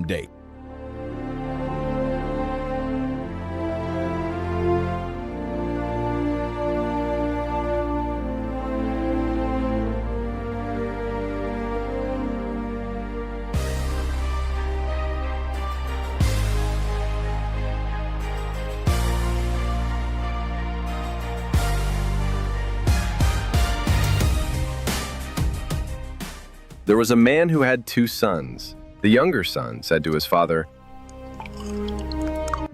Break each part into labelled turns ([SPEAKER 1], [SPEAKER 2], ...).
[SPEAKER 1] someday.
[SPEAKER 2] There was a man who had 2 sons. The younger son said to his father,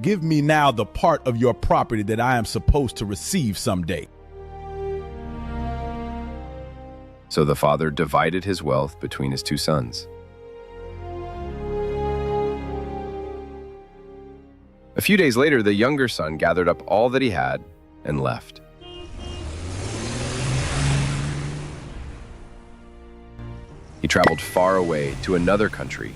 [SPEAKER 1] Give me now the part of your property that I am supposed to receive someday.
[SPEAKER 2] So the father divided his wealth between his 2 sons. A few days later, the younger son gathered up all that he had and left. He traveled far away to another country.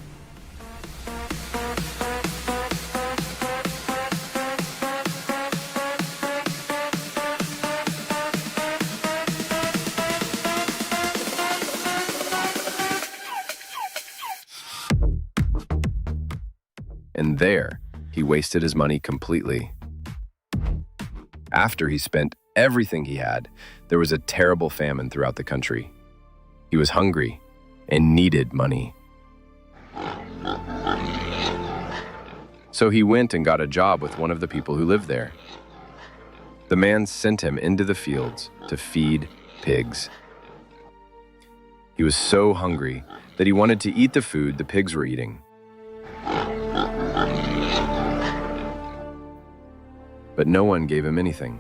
[SPEAKER 2] And there, he wasted his money completely. After he spent everything he had, there was a terrible famine throughout the country. He was hungry and needed money. So he went and got a job with one of the people who lived there. The man sent him into the fields to feed pigs. He was so hungry that he wanted to eat the food the pigs were eating. But no one gave him anything.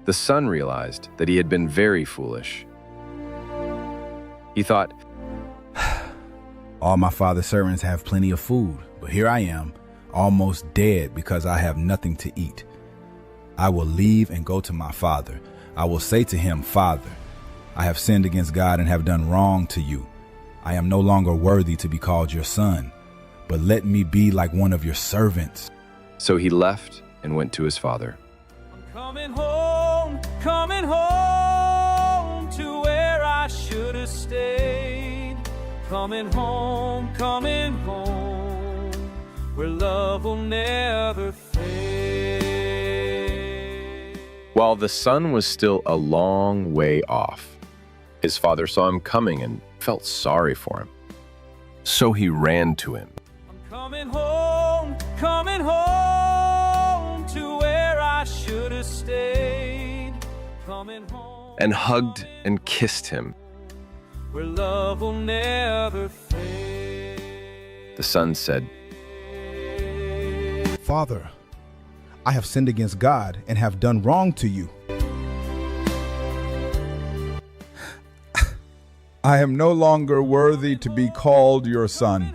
[SPEAKER 2] The son realized that he had been very foolish. He thought,
[SPEAKER 1] All my father's servants have plenty of food, but here I am, almost dead because I have nothing to eat. I will leave and go to my father. I will say to him, Father, I have sinned against God and have done wrong to you. I am no longer worthy to be called your son, but let me be like one of your servants.
[SPEAKER 2] So he left and went to his father.
[SPEAKER 3] Coming home to where I should have stayed. Coming home, where love will never fade.
[SPEAKER 2] While the son was still a long way off, his father saw him coming and felt sorry for him. So he ran to him.
[SPEAKER 3] I'm coming home to where I should have stayed. Coming home
[SPEAKER 2] And hugged and kissed him.
[SPEAKER 3] where love will never fade.
[SPEAKER 2] The son said,
[SPEAKER 1] Father, I have sinned against God and have done wrong to you. I am no longer worthy to be called your son.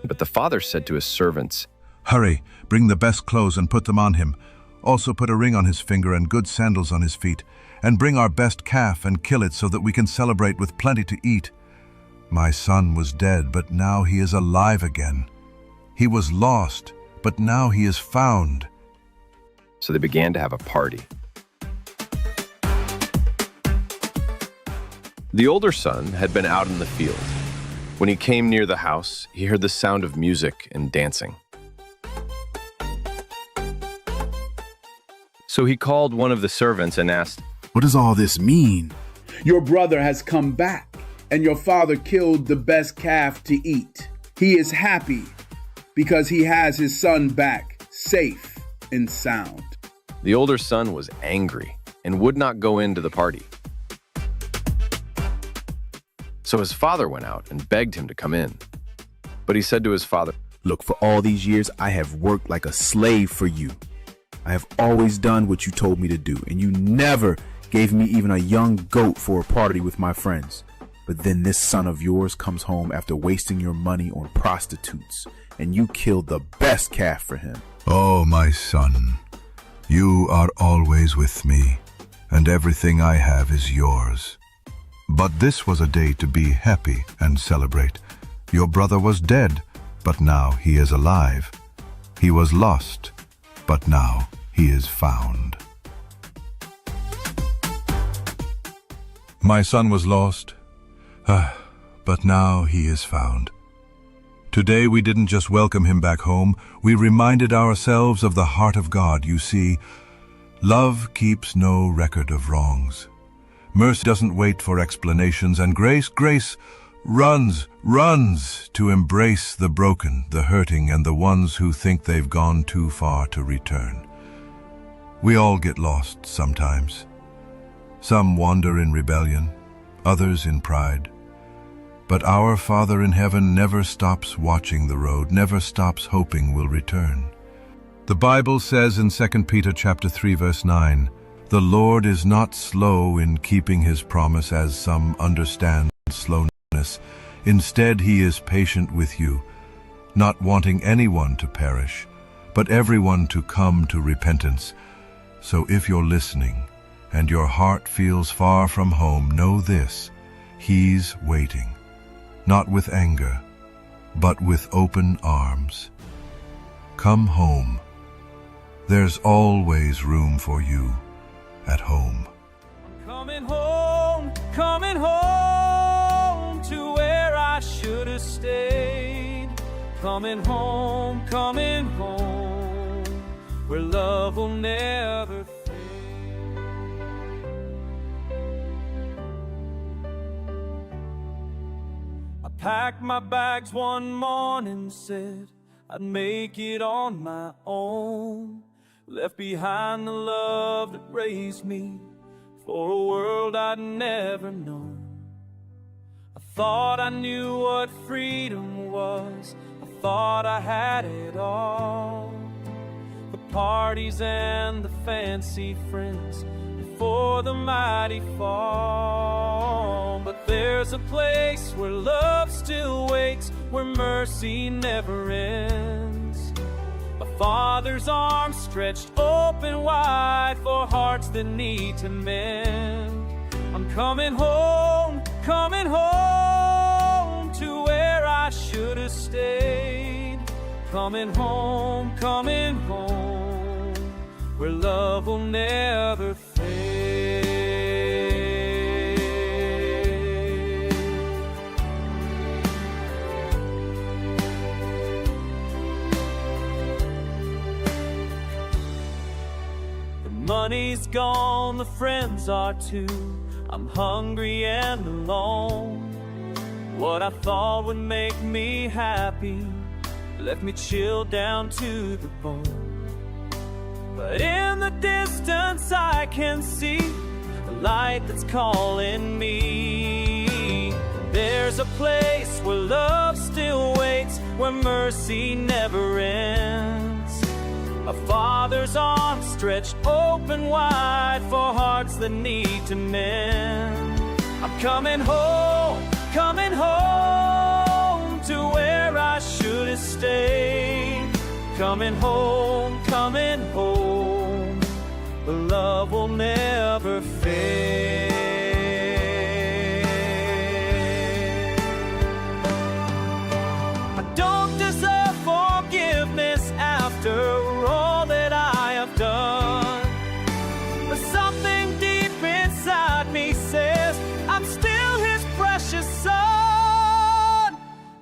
[SPEAKER 2] But the father said to his servants,
[SPEAKER 4] Hurry, bring the best clothes and put them on him. Also put a ring on his finger and good sandals on his feet. And bring our best calf and kill it so that we can celebrate with plenty to eat. My son was dead, but now he is alive again. He was lost, but now he is found.
[SPEAKER 2] So they began to have a party. The older son had been out in the field. When he came near the house, he heard the sound of music and dancing. So he called one of the servants and asked,
[SPEAKER 1] What does all this mean?
[SPEAKER 5] Your brother has come back, and your father killed the best calf to eat. He is happy because he has his son back, safe and sound.
[SPEAKER 2] The older son was angry and would not go into the party. So his father went out and begged him to come in. But he said to his father,
[SPEAKER 6] Look, for all these years, I have worked like a slave for you. I have always done what you told me to do, and you never gave me even a young goat for a party with my friends. But then this son of yours comes home after wasting your money on prostitutes, and you killed the best calf for him.
[SPEAKER 4] Oh, my son, you are always with me, and everything I have is yours. But this was a day to be happy and celebrate. Your brother was dead, but now he is alive. He was lost, but now he is found. My son was lost, but now he is found. Today we didn't just welcome him back home, we reminded ourselves of the heart of God. You see, love keeps no record of wrongs. Mercy doesn't wait for explanations, and grace runs to embrace the broken, the hurting, and the ones who think they've gone too far to return. We all get lost sometimes. Some wander in rebellion, others in pride. But our Father in heaven never stops watching the road, never stops hoping we'll return. The Bible says in 2 Peter chapter 3 verse 9, "The Lord is not slow in keeping his promise, as some understand slowness. Instead, he is patient with you, not wanting anyone to perish, but everyone to come to repentance." So if you're listening and your heart feels far from home, know this: he's waiting, not with anger, but with open arms. Come home. There's always room for you at home.
[SPEAKER 3] Coming home to where I should have stayed. Coming home, where love will never fade. I packed my bags one morning, said I'd make it on my own. Left behind the love that raised me for a world I'd never known. I thought I knew what freedom was. I thought I had it all. The parties and the fancy friends before the mighty fall. But there's a place where love still waits, where mercy never ends. A father's arms stretched open wide for hearts that need to mend. I'm coming home to where I should have stayed. Coming home, where love will never fade. The money's gone, the friends are too. I'm hungry and alone. What I thought would make me happy left me chilled down to the bone. But in the distance I can see a light that's calling me. There's a place where love still waits, where mercy never ends. A father's arms stretched open wide for hearts that need to mend. I'm coming home to where I should have stayed. Coming home, where love will never fade. I don't deserve forgiveness after all that I have done, but something deep inside me says I'm still his precious son.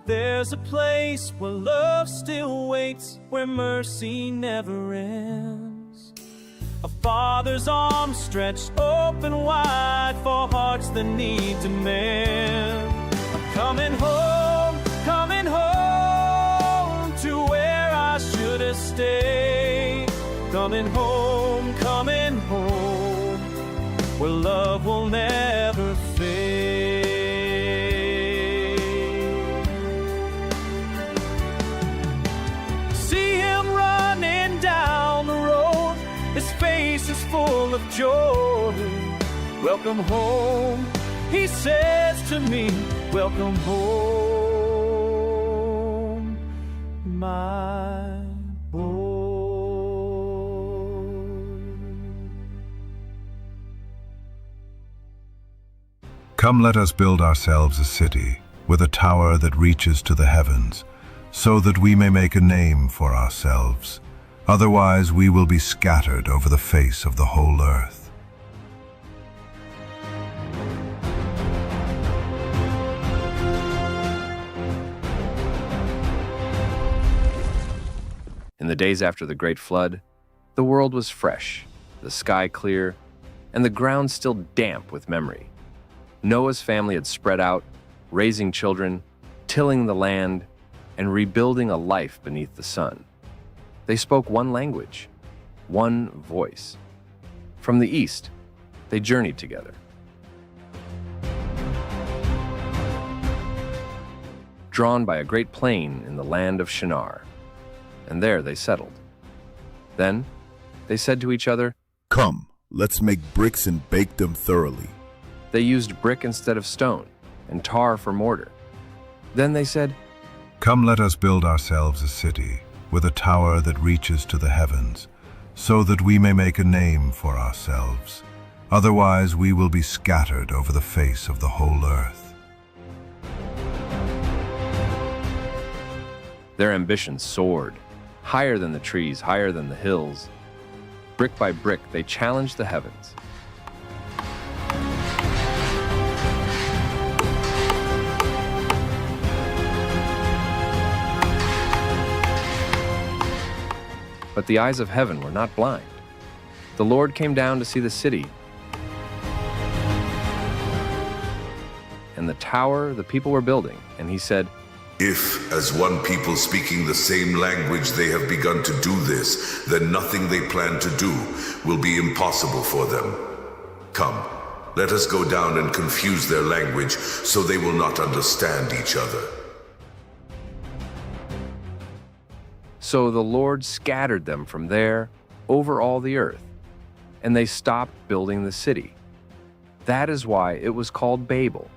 [SPEAKER 3] There's a place where love still waits, where mercy never ends. A father's arms stretched open wide for hearts that need to mend. I'm coming home to where I should have stayed. Coming home, where love will never fade. See him running down the road, his face is full of joy. Welcome home, he says to me, welcome home, my boy.
[SPEAKER 4] Come, let us build ourselves a city with a tower that reaches to the heavens, so that we may make a name for ourselves. Otherwise we will be scattered over the face of the whole earth.
[SPEAKER 2] the days after the great flood, the world was fresh, the sky clear, and the ground still damp with memory. Noah's family had spread out, raising children, tilling the land, and rebuilding a life beneath the sun. They spoke one language, one voice. From the east, they journeyed together. Drawn by a great plain in the land of Shinar, and there they settled. Then they said to each other,
[SPEAKER 6] Come, let's make bricks and bake them thoroughly.
[SPEAKER 2] They used brick instead of stone, and tar for mortar. Then they said,
[SPEAKER 4] Come, let us build ourselves a city with a tower that reaches to the heavens, so that we may make a name for ourselves. Otherwise we will be scattered over the face of the whole earth.
[SPEAKER 2] Their ambitions soared, higher than the trees, higher than the hills. Brick by brick, they challenged the heavens. But the eyes of heaven were not blind. The Lord came down to see the city and the tower the people were building, and he said,
[SPEAKER 7] If, as one people speaking the same language, they have begun to do this, then nothing they plan to do will be impossible for them. Come, let us go down and confuse their language, so they will not understand each other.
[SPEAKER 2] So the Lord scattered them from there over all the earth, and they stopped building the city. That is why it was called Babel,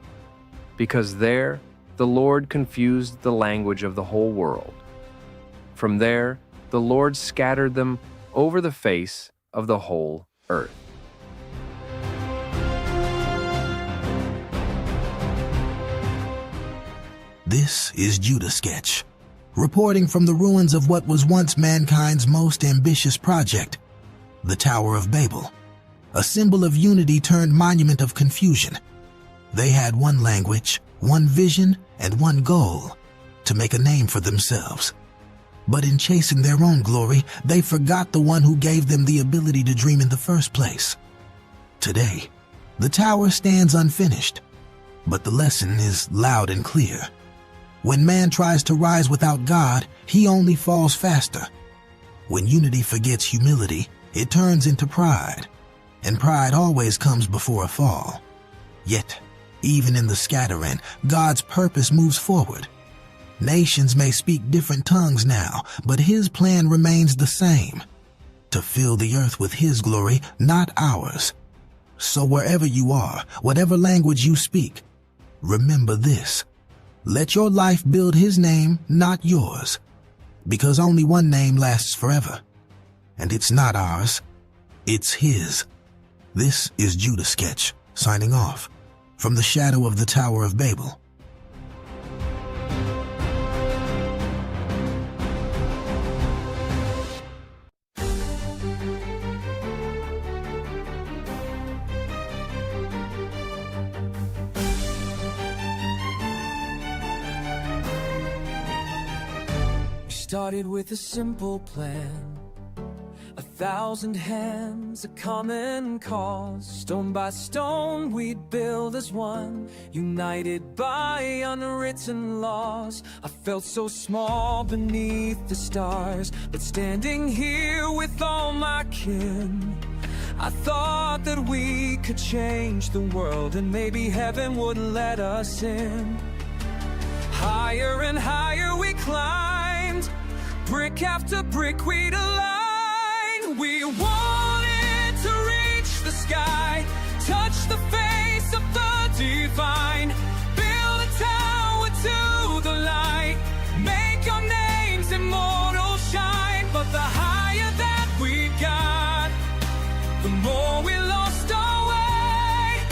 [SPEAKER 2] because there the Lord confused the language of the whole world. From there, the Lord scattered them over the face of the whole earth.
[SPEAKER 8] This is JudahSketch, reporting from the ruins of what was once mankind's most ambitious project, the Tower of Babel, a symbol of unity turned monument of confusion. They had one language, one vision, and one goal, to make a name for themselves. But in chasing their own glory, they forgot the one who gave them the ability to dream in the first place. Today, the tower stands unfinished, but the lesson is loud and clear. When man tries to rise without God, he only falls faster. When unity forgets humility, it turns into pride, and pride always comes before a fall. Yet, even in the scattering, God's purpose moves forward. Nations may speak different tongues now, but His plan remains the same, to fill the earth with His glory, not ours. So wherever you are, whatever language you speak, remember this: let your life build His name, not yours, because only one name lasts forever, and it's not ours, it's His. This is JudahSketch, signing off from the shadow of the Tower of Babel.
[SPEAKER 3] We started with a simple plan. 1,000 hands, a common cause. Stone by stone we'd build as one, united by unwritten laws. I felt so small beneath the stars, but standing here with all my kin, I thought that we could change the world, and maybe heaven would let us in. Higher and higher we climbed, brick after brick we'd align. We wanted to reach the sky, touch the face of the divine, build a tower to the light, make our names immortal shine. But the higher that we got, the more we lost our way.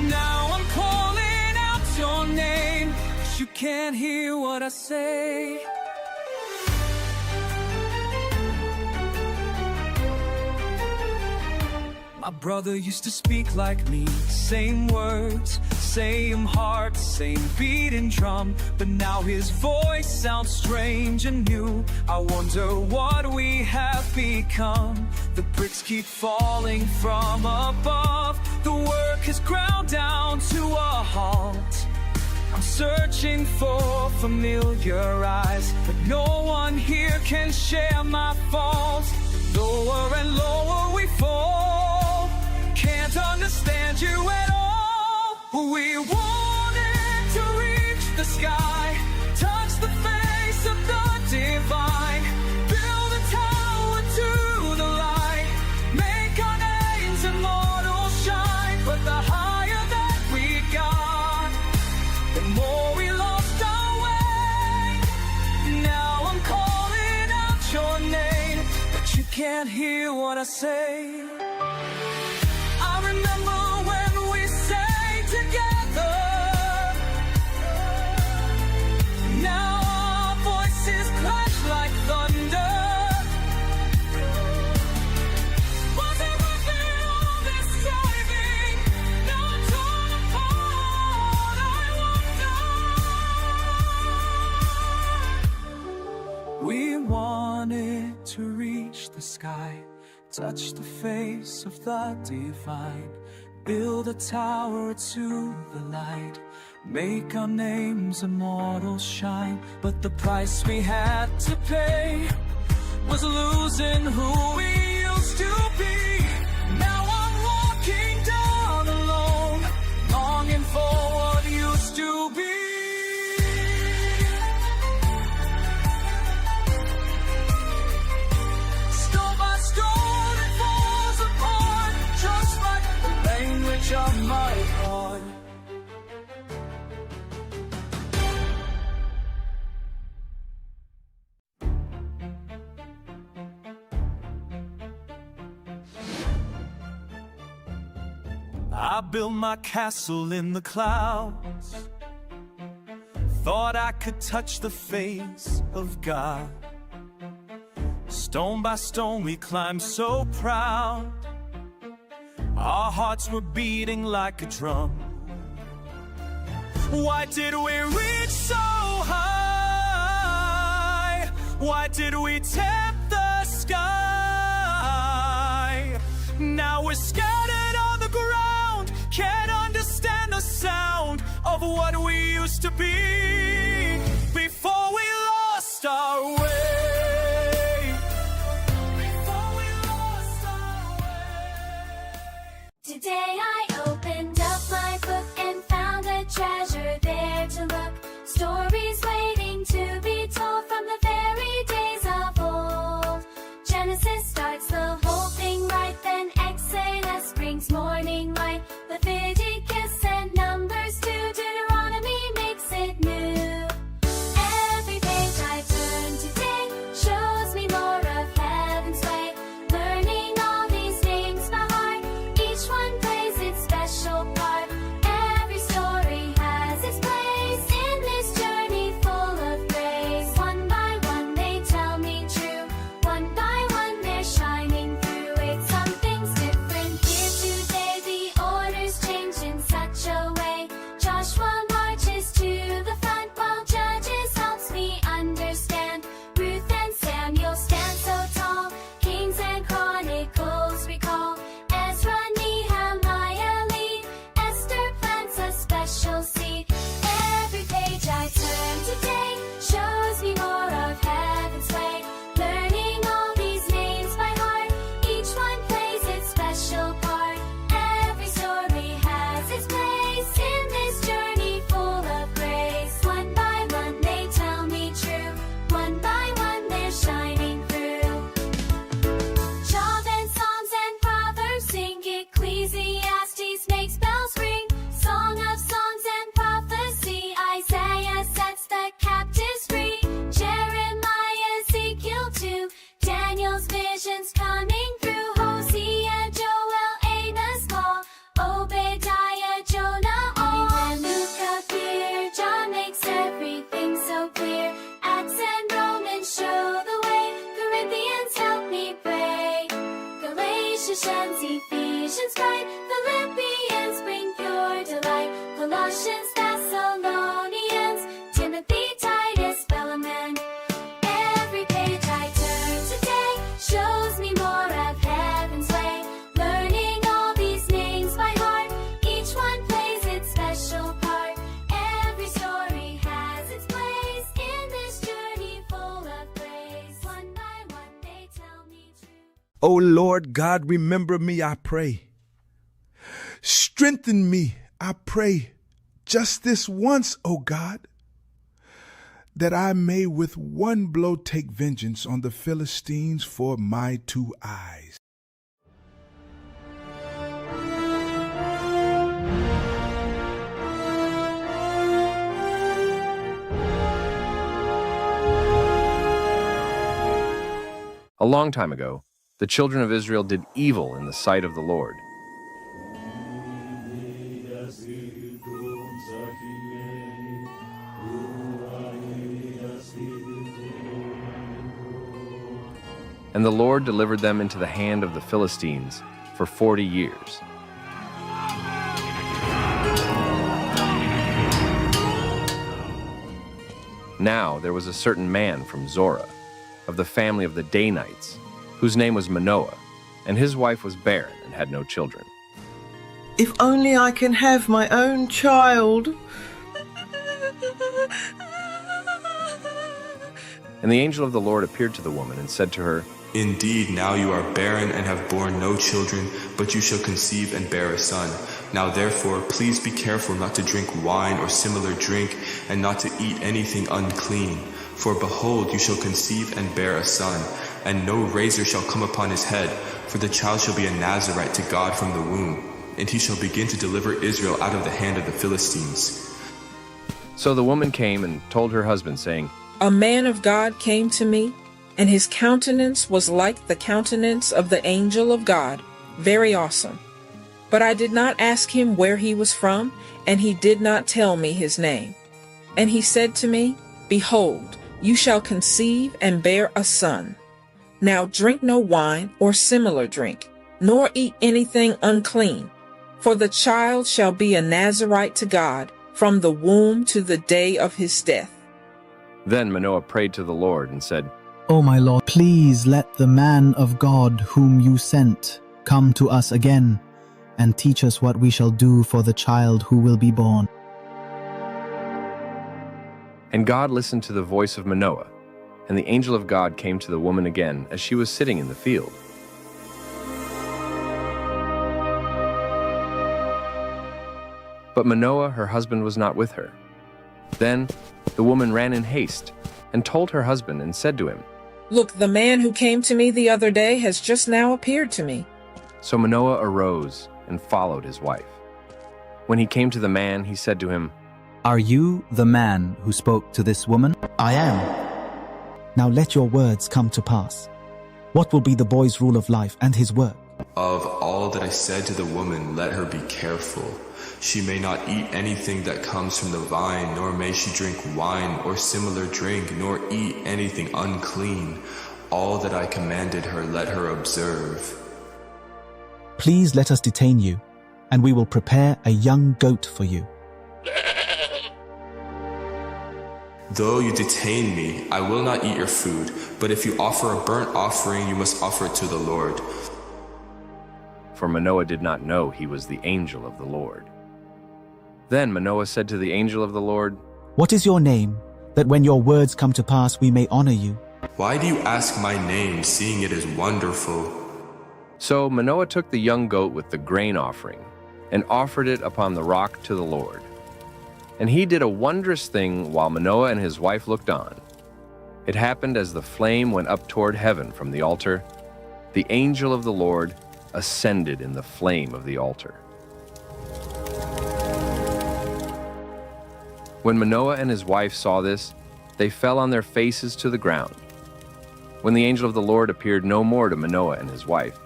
[SPEAKER 3] Now I'm calling out your name, 'cause you can't hear what I say. My brother used to speak like me, same words, same heart, same beating drum. But now his voice sounds strange and new. I wonder what we have become. The bricks keep falling from above. The work has ground down to a halt. I'm searching for familiar eyes, but no one here can share my faults. Lower and lower we fall, can't understand you at all. We wanted to reach the sky, touch the face of the divine, build a tower to the light, make our names immortal shine. But the higher that we got, the more we lost our way. Now I'm calling out your name, but you can't hear what I say. I remember when we sang together. Now our voices clash like thunder. Was it worth it, all this striving? Now I'm torn apart, I wonder. We wanted to reach the sky, touch the face of the divine, build a tower to the light, make our names immortal shine. But the price we had to pay was losing who we used to be. Now I'm walking down alone, longing for what used to be. Stone by stone it falls apart, just like the language of my heart. I built my castle in the clouds, thought I could touch the face of God. Stone by stone we climbed so proud, our hearts were beating like a drum. Why did we reach so high? Why did we tempt the sky? Now we're scattered on the ground, can't understand the sound of what we used to be before we lost our way.
[SPEAKER 9] Today I opened up my book and found a treasure there to look. Stories waiting to be told from the very days of old. Genesis starts the whole thing right, then Exodus brings morning light. Leviticus and Numbers too, Deuteronomy makes it new. shines bright. Philippians bring pure delight. Colossians, Thessalonians, Timothy, Titus, Philemon. Every page I turn today shows me more of heaven's way. Learning all these names by heart, each one plays its special part. Every story has its place in this journey full of praise. One by one they tell me true.
[SPEAKER 10] O Lord God, remember me, I pray. Strengthen me, I pray, just this once, O God, that I may with one blow take vengeance on the Philistines for my 2 eyes.
[SPEAKER 2] A long time ago, the children of Israel did evil in the sight of the Lord. And the Lord delivered them into the hand of the Philistines for 40 years. Now there was a certain man from Zorah, of the family of the Danites, whose name was Manoah, and his wife was barren and had no children.
[SPEAKER 11] If only I can have my own child.
[SPEAKER 2] And the angel of the Lord appeared to the woman and said to her,
[SPEAKER 12] Indeed, now you are barren and have borne no children, but you shall conceive and bear a son. Now therefore, please be careful not to drink wine or similar drink, and not to eat anything unclean. For behold, you shall conceive and bear a son, and no razor shall come upon his head, for the child shall be a Nazarite to God from the womb, and he shall begin to deliver Israel out of the hand of the Philistines.
[SPEAKER 2] So the woman came and told her husband, saying,
[SPEAKER 11] A man of God came to me, and his countenance was like the countenance of the angel of God, very awesome. But I did not ask him where he was from, and he did not tell me his name. And he said to me, Behold, you shall conceive and bear a son. Now drink no wine or similar drink, nor eat anything unclean, for the child shall be a Nazarite to God from the womb to the day of his death.
[SPEAKER 2] Then Manoah prayed to the Lord and said,
[SPEAKER 13] O my Lord, please let the man of God whom you sent come to us again, and teach us what we shall do for the child who will be born.
[SPEAKER 2] And God listened to the voice of Manoah, and the angel of God came to the woman again as she was sitting in the field. But Manoah, her husband, was not with her. Then the woman ran in haste and told her husband and said to him,
[SPEAKER 11] Look, the man who came to me the other day has just now appeared to me.
[SPEAKER 2] So Manoah arose and followed his wife. When he came to the man, he said to him,
[SPEAKER 14] Are you the man who spoke to this woman?
[SPEAKER 13] I am. Now let your words come to pass. What will be the boy's rule of life and his work?
[SPEAKER 12] Of all that I said to the woman, let her be careful. She may not eat anything that comes from the vine, nor may she drink wine or similar drink, nor eat anything unclean. All that I commanded her, let her observe.
[SPEAKER 13] Please let us detain you, and we will prepare a young goat for you.
[SPEAKER 12] Though you detain me, I will not eat your food, but if you offer a burnt offering, you must offer it to the Lord.
[SPEAKER 2] For Manoah did not know he was the angel of the Lord. Then Manoah said to the angel of the Lord,
[SPEAKER 13] What is your name, that when your words come to pass we may honor you?
[SPEAKER 12] Why do you ask my name, seeing it is wonderful?
[SPEAKER 2] So Manoah took the young goat with the grain offering and offered it upon the rock to the Lord. And he did a wondrous thing while Manoah and his wife looked on. It happened as the flame went up toward heaven from the altar, the angel of the Lord ascended in the flame of the altar. When Manoah and his wife saw this, they fell on their faces to the ground. When the angel of the Lord appeared no more to Manoah and his wife,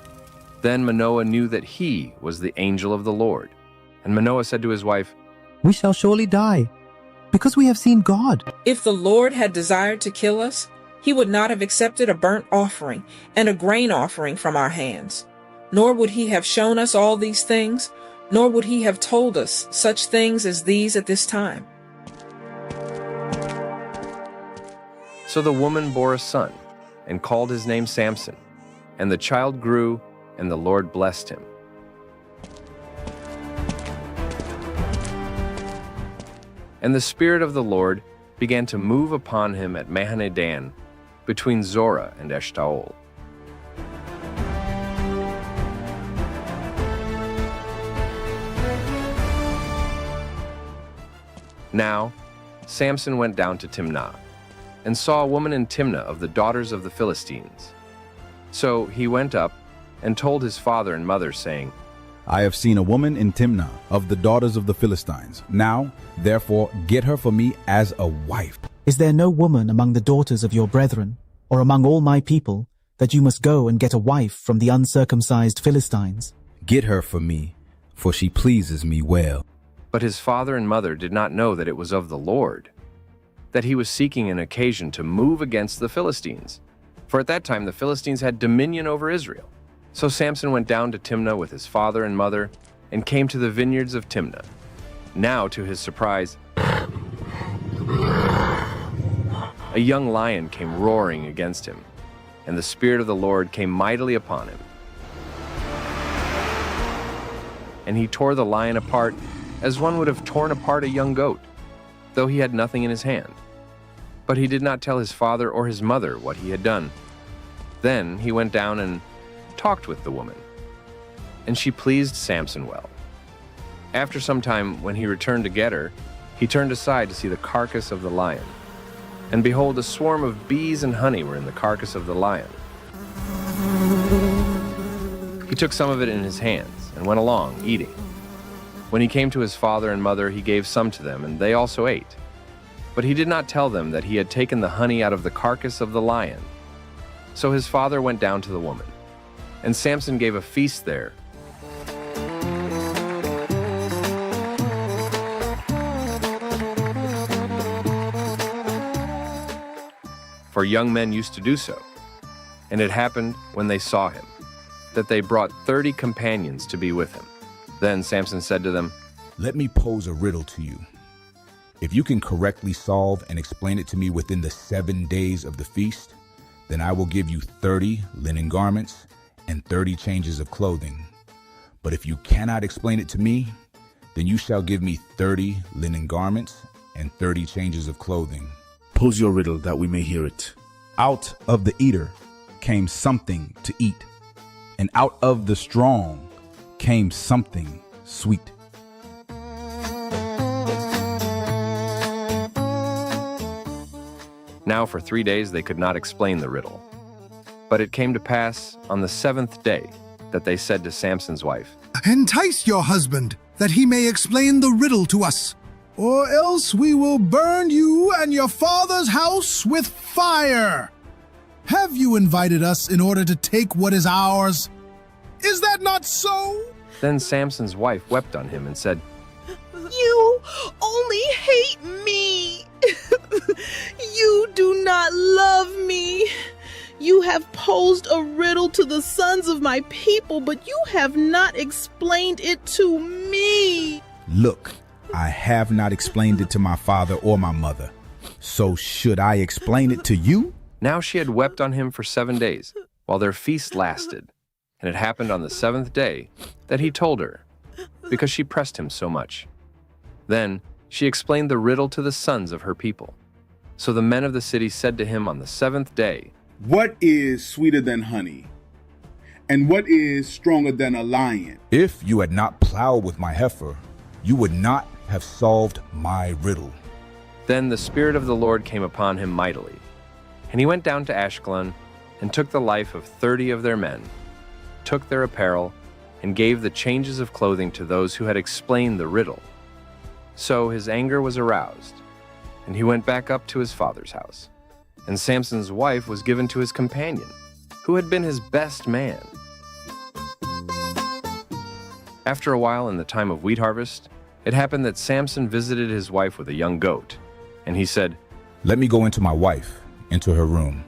[SPEAKER 2] then Manoah knew that he was the angel of the Lord. And Manoah said to his wife,
[SPEAKER 13] We shall surely die, because we have seen God.
[SPEAKER 11] If the Lord had desired to kill us, he would not have accepted a burnt offering and a grain offering from our hands. Nor would he have shown us all these things, nor would he have told us such things as these at this time.
[SPEAKER 2] So the woman bore a son, and called his name Samson. And the child grew, and the Lord blessed him. And the Spirit of the Lord began to move upon him at Mahanadan, between Zorah and Eshtaol. Now Samson went down to Timnah, and saw a woman in Timnah of the daughters of the Philistines. So he went up and told his father and mother, saying,
[SPEAKER 1] I have seen a woman in Timnah of the daughters of the Philistines. Now, therefore, get her for me as a wife.
[SPEAKER 13] Is there no woman among the daughters of your brethren, or among all my people, that you must go and get a wife from the uncircumcised Philistines?
[SPEAKER 1] Get her for me, for she pleases me well.
[SPEAKER 2] But his father and mother did not know that it was of the Lord, that he was seeking an occasion to move against the Philistines. For at that time the Philistines had dominion over Israel. So Samson went down to Timnah with his father and mother, and came to the vineyards of Timnah. Now, to his surprise, a young lion came roaring against him, and the Spirit of the Lord came mightily upon him. And he tore the lion apart as one would have torn apart a young goat, though he had nothing in his hand. But he did not tell his father or his mother what he had done. Then he went down and talked with the woman, and she pleased Samson well. After some time, when he returned to get her, he turned aside to see the carcass of the lion. And behold, a swarm of bees and honey were in the carcass of the lion. He took some of it in his hands and went along, eating. When he came to his father and mother, he gave some to them, and they also ate. But he did not tell them that he had taken the honey out of the carcass of the lion. So his father went down to the woman, and Samson gave a feast there. For young men used to do so. And it happened, when they saw him, that they brought 30 companions to be with him. Then Samson said to them,
[SPEAKER 1] Let me pose a riddle to you. If you can correctly solve and explain it to me within the 7 days of the feast, then I will give you 30 linen garments and 30 changes of clothing. But if you cannot explain it to me, then you shall give me 30 linen garments and 30 changes of clothing.
[SPEAKER 6] Pose your riddle that we may hear it.
[SPEAKER 1] Out of the eater came something to eat, and out of the strong came something sweet.
[SPEAKER 2] Now for 3 days they could not explain the riddle. But it came to pass on the 7th day that they said to Samson's wife,
[SPEAKER 8] Entice your husband, that he may explain the riddle to us, or else we will burn you and your father's house with fire. Have you invited us in order to take what is ours? Is that not so?
[SPEAKER 2] Then Samson's wife wept on him and said,
[SPEAKER 15] You only hate me. You do not love me. You have posed a riddle to the sons of my people, but you have not explained it to me.
[SPEAKER 1] Look, I have not explained it to my father or my mother. So should I explain it to you?
[SPEAKER 2] Now she had wept on him for 7 days, while their feast lasted. And it happened on the 7th day that he told her, because she pressed him so much. Then she explained the riddle to the sons of her people. So the men of the city said to him on the 7th day,
[SPEAKER 5] What is sweeter than honey? And what is stronger than a lion?
[SPEAKER 1] If you had not plowed with my heifer, you would not have solved my riddle.
[SPEAKER 2] Then the Spirit of the Lord came upon him mightily. And he went down to Ashkelon, and took the life of 30 of their men, took their apparel, and gave the changes of clothing to those who had explained the riddle. So his anger was aroused, and he went back up to his father's house. And Samson's wife was given to his companion, who had been his best man. After a while, in the time of wheat harvest, it happened that Samson visited his wife with a young goat, and he said,
[SPEAKER 1] Let me go into my wife, into her room.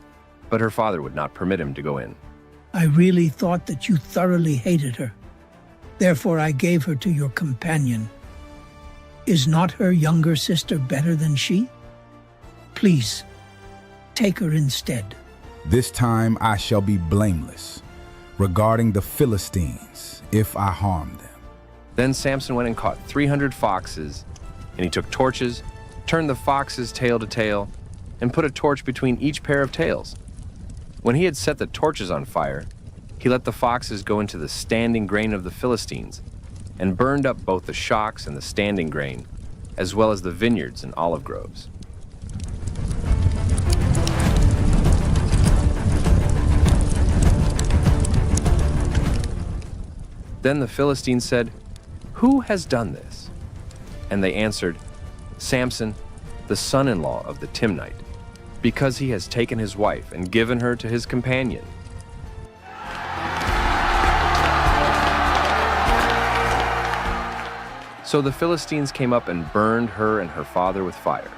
[SPEAKER 2] But her father would not permit him to go in.
[SPEAKER 16] I really thought that you thoroughly hated her. Therefore I gave her to your companion. Is not her younger sister better than she? Please, take her instead.
[SPEAKER 1] This time I shall be blameless regarding the Philistines if I harm them.
[SPEAKER 2] Then Samson went and caught 300 foxes, and he took torches, turned the foxes tail to tail, and put a torch between each pair of tails. When he had set the torches on fire, he let the foxes go into the standing grain of the Philistines, and burned up both the shocks and the standing grain, as well as the vineyards and olive groves. Then the Philistines said, "Who has done this?" And they answered, "Samson, the son-in-law of the Timnite, because he has taken his wife and given her to his companion." So the Philistines came up and burned her and her father with fire.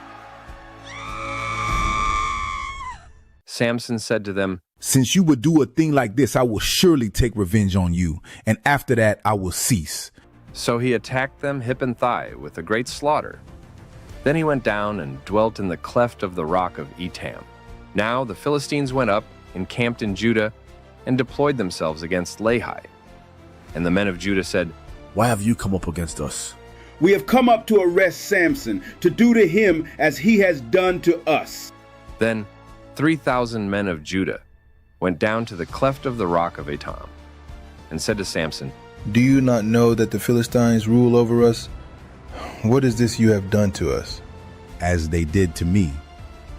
[SPEAKER 2] Samson said to them,
[SPEAKER 1] "Since you would do a thing like this, I will surely take revenge on you, and after that I will cease."
[SPEAKER 2] So he attacked them hip and thigh with a great slaughter. Then he went down and dwelt in the cleft of the rock of Etam. Now the Philistines went up, encamped in Judah, and deployed themselves against Lehi. And the men of Judah said,
[SPEAKER 6] "Why have you come up against us?"
[SPEAKER 5] "We have come up to arrest Samson, to do to him as he has done to us."
[SPEAKER 2] Then 3,000 men of Judah went down to the cleft of the rock of Etam, and said to Samson,
[SPEAKER 17] "Do you not know that the Philistines rule over us? What is this you have done to us?"
[SPEAKER 1] "As they did to me,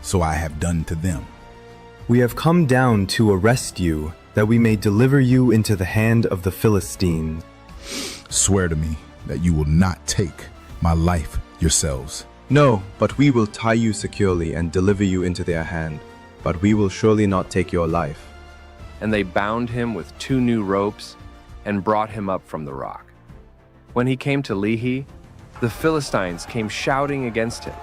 [SPEAKER 1] so I have done to them."
[SPEAKER 18] "We have come down to arrest you, that we may deliver you into the hand of the Philistines."
[SPEAKER 1] "Swear to me that you will not take my life yourselves."
[SPEAKER 18] "No, but we will tie you securely and deliver you into their hand, but we will surely not take your life."
[SPEAKER 2] And they bound him with 2 new ropes and brought him up from the rock. When he came to Lehi, the Philistines came shouting against him.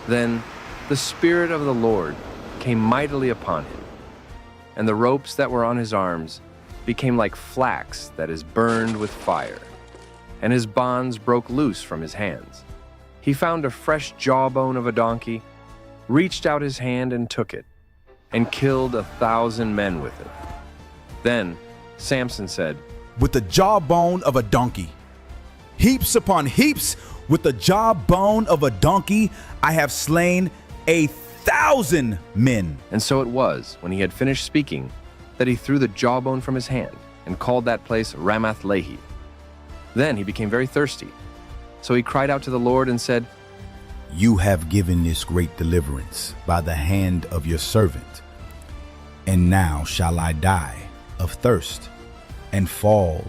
[SPEAKER 2] Then the Spirit of the Lord came mightily upon him, and the ropes that were on his arms became like flax that is burned with fire, and his bonds broke loose from his hands. He found a fresh jawbone of a donkey, reached out his hand and took it, and killed 1,000 men with it. Then Samson said,
[SPEAKER 1] "With the jawbone of a donkey, heaps upon heaps, with the jawbone of a donkey, I have slain 1,000 men."
[SPEAKER 2] And so it was, when he had finished speaking, that he threw the jawbone from his hand and called that place Ramath Lehi. Then he became very thirsty. So he cried out to the Lord and said,
[SPEAKER 1] "You have given this great deliverance by the hand of your servant. And now shall I die of thirst and fall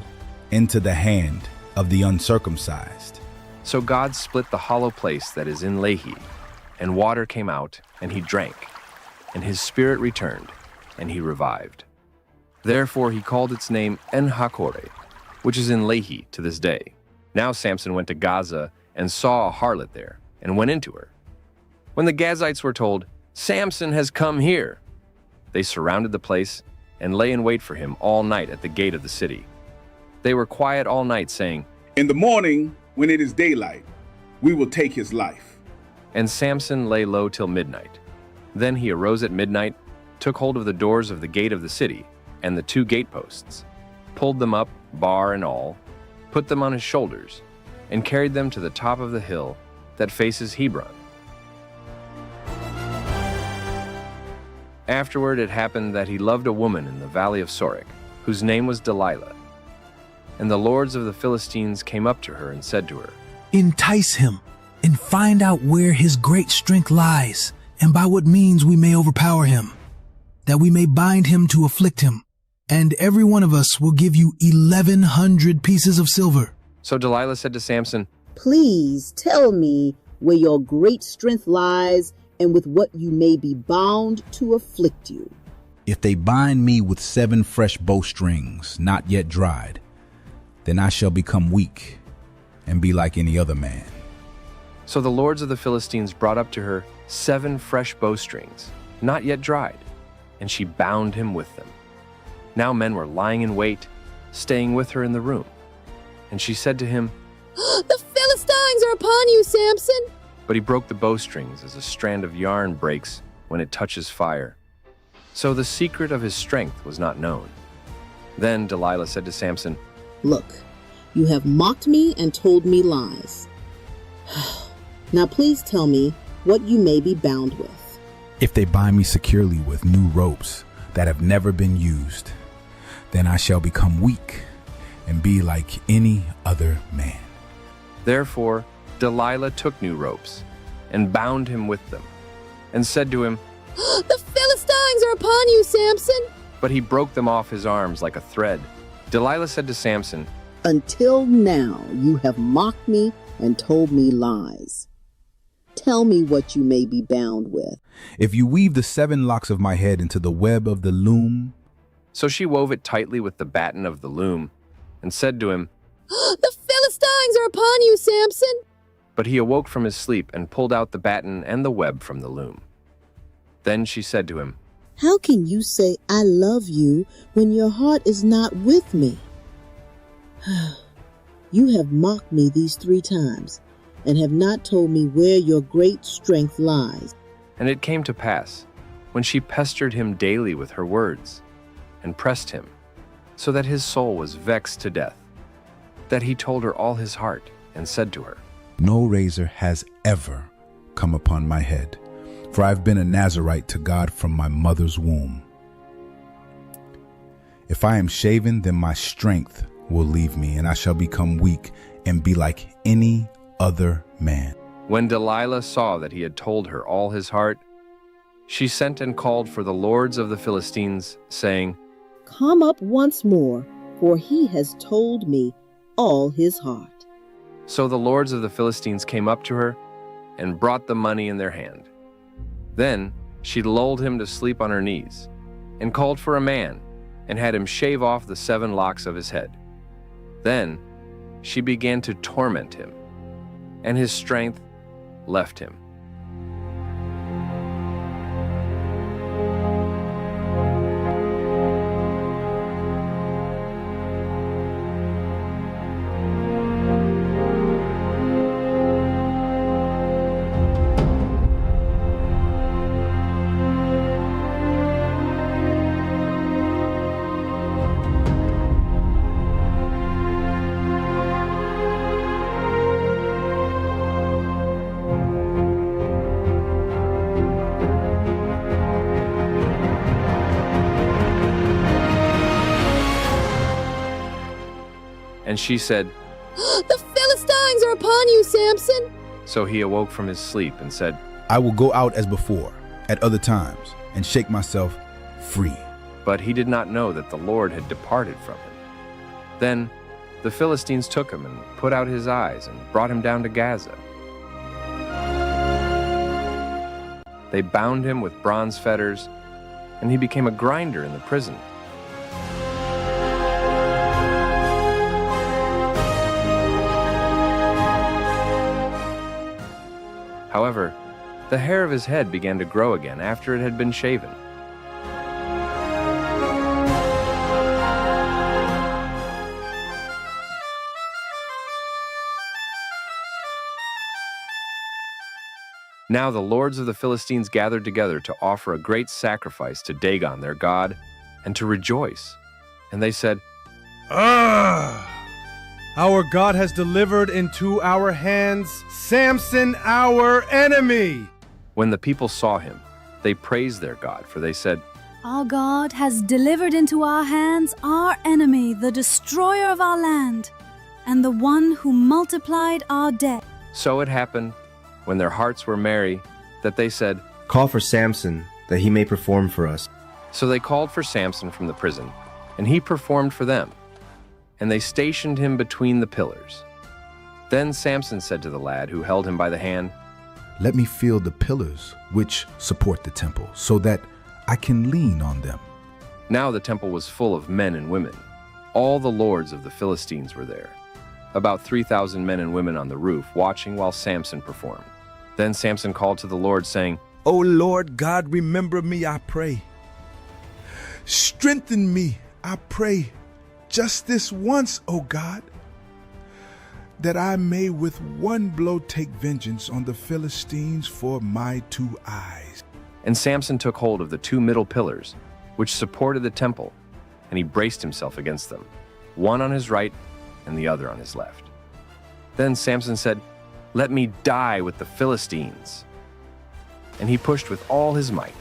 [SPEAKER 1] into the hand of the uncircumcised."
[SPEAKER 2] So God split the hollow place that is in Lehi, and water came out, and he drank, and his spirit returned, and he revived. Therefore he called its name En-Hakkore, which is in Lehi to this day. Now Samson went to Gaza and saw a harlot there, and went into her. When the Gazites were told, "Samson has come here," they surrounded the place and lay in wait for him all night at the gate of the city. They were quiet all night, saying,
[SPEAKER 5] "In the morning, when it is daylight, we will take his life."
[SPEAKER 2] And Samson lay low till midnight. Then he arose at midnight, took hold of the doors of the gate of the city and the 2 gateposts, pulled them up, bar and all, put them on his shoulders, and carried them to the top of the hill that faces Hebron. Afterward it happened that he loved a woman in the valley of Sorek, whose name was Delilah. And the lords of the Philistines came up to her and said to her,
[SPEAKER 8] Entice him, and find out where his great strength lies, and by what means we may overpower him, that we may bind him to afflict him, and every one of us will give you 1,100 pieces of silver.
[SPEAKER 2] So Delilah said to Samson,
[SPEAKER 19] Please tell me where your great strength lies, and with what you may be bound to afflict you.
[SPEAKER 1] If they bind me with 7 fresh bowstrings, not yet dried, then I shall become weak and be like any other man.
[SPEAKER 2] So the lords of the Philistines brought up to her 7 fresh bowstrings, not yet dried, and she bound him with them. Now men were lying in wait, staying with her in the room. And she said to him,
[SPEAKER 15] The Philistines are upon you, Samson!
[SPEAKER 2] But he broke the bowstrings as a strand of yarn breaks when it touches fire. So the secret of his strength was not known. Then Delilah said to Samson,
[SPEAKER 19] Look, you have mocked me and told me lies. Now please tell me what you may be bound with.
[SPEAKER 1] If they bind me securely with new ropes that have never been used, then I shall become weak and be like any other man.
[SPEAKER 2] Therefore Delilah took new ropes and bound him with them, and said to him,
[SPEAKER 15] The Philistines are upon you, Samson!
[SPEAKER 2] But he broke them off his arms like a thread. Delilah said to Samson,
[SPEAKER 19] Until now you have mocked me and told me lies. Tell me what you may be bound with.
[SPEAKER 1] If you weave the 7 locks of my head into the web of the loom.
[SPEAKER 2] So she wove it tightly with the batten of the loom, and said to him,
[SPEAKER 15] The Philistines are upon you, Samson!
[SPEAKER 2] But he awoke from his sleep and pulled out the batten and the web from the loom. Then she said to him,
[SPEAKER 19] How can you say I love you when your heart is not with me? You have mocked me these 3 times and have not told me where your great strength lies.
[SPEAKER 2] And it came to pass, when she pestered him daily with her words, and pressed him, so that his soul was vexed to death, that he told her all his heart, and said to her,
[SPEAKER 1] No razor has ever come upon my head, for I have been a Nazirite to God from my mother's womb. If I am shaven, then my strength will leave me, and I shall become weak and be like any other man.
[SPEAKER 2] When Delilah saw that he had told her all his heart, she sent and called for the lords of the Philistines, saying,
[SPEAKER 19] Come up once more, for he has told me all his heart.
[SPEAKER 2] So the lords of the Philistines came up to her and brought the money in their hand. Then she lulled him to sleep on her knees, and called for a man, and had him shave off the 7 locks of his head. Then she began to torment him, and his strength left him. And she said,
[SPEAKER 15] The Philistines are upon you, Samson!
[SPEAKER 2] So he awoke from his sleep and said,
[SPEAKER 1] I will go out as before, at other times, and shake myself free.
[SPEAKER 2] But he did not know that the Lord had departed from him. Then the Philistines took him and put out his eyes and brought him down to Gaza. They bound him with bronze fetters, and he became a grinder in the prison. However, the hair of his head began to grow again after it had been shaven. Now the lords of the Philistines gathered together to offer a great sacrifice to Dagon their god, and to rejoice. And they said,
[SPEAKER 20] Our God has delivered into our hands Samson, our enemy.
[SPEAKER 2] When the people saw him, they praised their God, for they said,
[SPEAKER 21] Our God has delivered into our hands our enemy, the destroyer of our land, and the one who multiplied our debt.
[SPEAKER 2] So it happened, when their hearts were merry, that they said,
[SPEAKER 18] Call for Samson, that he may perform for us.
[SPEAKER 2] So they called for Samson from the prison, and he performed for them. And they stationed him between the pillars. Then Samson said to the lad who held him by the hand,
[SPEAKER 1] Let me feel the pillars which support the temple, so that I can lean on them.
[SPEAKER 2] Now the temple was full of men and women. All the lords of the Philistines were there, about 3,000 men and women on the roof, watching while Samson performed. Then Samson called to the Lord, saying,
[SPEAKER 10] O Lord God, remember me, I pray. Strengthen me I pray just this once, O God, that I may with one blow take vengeance on the Philistines for my 2 eyes.
[SPEAKER 2] And Samson took hold of the 2 middle pillars, which supported the temple, and he braced himself against them, one on his right and the other on his left. Then Samson said, "Let me die with the Philistines." And he pushed with all his might,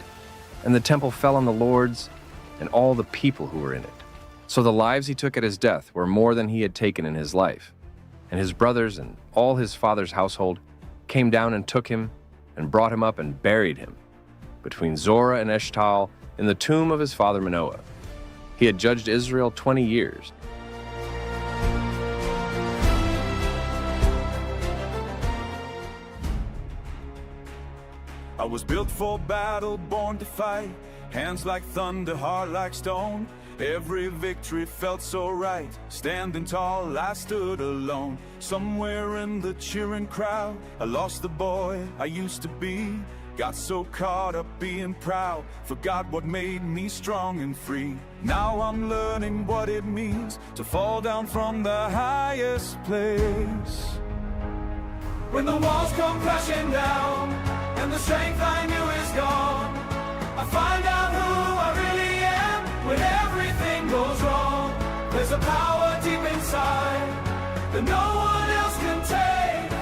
[SPEAKER 2] and the temple fell on the lords and all the people who were in it. So the lives he took at his death were more than he had taken in his life. And his brothers and all his father's household came down and took him and brought him up and buried him between Zorah and Eshtaol in the tomb of his father Manoah. He had judged Israel 20 years.
[SPEAKER 3] I was built for battle, born to fight. Hands like thunder, heart like stone. Every victory felt so right. Standing tall, I stood alone. Somewhere in the cheering crowd, I lost the boy I used to be. Got so caught up being proud, forgot what made me strong and free. Now I'm learning what it means to fall down from the highest place. When the walls come crashing down and the strength I knew is gone, I find out who I really am when everything goes wrong. There's a power deep inside that no one else can take.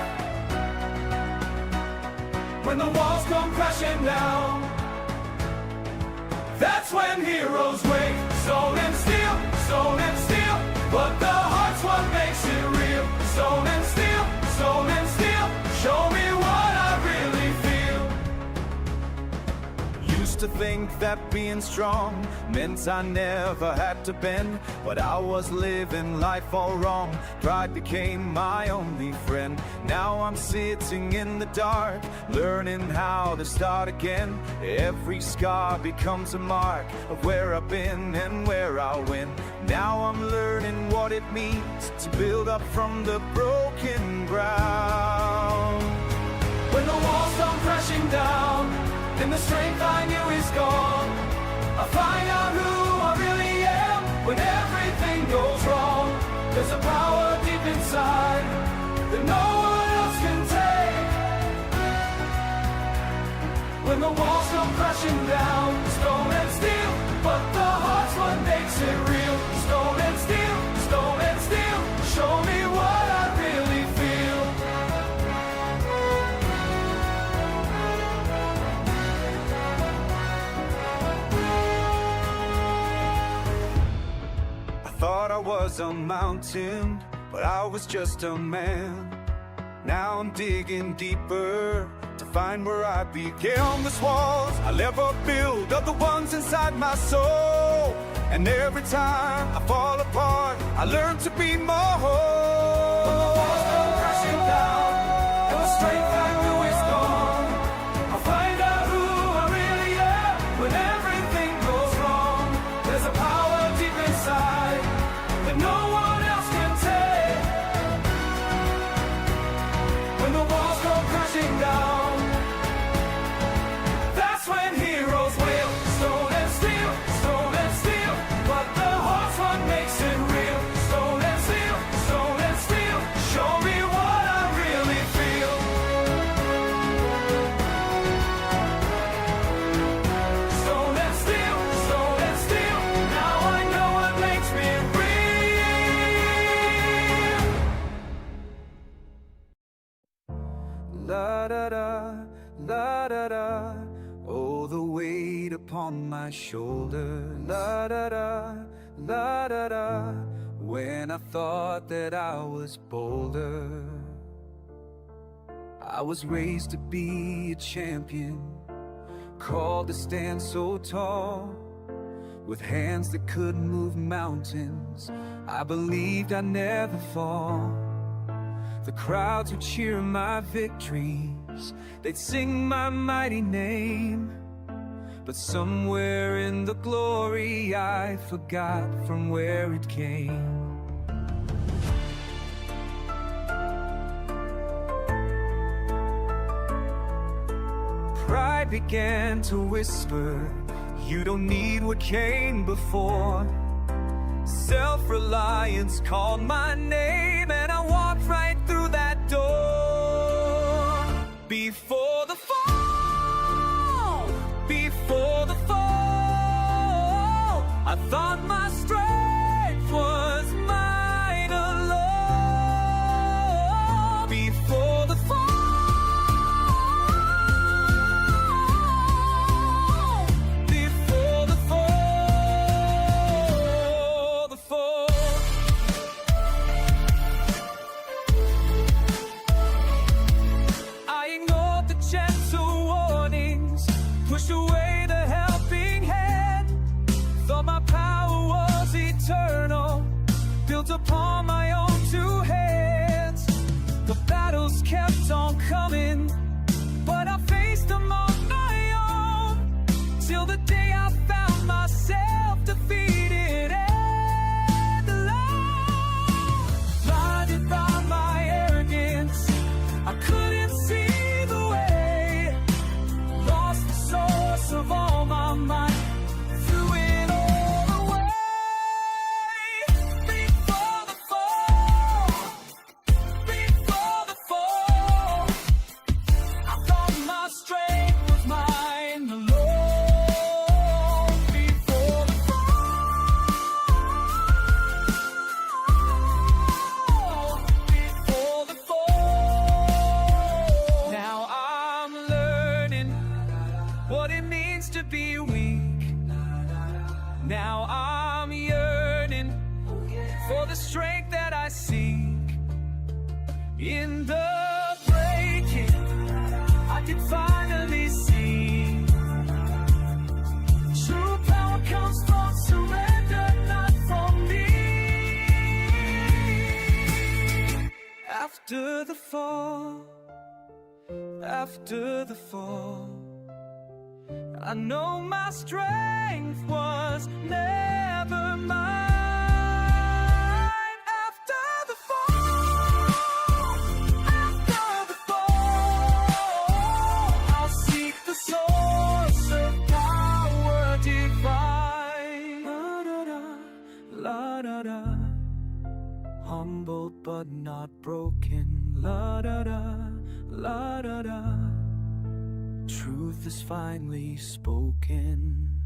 [SPEAKER 3] When the walls come crashing down, that's when heroes wake. Stone and steel, but the heart's what makes it real. Stone and steel, show me what I really feel. Used to think that being strong meant I never had to bend, but I was living life all wrong. Pride became my only friend. Now I'm sitting in the dark, learning how to start again. Every scar becomes a mark of where I've been and where I'll win. Now I'm learning what it means to build up from the broken ground. When the walls come crashing down and the strength I knew is gone, I find out who I really am when everything goes wrong. There's a power deep inside that no one else can take. When the walls come crashing down, stone and steel, but the heart's what makes it real. Stone and steel, show me what I really feel. Thought I was a mountain, but I was just a man. Now I'm digging deeper to find where I began. These walls I'll ever build are the ones inside my soul. And every time I fall apart, I learn to be more whole. When the walls come crashing down and the strength I knew is gone, I'll find out who I really am when everything goes wrong. There's a power deep inside that no one else can take. When the walls go crashing down, that's when heroes wail. Stone and steel, but the heart's what makes it real. Stone and steel, show me what I really feel. Stone and steel, now I know what makes me real. La da da, la da da. Oh, the weight upon my shoulder. La da da, la da da. When I thought that I was bolder, I was raised to be a champion, called to stand so tall. With hands that could move mountains, I believed I'd never fall. The crowds would cheer my victories, they'd sing my mighty name. But somewhere in the glory I forgot from where it came. Pride began to whisper, you don't need what came before. Self-reliance called my name, and I walked right through that door. Before the fall, I thought my strength was mine alone. Before the fall, away the helping hand. Thought my power was eternal, built upon my own two hands. The battles kept on coming, but I faced them on my own, till the day I found myself defeated and alone. Blinded by my arrogance, I couldn't see the way. Lost the source of all my might, threw it all away. Before the fall, I thought my strength was mine alone. Before the fall, now I'm learning what it means to be weak. Now I'm yearning for the strength that I seek. In the breaking, I can finally see true power comes from surrender, not from me. After the fall, I know my strength was never mine. After the fall, I'll seek the source of power divine. La da da, humbled but not broken. La da da, la da da. Truth is finally spoken.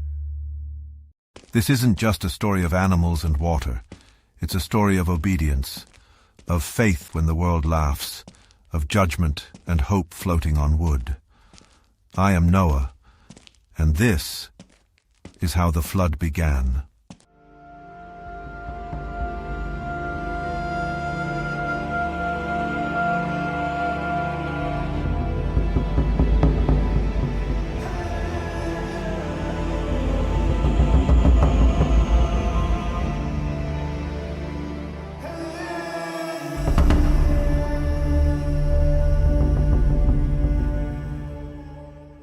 [SPEAKER 4] This isn't just a story of animals and water. It's a story of obedience, of faith when the world laughs, of judgment and hope floating on wood. I am Noah, and this is how the flood began.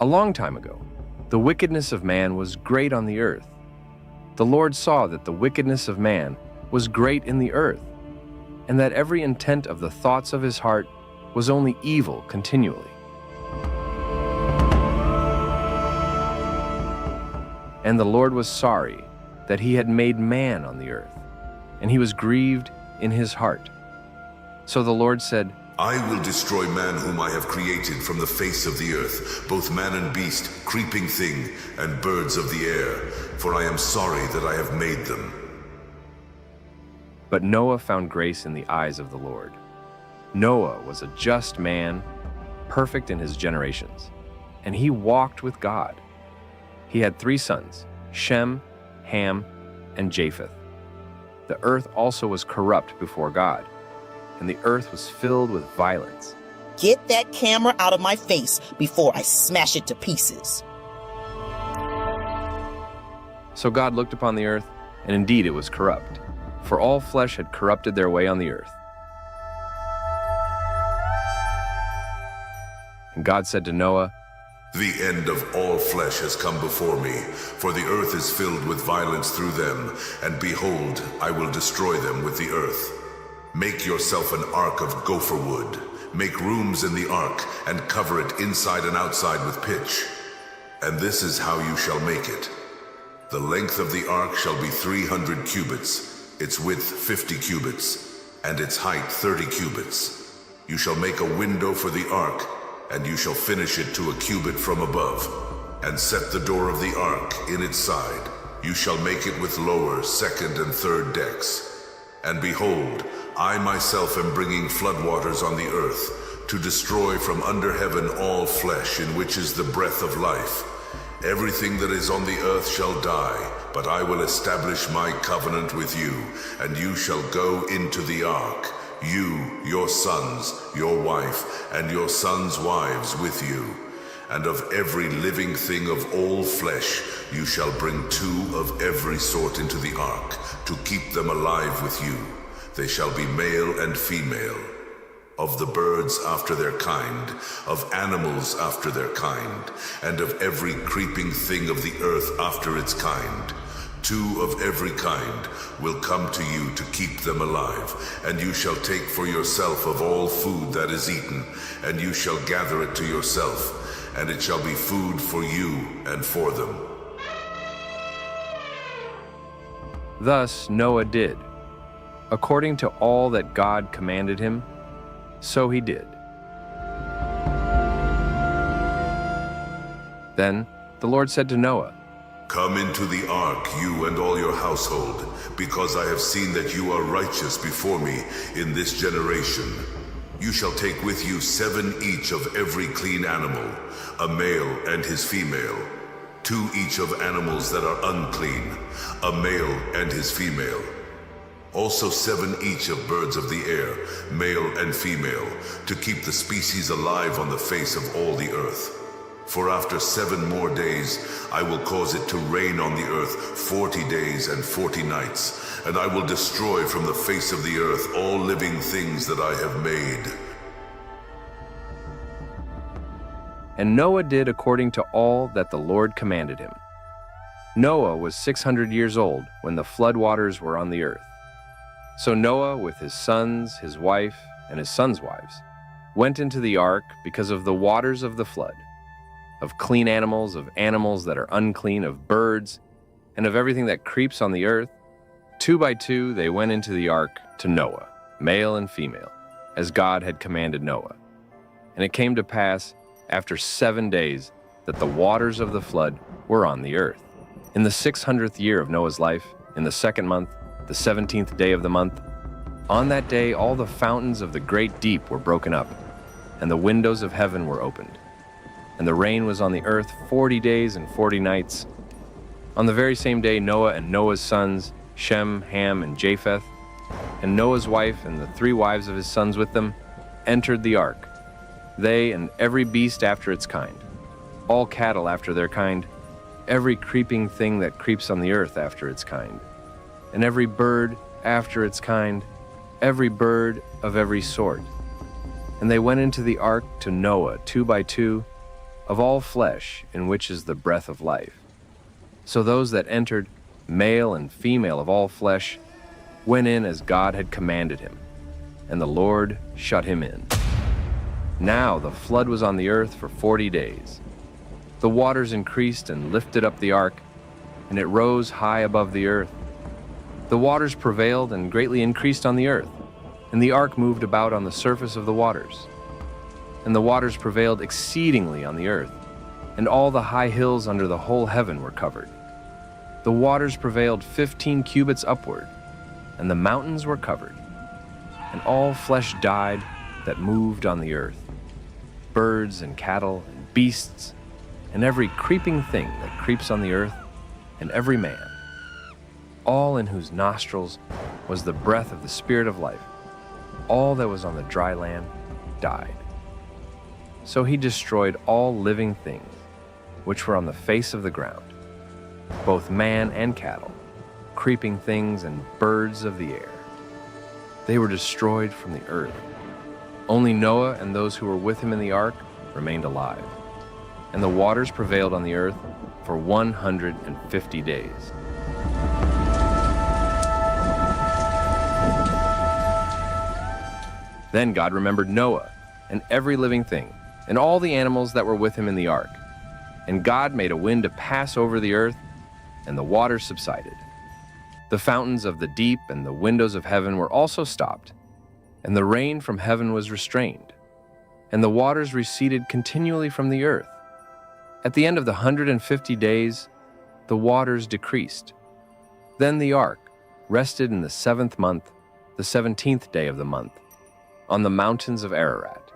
[SPEAKER 2] A long time ago, the wickedness of man was great on the earth. The Lord saw that the wickedness of man was great in the earth, and that every intent of the thoughts of his heart was only evil continually. And the Lord was sorry that he had made man on the earth, and he was grieved in his heart. So the Lord said,
[SPEAKER 7] I will destroy man whom I have created from the face of the earth, both man and beast, creeping thing, and birds of the air, for I am sorry that I have made them.
[SPEAKER 2] But Noah found grace in the eyes of the Lord. Noah was a just man, perfect in his generations, and he walked with God. He had 3 sons, Shem, Ham, and Japheth. The earth also was corrupt before God, and the earth was filled with violence.
[SPEAKER 22] Get that camera out of my face before I smash it to pieces.
[SPEAKER 2] So God looked upon the earth, and indeed it was corrupt, for all flesh had corrupted their way on the earth. And God said to Noah,
[SPEAKER 7] The end of all flesh has come before me, for the earth is filled with violence through them, and behold, I will destroy them with the earth. Make yourself an ark of gopher wood. Make rooms in the ark, and cover it inside and outside with pitch. And this is how you shall make it. The length of the ark shall be 300 cubits, its width 50 cubits, and its height 30 cubits. You shall make a window for the ark, and you shall finish it to a cubit from above, and set the door of the ark in its side. You shall make it with lower, second, and third decks. And behold, I myself am bringing floodwaters on the earth, to destroy from under heaven all flesh in which is the breath of life. Everything that is on the earth shall die, but I will establish my covenant with you, and you shall go into the ark, you, your sons, your wife, and your sons' wives with you. And of every living thing of all flesh you shall bring 2 of every sort into the ark, to keep them alive with you. They shall be male and female. Of the birds after their kind, of animals after their kind, and of every creeping thing of the earth after its kind. 2 of every kind will come to you to keep them alive, and you shall take for yourself of all food that is eaten, and you shall gather it to yourself, and it shall be food for you and for them.
[SPEAKER 2] Thus Noah did, according to all that God commanded him, so he did. Then the Lord said to Noah,
[SPEAKER 7] Come into the ark, you and all your household, because I have seen that you are righteous before me in this generation. You shall take with you 7 each of every clean animal, a male and his female, 2 each of animals that are unclean, a male and his female. Also 7 each of birds of the air, male and female, to keep the species alive on the face of all the earth. For after 7 more days I will cause it to rain on the earth 40 days and 40 nights, and I will destroy from the face of the earth all living things that I have made.
[SPEAKER 2] And Noah did according to all that the Lord commanded him. Noah was 600 years old when the floodwaters were on the earth. So Noah, with his sons, his wife, and his sons' wives, went into the ark because of the waters of the flood, of clean animals, of animals that are unclean, of birds, and of everything that creeps on the earth. 2 by 2 they went into the ark to Noah, male and female, as God had commanded Noah. And it came to pass, after 7 days, that the waters of the flood were on the earth. In the 600th year of Noah's life, in the 2nd month, the 17th day of the month, on that day all the fountains of the great deep were broken up, and the windows of heaven were opened. And the rain was on the earth 40 days and 40 nights. On the very same day Noah and Noah's sons, Shem, Ham, and Japheth, and Noah's wife and the 3 wives of his sons with them, entered the ark, they and every beast after its kind, all cattle after their kind, every creeping thing that creeps on the earth after its kind, and every bird after its kind, every bird of every sort. And they went into the ark to Noah 2 by 2, of all flesh in which is the breath of life. So those that entered, male and female of all flesh, went in as God had commanded him, and the Lord shut him in. Now the flood was on the earth for 40 days. The waters increased and lifted up the ark, and it rose high above the earth. The waters prevailed and greatly increased on the earth, and the ark moved about on the surface of the waters. And the waters prevailed exceedingly on the earth, and all the high hills under the whole heaven were covered. The waters prevailed 15 cubits upward, and the mountains were covered. And all flesh died that moved on the earth, birds and cattle and beasts, and every creeping thing that creeps on the earth, and every man, all in whose nostrils was the breath of the Spirit of life. All that was on the dry land died. So he destroyed all living things which were on the face of the ground, both man and cattle, creeping things and birds of the air. They were destroyed from the earth. Only Noah and those who were with him in the ark remained alive, and the waters prevailed on the earth for 150 days. Then God remembered Noah and every living thing, and all the animals that were with him in the ark. And God made a wind to pass over the earth, and the waters subsided. The fountains of the deep and the windows of heaven were also stopped, and the rain from heaven was restrained, and the waters receded continually from the earth. At the end of the 150 days, the waters decreased. Then the ark rested in the 7th month, the 17th day of the month, on the mountains of Ararat.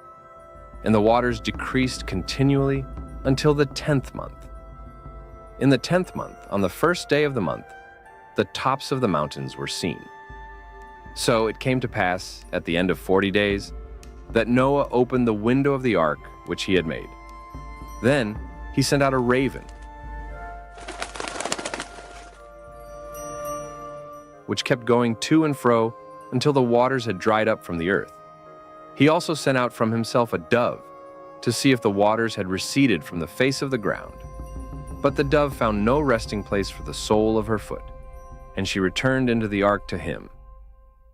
[SPEAKER 2] And the waters decreased continually until the 10th month. In the 10th month, on the 1st day of the month, the tops of the mountains were seen. So it came to pass, at the end of 40 days, that Noah opened the window of the ark which he had made. Then he sent out a raven, which kept going to and fro until the waters had dried up from the earth. He also sent out from himself a dove to see if the waters had receded from the face of the ground. But the dove found no resting place for the sole of her foot, and she returned into the ark to him,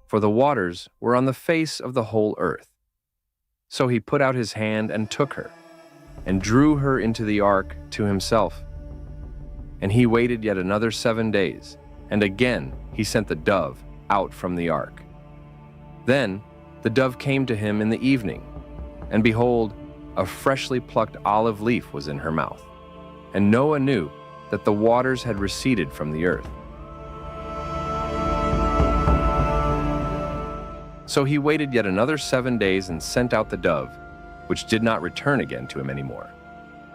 [SPEAKER 2] for the waters were on the face of the whole earth. So he put out his hand and took her, and drew her into the ark to himself. And he waited yet another 7 days, and again he sent the dove out from the ark. Then the dove came to him in the evening, and behold, a freshly plucked olive leaf was in her mouth. And Noah knew that the waters had receded from the earth. So he waited yet another 7 days and sent out the dove, which did not return again to him any more.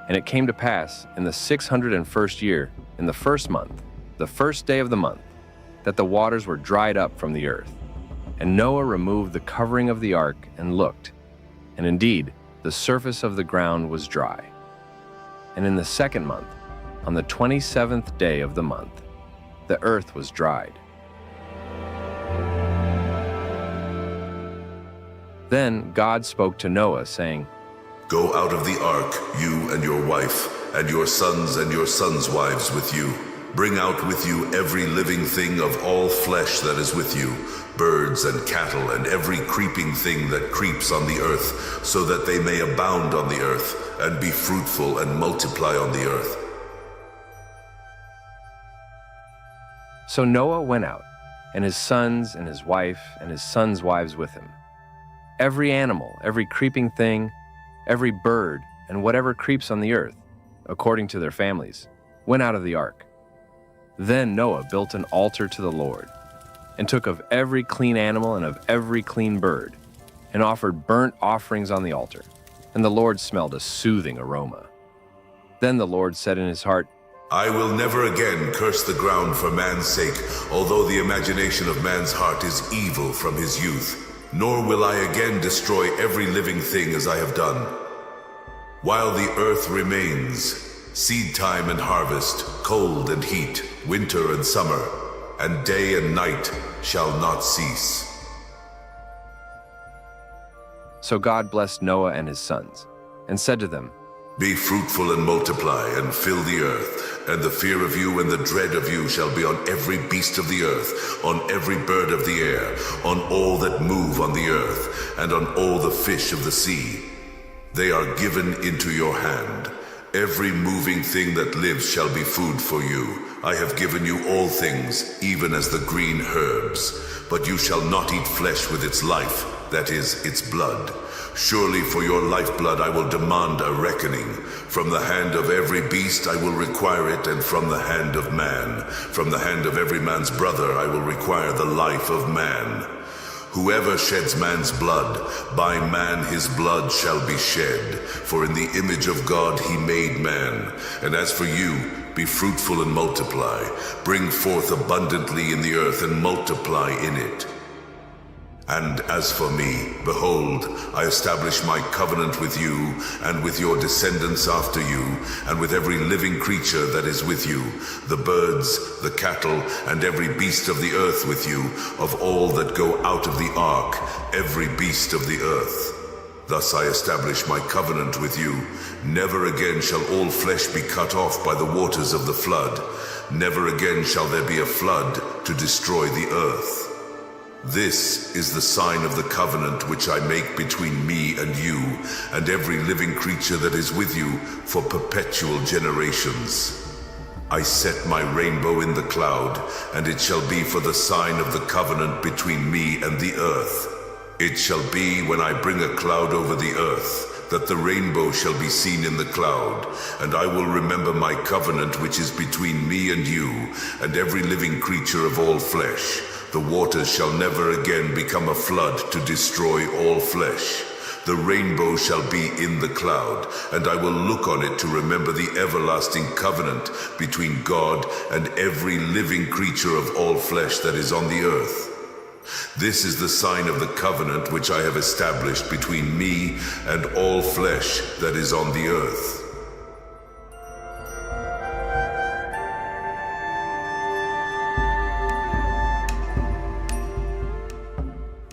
[SPEAKER 2] And it came to pass in the 601st year, in the 1st month, the 1st day of the month, that the waters were dried up from the earth. And Noah removed the covering of the ark and looked, and indeed the surface of the ground was dry. And in the 2nd month, on the 27th day of the month, the earth was dried. Then God spoke to Noah, saying,
[SPEAKER 7] Go out of the ark, you and your wife, and your sons' wives with you. Bring out with you every living thing of all flesh that is with you, birds and cattle, and every creeping thing that creeps on the earth, so that they may abound on the earth, and be fruitful and multiply on the earth.
[SPEAKER 2] So Noah went out, and his sons and his wife and his sons' wives with him. Every animal, every creeping thing, every bird, and whatever creeps on the earth, according to their families, went out of the ark. Then Noah built an altar to the Lord, and took of every clean animal and of every clean bird, and offered burnt offerings on the altar, and the Lord smelled a soothing aroma. Then the Lord said in his heart,
[SPEAKER 7] I will never again curse the ground for man's sake, although the imagination of man's heart is evil from his youth. Nor will I again destroy every living thing as I have done. While the earth remains, seed time and harvest, cold and heat, winter and summer, and day and night shall not cease.
[SPEAKER 2] So God blessed Noah and his sons, and said to them,
[SPEAKER 7] Be fruitful and multiply, and fill the earth, and the fear of you and the dread of you shall be on every beast of the earth, on every bird of the air, on all that move on the earth, and on all the fish of the sea. They are given into your hand. Every moving thing that lives shall be food for you. I have given you all things, even as the green herbs. But you shall not eat flesh with its life, that is, its blood. Surely for your lifeblood I will demand a reckoning. From the hand of every beast I will require it, and from the hand of man. From the hand of every man's brother I will require the life of man. Whoever sheds man's blood, by man his blood shall be shed. For in the image of God he made man. And as for you, be fruitful and multiply. Bring forth abundantly in the earth and multiply in it. And as for me, behold, I establish my covenant with you, and with your descendants after you, and with every living creature that is with you, the birds, the cattle, and every beast of the earth with you, of all that go out of the ark, every beast of the earth. Thus I establish my covenant with you. Never again shall all flesh be cut off by the waters of the flood. Never again shall there be a flood to destroy the earth. This is the sign of the covenant which I make between me and you, and every living creature that is with you for perpetual generations. I set my rainbow in the cloud, and it shall be for the sign of the covenant between me and the earth. It shall be when I bring a cloud over the earth, that the rainbow shall be seen in the cloud, and I will remember my covenant which is between me and you, and every living creature of all flesh. The waters shall never again become a flood to destroy all flesh. The rainbow shall be in the cloud, and I will look on it to remember the everlasting covenant between God and every living creature of all flesh that is on the earth. This is the sign of the covenant which I have established between me and all flesh that is on the earth.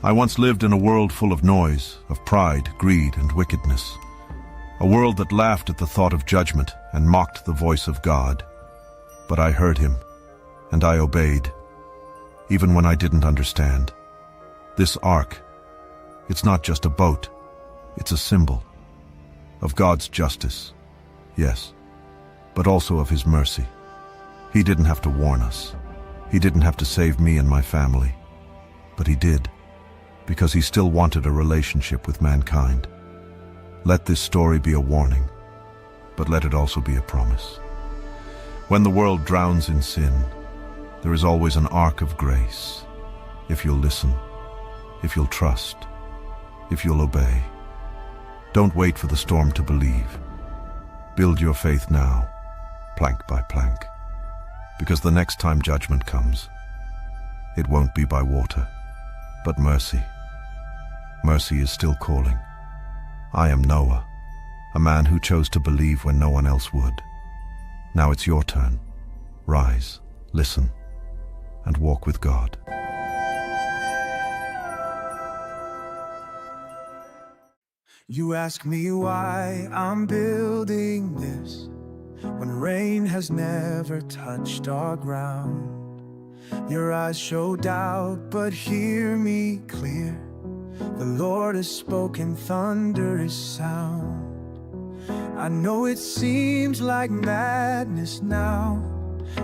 [SPEAKER 4] I once lived in a world full of noise, of pride, greed, and wickedness. A world that laughed at the thought of judgment and mocked the voice of God. But I heard him, and I obeyed, even when I didn't understand. This ark, it's not just a boat, it's a symbol of God's justice, yes, but also of his mercy. He didn't have to warn us. He didn't have to save me and my family, but he did, because he still wanted a relationship with mankind. Let this story be a warning, but let it also be a promise. When the world drowns in sin, there is always an ark of grace. If you'll listen, if you'll trust, if you'll obey. Don't wait for the storm to believe. Build your faith now, plank by plank, because the next time judgment comes, it won't be by water, but mercy. Mercy is still calling. I am Noah, a man who chose to believe when no one else would. Now it's your turn. Rise, listen, and walk with God.
[SPEAKER 3] You ask me why I'm building this, when rain has never touched our ground. Your eyes show doubt, but hear me clear. The Lord has spoken, thunderous sound. I know it seems like madness now,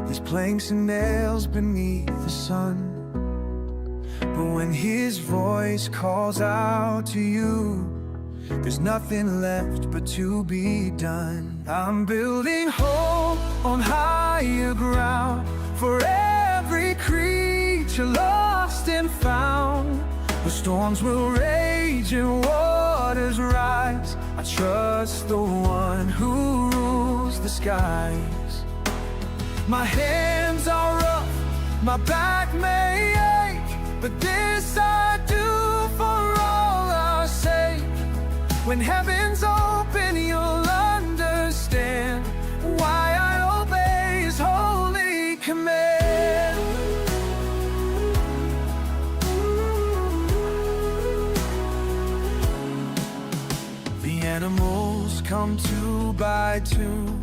[SPEAKER 3] these planks and nails beneath the sun. But when his voice calls out to you, there's nothing left but to be done. I'm building hope on higher ground, for every creature lost and found. The storms will rage and waters rise. I trust the one who rules the skies. My hands are rough, my back may ache, but this I do for all our sake. When heaven's open, you'll understand why I obey his holy command. The animals come two by two,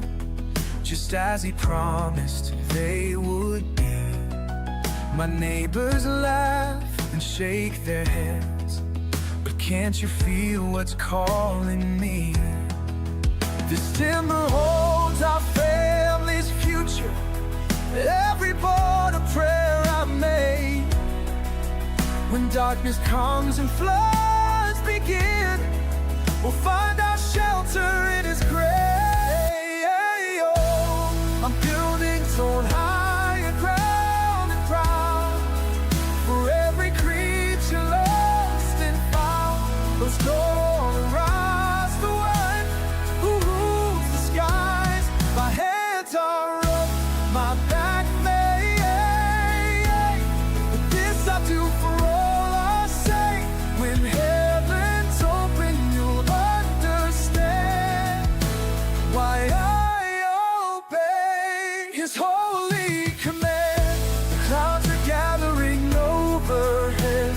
[SPEAKER 3] just as he promised they would be. My neighbors laugh and shake their heads, but can't you feel what's calling me? This timber holds our family's future, every born a prayer I made. When darkness comes and floods begin, we'll find our shelter in his grace. Oh, I'm building toward higher ground and proud, for every creature lost and found. Those storms rise, the one who rules the skies. My hands are up, my back may ache, but this I do for all our sake. When heaven's open, you'll understand why I obey his holy command. The clouds are gathering overhead,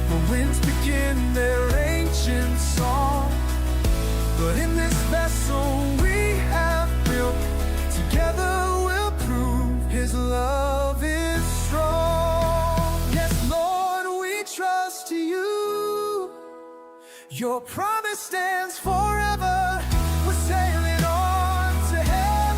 [SPEAKER 3] the winds begin their ancient song. But in this vessel we have built, together we'll prove his love is strong. Yes, Lord, we trust you. Your promise stands forever. We're sailing on to heaven.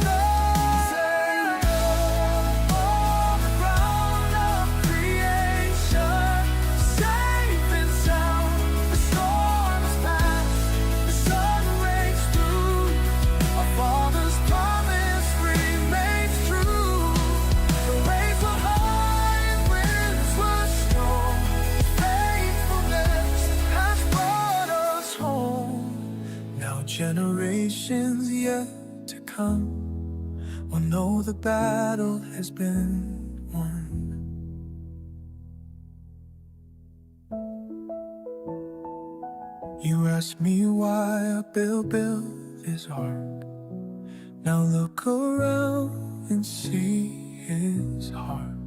[SPEAKER 3] come will know the battle has been won. You ask me why I built this ark. Now look around and see his heart.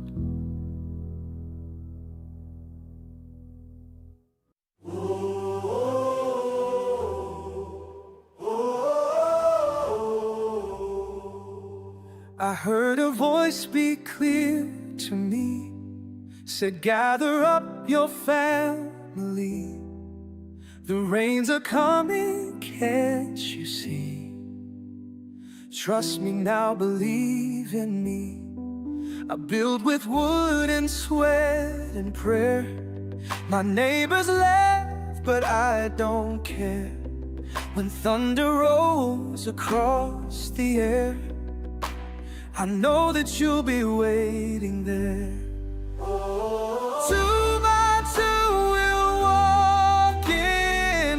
[SPEAKER 3] I heard a voice speak clear to me, said, gather up your family. The rains are coming, can't you see? Trust me now, believe in me. I build with wood and sweat and prayer. My neighbors laugh, but I don't care. When thunder rolls across the air, I know that you'll be waiting there. 2 by 2 we'll walk in.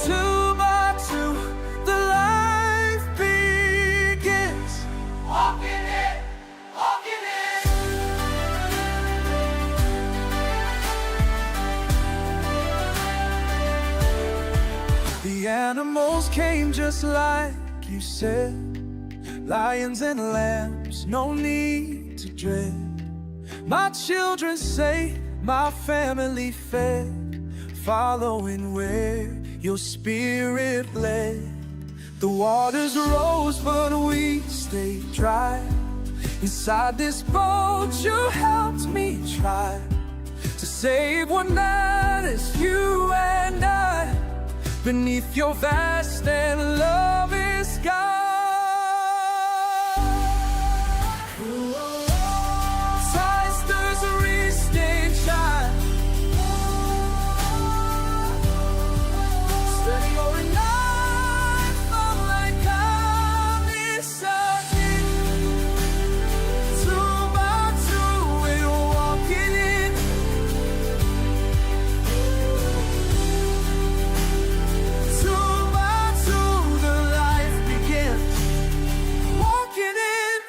[SPEAKER 3] 2 by 2 the life begins. Walking in, walking in. The animals came just like you said. Lions and lambs, no need to dread. My children safe, my family fed, following where your spirit led. The waters rose, but we stayed dry. Inside this boat you helped me try to save what matters, you and I, beneath your vast and loving sky. Sisters, reach and shine. Steady or night, fall like I'm inside. 2 by 2 we're walking in. 2 by 2 the life begins. Walking in.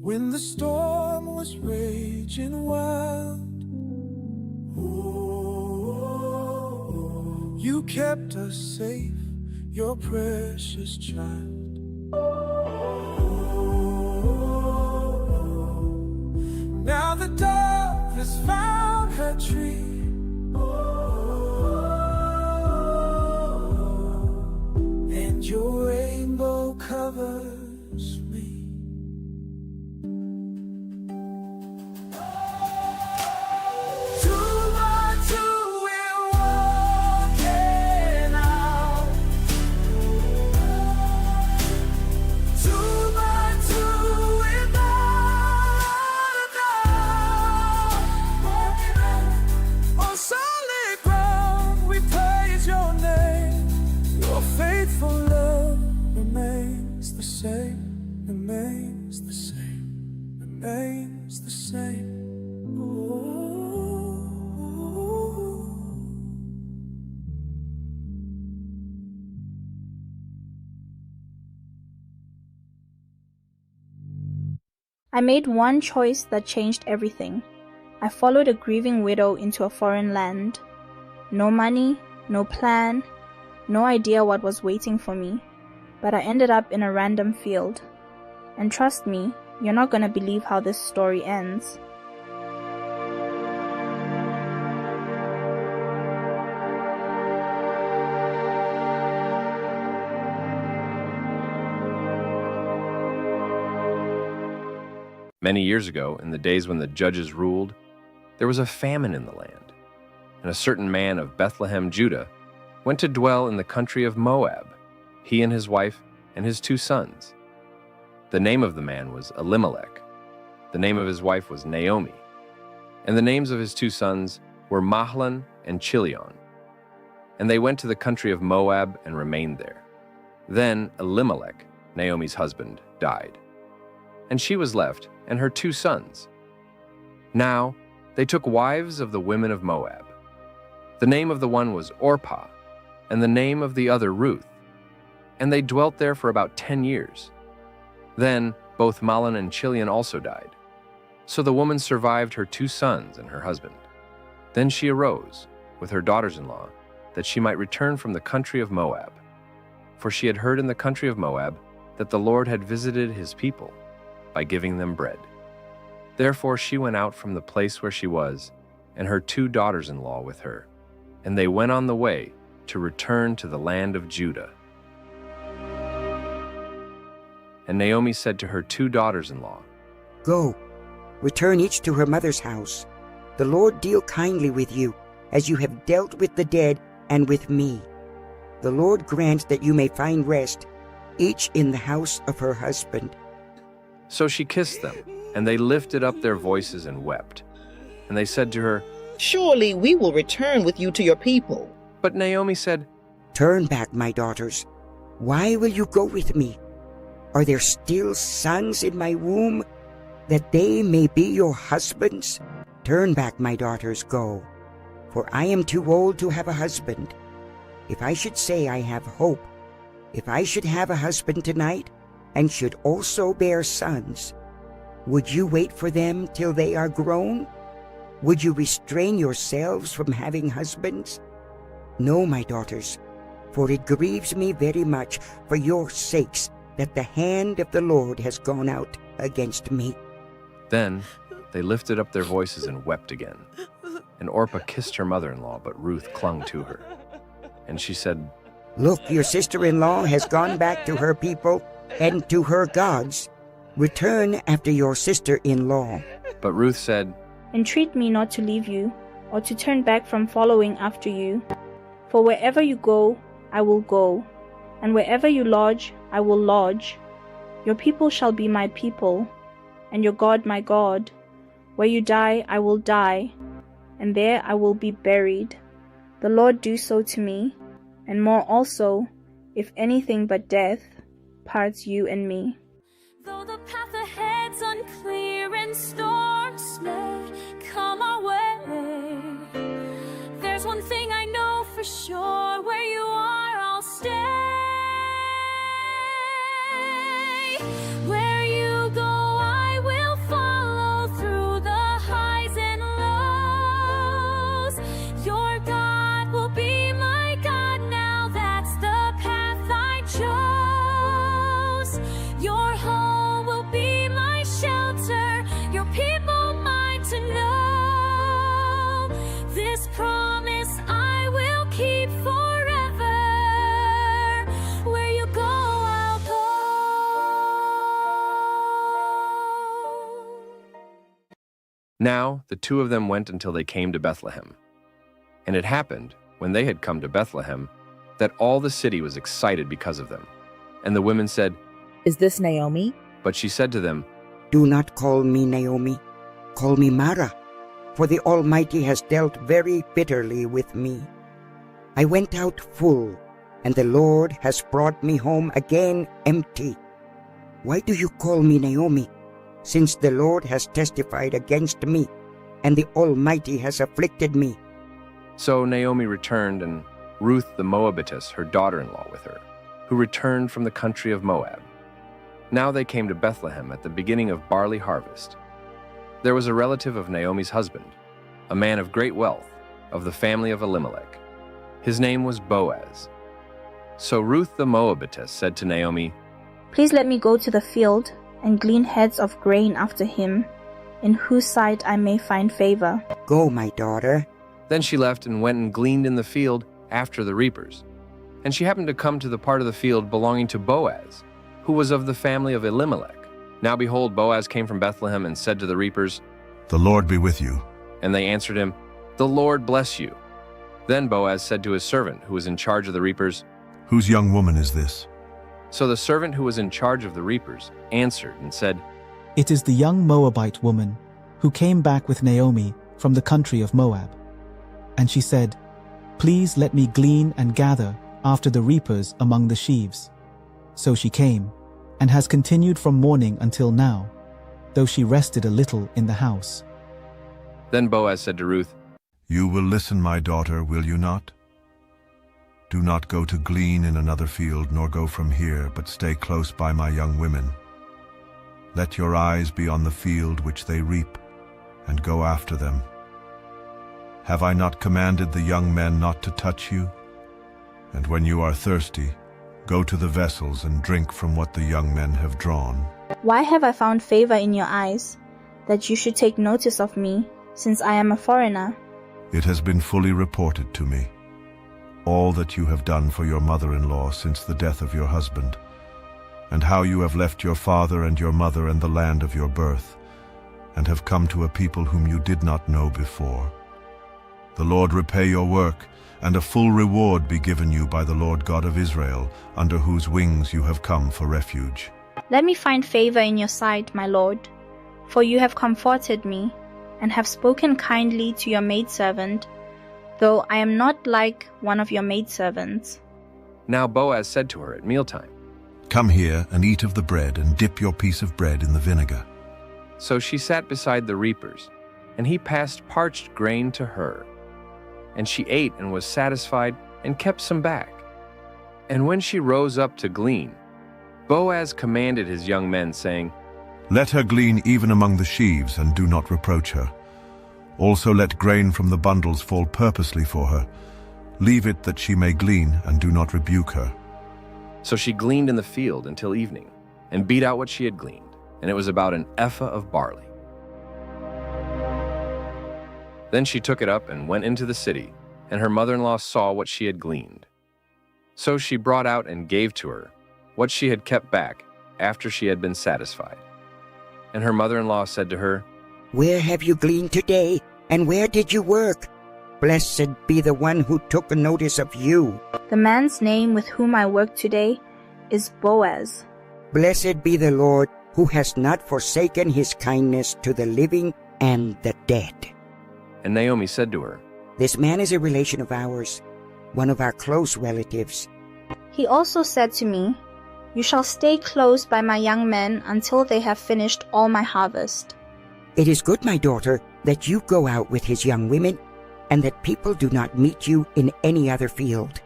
[SPEAKER 3] When the storm was raging wild, you kept us safe, your precious child. Now the dove has found her tree. And your rainbow covers me. Remains the same, remains the same.
[SPEAKER 9] I made one choice that changed everything. I followed a grieving widow into a foreign land. No money, no plan, no idea what was waiting for me, but I ended up in a random field. And trust me, you're not gonna believe how this story ends.
[SPEAKER 2] Many years ago, in the days when the judges ruled, there was a famine in the land, and a certain man of Bethlehem, Judah, went to dwell in the country of Moab, he and his wife and his 2 sons. The name of the man was Elimelech. The name of his wife was Naomi. And the names of his 2 sons were Mahlon and Chilion. And they went to the country of Moab and remained there. Then Elimelech, Naomi's husband, died. And she was left, and her 2 sons. Now they took wives of the women of Moab, The name of the one was Orpah, and the name of the other Ruth, and they dwelt there for about 10 years. Then both Mahlon and Chilion also died. So the woman survived her 2 sons and her husband. Then she arose with her daughters-in-law, that she might return from the country of Moab. For she had heard in the country of Moab that the Lord had visited his people by giving them bread. Therefore she went out from the place where she was, and her 2 daughters-in-law with her, and they went on the way to return to the land of Judah. And Naomi said to her 2 daughters-in-law,
[SPEAKER 12] Go, return each to her mother's house. The Lord deal kindly with you, as you have dealt with the dead and with me. The Lord grant that you may find rest, each in the house of her husband.
[SPEAKER 2] So she kissed them, and they lifted up their voices and wept. And they said to her,
[SPEAKER 22] Surely we will return with you to your people.
[SPEAKER 2] But Naomi said,
[SPEAKER 12] Turn back, my daughters. Why will you go with me? Are there still sons in my womb, that they may be your husbands? Turn back, my daughters, go, for I am too old to have a husband. If I should say I have hope, if I should have a husband tonight, and should also bear sons, would you wait for them till they are grown? Would you restrain yourselves from having husbands? No, my daughters, for it grieves me very much for your sakes that the hand of the Lord has gone out against me.
[SPEAKER 2] Then they lifted up their voices and wept again. And Orpah kissed her mother-in-law, but Ruth clung to her. And she said,
[SPEAKER 12] Look, your sister-in-law has gone back to her people and to her gods. Return after your sister-in-law.
[SPEAKER 2] But Ruth said,
[SPEAKER 9] Entreat me not to leave you, or to turn back from following after you. For wherever you go, I will go, and wherever you lodge, I will lodge. Your people shall be my people, and your God my God. Where you die, I will die, and there I will be buried. The Lord do so to me, and more also, if anything but death parts you and me.
[SPEAKER 3] Though the path ahead's unclear and storms may come our way, there's one thing I know for sure: where you are, I'll stay. Where you go, I will follow through the highs and lows. Your God will be my God now, that's the path I chose. Your home will be my shelter, your people mine to know. This promise I will keep forever. Where you go, I'll go.
[SPEAKER 2] Now the 2 of them went until they came to Bethlehem. And it happened, when they had come to Bethlehem, that all the city was excited because of them. And the women said,
[SPEAKER 22] Is this Naomi?
[SPEAKER 2] But she said to them,
[SPEAKER 12] Do not call me Naomi. Call me Mara, for the Almighty has dealt very bitterly with me. I went out full, and the Lord has brought me home again empty. Why do you call me Naomi, since the Lord has testified against me, and the Almighty has afflicted me?
[SPEAKER 2] So Naomi returned, and Ruth the Moabitess, her daughter-in-law, with her, who returned from the country of Moab. Now they came to Bethlehem at the beginning of barley harvest. There was a relative of Naomi's husband, a man of great wealth, of the family of Elimelech. His name was Boaz. So Ruth the Moabitess said to Naomi,
[SPEAKER 9] Please let me go to the field and glean heads of grain after him, in whose sight I may find favor.
[SPEAKER 12] Go, my daughter.
[SPEAKER 2] Then she left and went and gleaned in the field after the reapers. And she happened to come to the part of the field belonging to Boaz, who was of the family of Elimelech. Now behold, Boaz came from Bethlehem and said to the reapers,
[SPEAKER 4] The Lord be with you.
[SPEAKER 2] And they answered him, The Lord bless you. Then Boaz said to his servant, who was in charge of the reapers,
[SPEAKER 4] Whose young woman is this?
[SPEAKER 2] So the servant who was in charge of the reapers answered and said,
[SPEAKER 13] It is the young Moabite woman who came back with Naomi from the country of Moab. And she said, Please let me glean and gather after the reapers among the sheaves. So she came, and has continued from morning until now, though she rested a little in the house.
[SPEAKER 2] Then Boaz said to Ruth,
[SPEAKER 4] You will listen, my daughter, will you not? Do not go to glean in another field, nor go from here, but stay close by my young women. Let your eyes be on the field which they reap, and go after them. Have I not commanded the young men not to touch you? And when you are thirsty, go to the vessels and drink from what the young men have drawn.
[SPEAKER 9] Why have I found favor in your eyes, that you should take notice of me, since I am a foreigner?
[SPEAKER 4] It has been fully reported to me, all that you have done for your mother-in-law since the death of your husband, and how you have left your father and your mother and the land of your birth, and have come to a people whom you did not know before. The Lord repay your work, and a full reward be given you by the Lord God of Israel, under whose wings you have come for refuge.
[SPEAKER 9] Let me find favor in your sight, my lord, for you have comforted me, and have spoken kindly to your maidservant, though I am not like one of your maidservants.
[SPEAKER 2] Now Boaz said to her at mealtime,
[SPEAKER 4] Come here and eat of the bread, and dip your piece of bread in the vinegar.
[SPEAKER 2] So she sat beside the reapers, and he passed parched grain to her. And she ate and was satisfied, and kept some back. And when she rose up to glean, Boaz commanded his young men, saying,
[SPEAKER 4] Let her glean even among the sheaves, and do not reproach her. Also let grain from the bundles fall purposely for her. Leave it that she may glean, and do not rebuke her.
[SPEAKER 2] So she gleaned in the field until evening, and beat out what she had gleaned, and it was about an ephah of barley. Then she took it up and went into the city, and her mother-in-law saw what she had gleaned. So she brought out and gave to her what she had kept back after she had been satisfied. And her mother-in-law said to her,
[SPEAKER 12] Where have you gleaned today, and where did you work? Blessed be the one who took notice of you.
[SPEAKER 9] The man's name with whom I work today is Boaz.
[SPEAKER 12] Blessed be the Lord, who has not forsaken his kindness to the living and the dead.
[SPEAKER 2] And Naomi said to her,
[SPEAKER 12] This man is a relation of ours, one of our close relatives.
[SPEAKER 9] He also said to me, You shall stay close by my young men until they have finished all my harvest.
[SPEAKER 12] It is good, my daughter, that you go out with his young women, and that people do not meet you in any other field.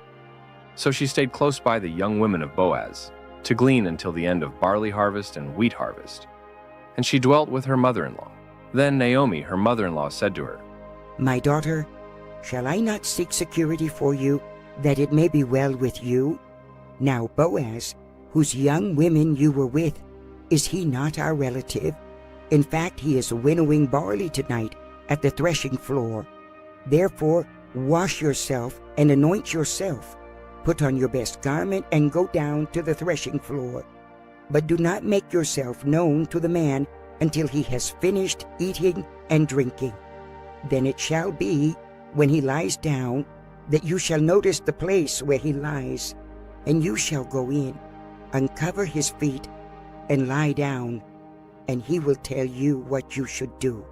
[SPEAKER 2] So she stayed close by the young women of Boaz, to glean until the end of barley harvest and wheat harvest. And she dwelt with her mother-in-law. Then Naomi, her mother-in-law, said to her,
[SPEAKER 12] My daughter, shall I not seek security for you, that it may be well with you? Now Boaz, whose young women you were with, is he not our relative? In fact, he is winnowing barley tonight at the threshing floor. Therefore, wash yourself and anoint yourself. Put on your best garment and go down to the threshing floor. But do not make yourself known to the man until he has finished eating and drinking. Then it shall be, when he lies down, that you shall notice the place where he lies, and you shall go in, uncover his feet, and lie down, and he will tell you what you should do.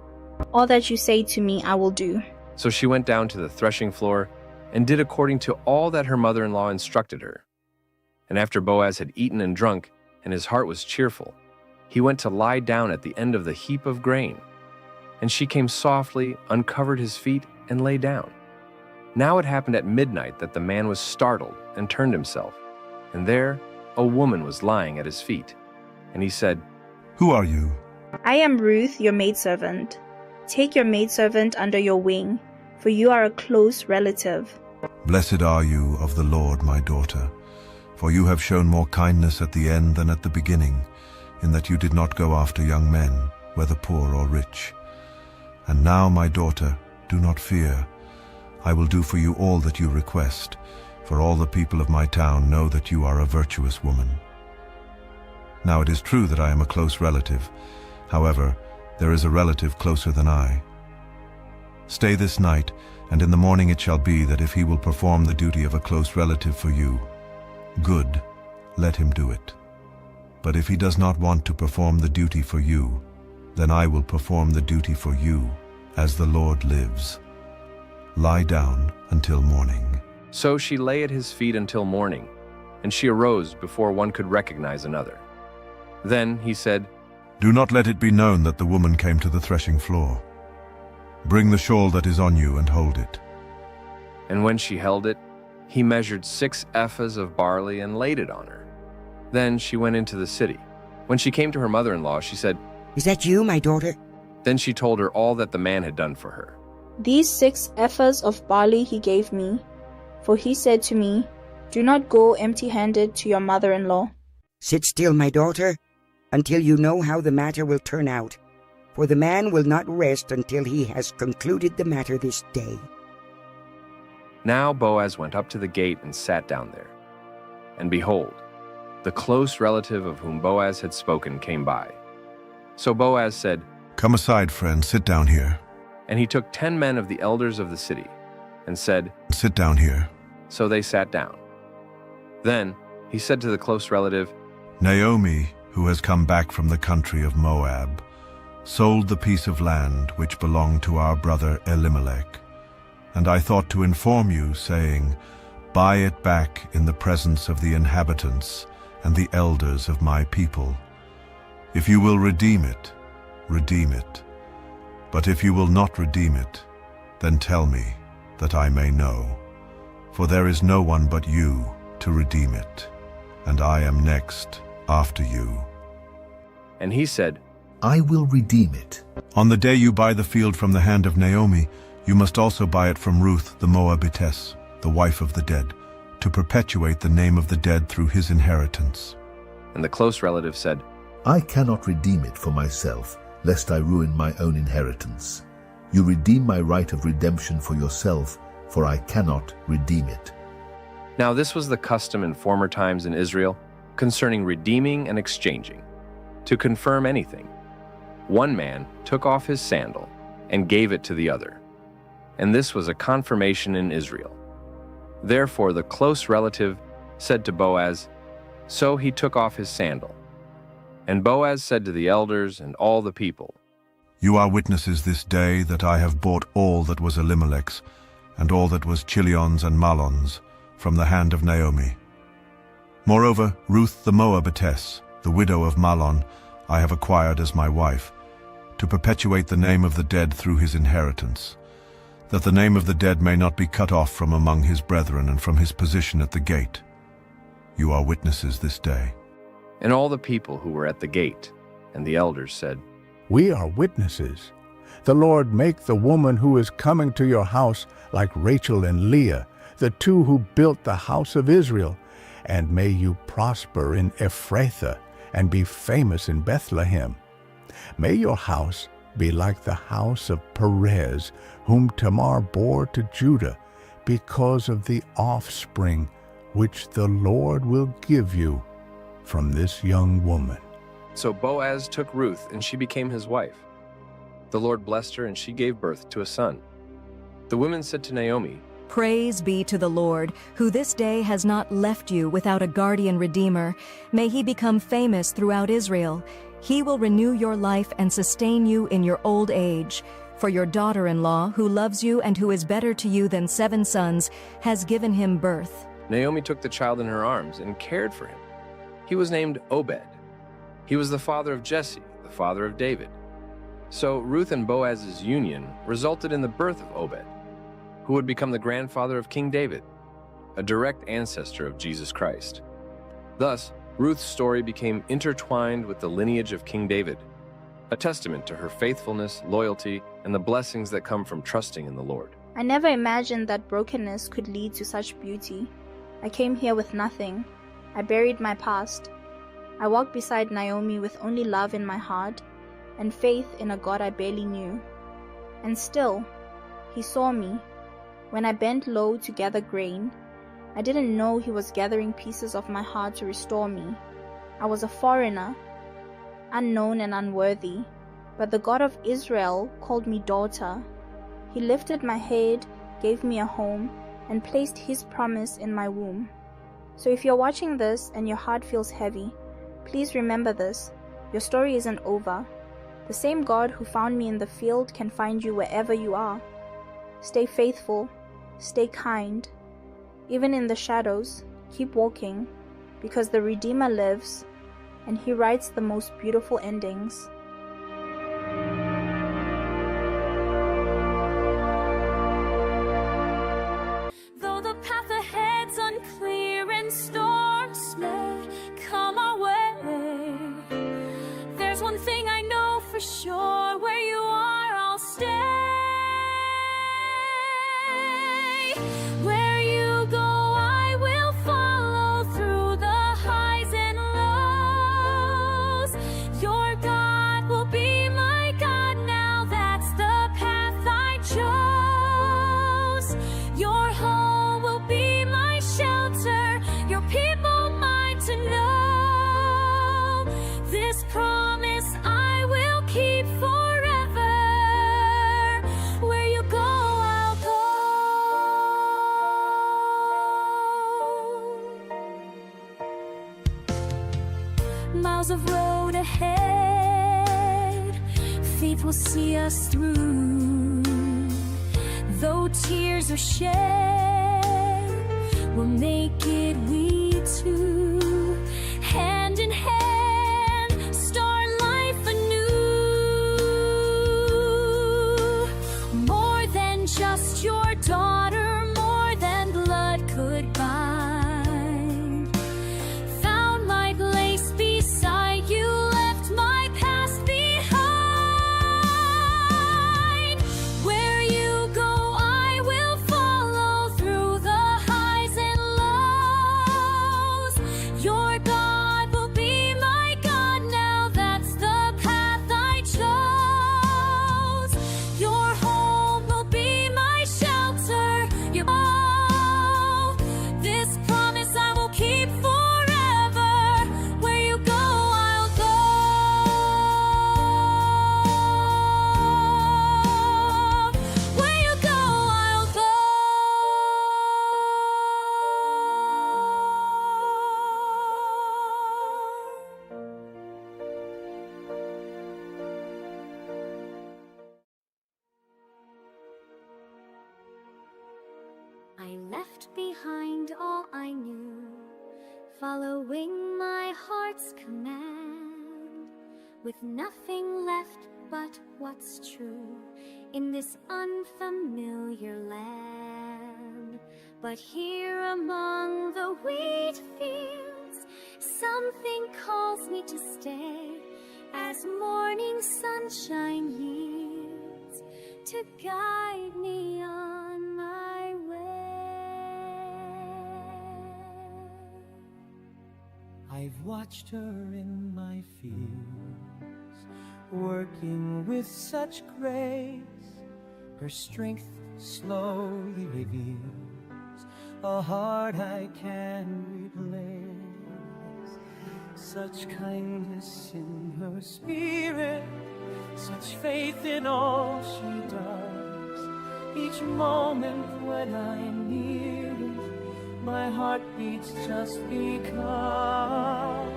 [SPEAKER 9] All that you say to me I will do.
[SPEAKER 2] So she went down to the threshing floor, and did according to all that her mother-in-law instructed her. And after Boaz had eaten and drunk, and his heart was cheerful, he went to lie down at the end of the heap of grain. And she came softly, uncovered his feet, and lay down. Now it happened at midnight that the man was startled and turned himself, and there a woman was lying at his feet. And he said,
[SPEAKER 4] Who are you?
[SPEAKER 9] I am Ruth, your maidservant. Take your maidservant under your wing, for you are a close relative.
[SPEAKER 4] Blessed are you of the Lord, my daughter, for you have shown more kindness at the end than at the beginning, in that you did not go after young men, whether poor or rich. And now, my daughter, do not fear. I will do for you all that you request, for all the people of my town know that you are a virtuous woman. Now it is true that I am a close relative. However, there is a relative closer than I. Stay this night, and in the morning it shall be that if he will perform the duty of a close relative for you, good, let him do it. But if he does not want to perform the duty for you, then I will perform the duty for you, as the Lord lives. Lie down until morning.
[SPEAKER 2] So she lay at his feet until morning, and she arose before one could recognize another. Then he said,
[SPEAKER 4] Do not let it be known that the woman came to the threshing floor. Bring the shawl that is on you and hold it.
[SPEAKER 2] And when she held it, he measured 6 ephahs of barley and laid it on her. Then she went into the city. When she came to her mother-in-law, she said,
[SPEAKER 12] "Is that you, my daughter?"
[SPEAKER 2] Then she told her all that the man had done for her.
[SPEAKER 9] These 6 ephahs of barley he gave me, for he said to me, do not go empty-handed to your mother-in-law.
[SPEAKER 12] Sit still, my daughter, until you know how the matter will turn out, for the man will not rest until he has concluded the matter this day.
[SPEAKER 2] Now Boaz went up to the gate and sat down there. And behold, the close relative of whom Boaz had spoken came by. So Boaz said,
[SPEAKER 4] Come aside, friend, sit down here.
[SPEAKER 2] And he took 10 men of the elders of the city, and said,
[SPEAKER 4] Sit down here.
[SPEAKER 2] So they sat down. Then he said to the close relative,
[SPEAKER 4] Naomi, who has come back from the country of Moab, sold the piece of land which belonged to our brother Elimelech. And I thought to inform you, saying, Buy it back in the presence of the inhabitants and the elders of my people. If you will redeem it, redeem it. But if you will not redeem it, then tell me, that I may know. For there is no one but you to redeem it, and I am next after you.
[SPEAKER 2] And he said,
[SPEAKER 11] I will redeem it.
[SPEAKER 4] On the day you buy the field from the hand of Naomi, you must also buy it from Ruth the Moabitess, the wife of the dead, to perpetuate the name of the dead through his inheritance.
[SPEAKER 2] And the close relative said,
[SPEAKER 11] I cannot redeem it for myself, lest I ruin my own inheritance. You redeem my right of redemption for yourself, for I cannot redeem it.
[SPEAKER 2] Now this was the custom in former times in Israel concerning redeeming and exchanging. To confirm anything, one man took off his sandal and gave it to the other. And this was a confirmation in Israel. Therefore the close relative said to Boaz, So he took off his sandal. And Boaz said to the elders and all the people,
[SPEAKER 4] You are witnesses this day that I have bought all that was Elimelech's, and all that was Chilion's and Mahlon's, from the hand of Naomi. Moreover, Ruth the Moabitess, the widow of Mahlon, I have acquired as my wife, to perpetuate the name of the dead through his inheritance, that the name of the dead may not be cut off from among his brethren and from his position at the gate. You are witnesses this day.
[SPEAKER 2] And all the people who were at the gate and the elders said,
[SPEAKER 14] We are witnesses. The Lord make the woman who is coming to your house like Rachel and Leah, the two who built the house of Israel, and may you prosper in Ephrathah and be famous in Bethlehem. May your house be like the house of Perez, whom Tamar bore to Judah, because of the offspring which the Lord will give you from this young woman.
[SPEAKER 2] So Boaz took Ruth, and she became his wife. The Lord blessed her, and she gave birth to a son. The women said to Naomi,
[SPEAKER 23] Praise be to the Lord, who this day has not left you without a guardian redeemer. May he become famous throughout Israel. He will renew your life and sustain you in your old age. For your daughter-in-law, who loves you and who is better to you than 7 sons, has given him birth.
[SPEAKER 2] Naomi took the child in her arms and cared for him. He was named Obed. He was the father of Jesse, the father of David. So Ruth and Boaz's union resulted in the birth of Obed, who would become the grandfather of King David, a direct ancestor of Jesus Christ. Thus, Ruth's story became intertwined with the lineage of King David, a testament to her faithfulness, loyalty, and the blessings that come from trusting in the Lord.
[SPEAKER 9] I never imagined that brokenness could lead to such beauty. I came here with nothing. I buried my past. I walked beside Naomi with only love in my heart and faith in a God I barely knew. And still, he saw me. When I bent low to gather grain, I didn't know he was gathering pieces of my heart to restore me. I was a foreigner, unknown and unworthy, but the God of Israel called me daughter. He lifted my head, gave me a home, and placed his promise in my womb. So if you're watching this and your heart feels heavy, please remember this. Your story isn't over. The same God who found me in the field can find you wherever you are. Stay faithful. Stay kind. Even in the shadows, keep walking, because the Redeemer lives, and he writes the most beautiful endings.
[SPEAKER 21] for sure. Where you are, I'll stay. Where you go, I will follow through the highs and lows. Your God will be my God now, that's the path I chose. Your home will be my shelter, your people mine to know. This promise I will keep forever. Where you go, I'll go. Miles of road ahead, faith will see us through. Though tears are shed, we'll make it, we two. Hand in hand, start life anew. More than just your daughter, more than blood could bind. Found my place beside you, left my past behind. Where you go, I will follow through the highs and lows. Your God will be my God now, that's the path I chose. Your home will be my shelter, your this promise I will keep forever. Where you go, I'll go. Where you go, I'll go. I left behind all I knew, following my heart's command, with nothing left but what's true in this unfamiliar land. But here among the wheat fields, something calls me to stay, as morning sunshine yields to guide me on my way.
[SPEAKER 3] I've watched her in my fields, working with such grace. Her strength slowly reveals a heart I can replace. Such kindness in her spirit, such faith in all she does. Each moment when I'm near, my heart beats just because.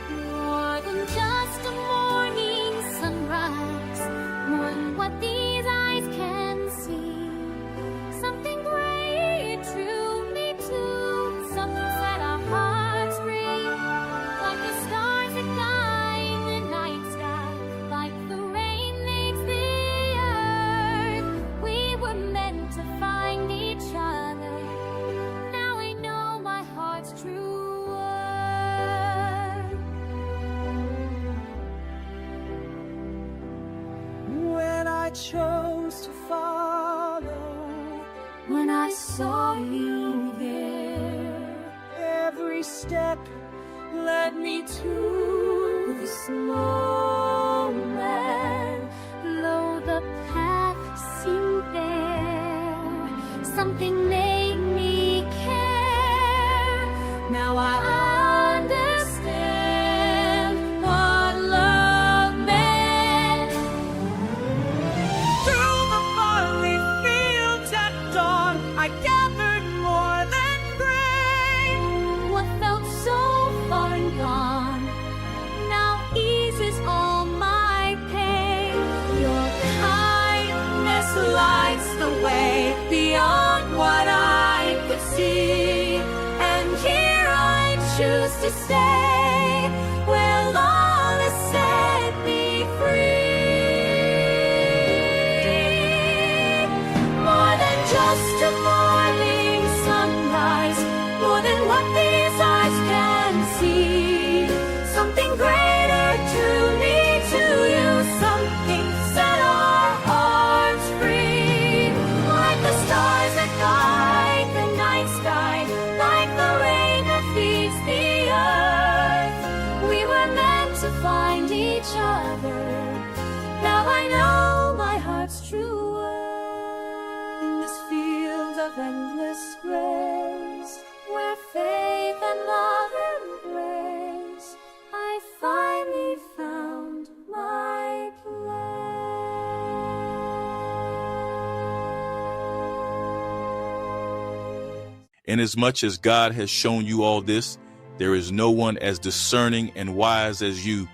[SPEAKER 21] More than just a morning sunrise, more than what these eyes can see. Something great drew me to, something set our hearts free. Like the stars that guide the night sky, like the rain makes the earth. We were meant to find each other. Now I know my heart's true worth.
[SPEAKER 3] When I chose to follow,
[SPEAKER 21] When I saw you there,
[SPEAKER 3] every step led me to
[SPEAKER 21] this moment, lo, the path seemed there. Something made me care. Now I understand what love meant.
[SPEAKER 3] through the barley fields at dawn. I gathered more than grain.
[SPEAKER 21] What felt so far and gone now eases all my pain. Your kindness lights the way beyond what I could see. And here I choose to stay, where love has set me free. More than just a morning sunrise, more than what these eyes can see. Something greater
[SPEAKER 6] Inasmuch as God has shown you all this, there is no one as discerning and wise as you.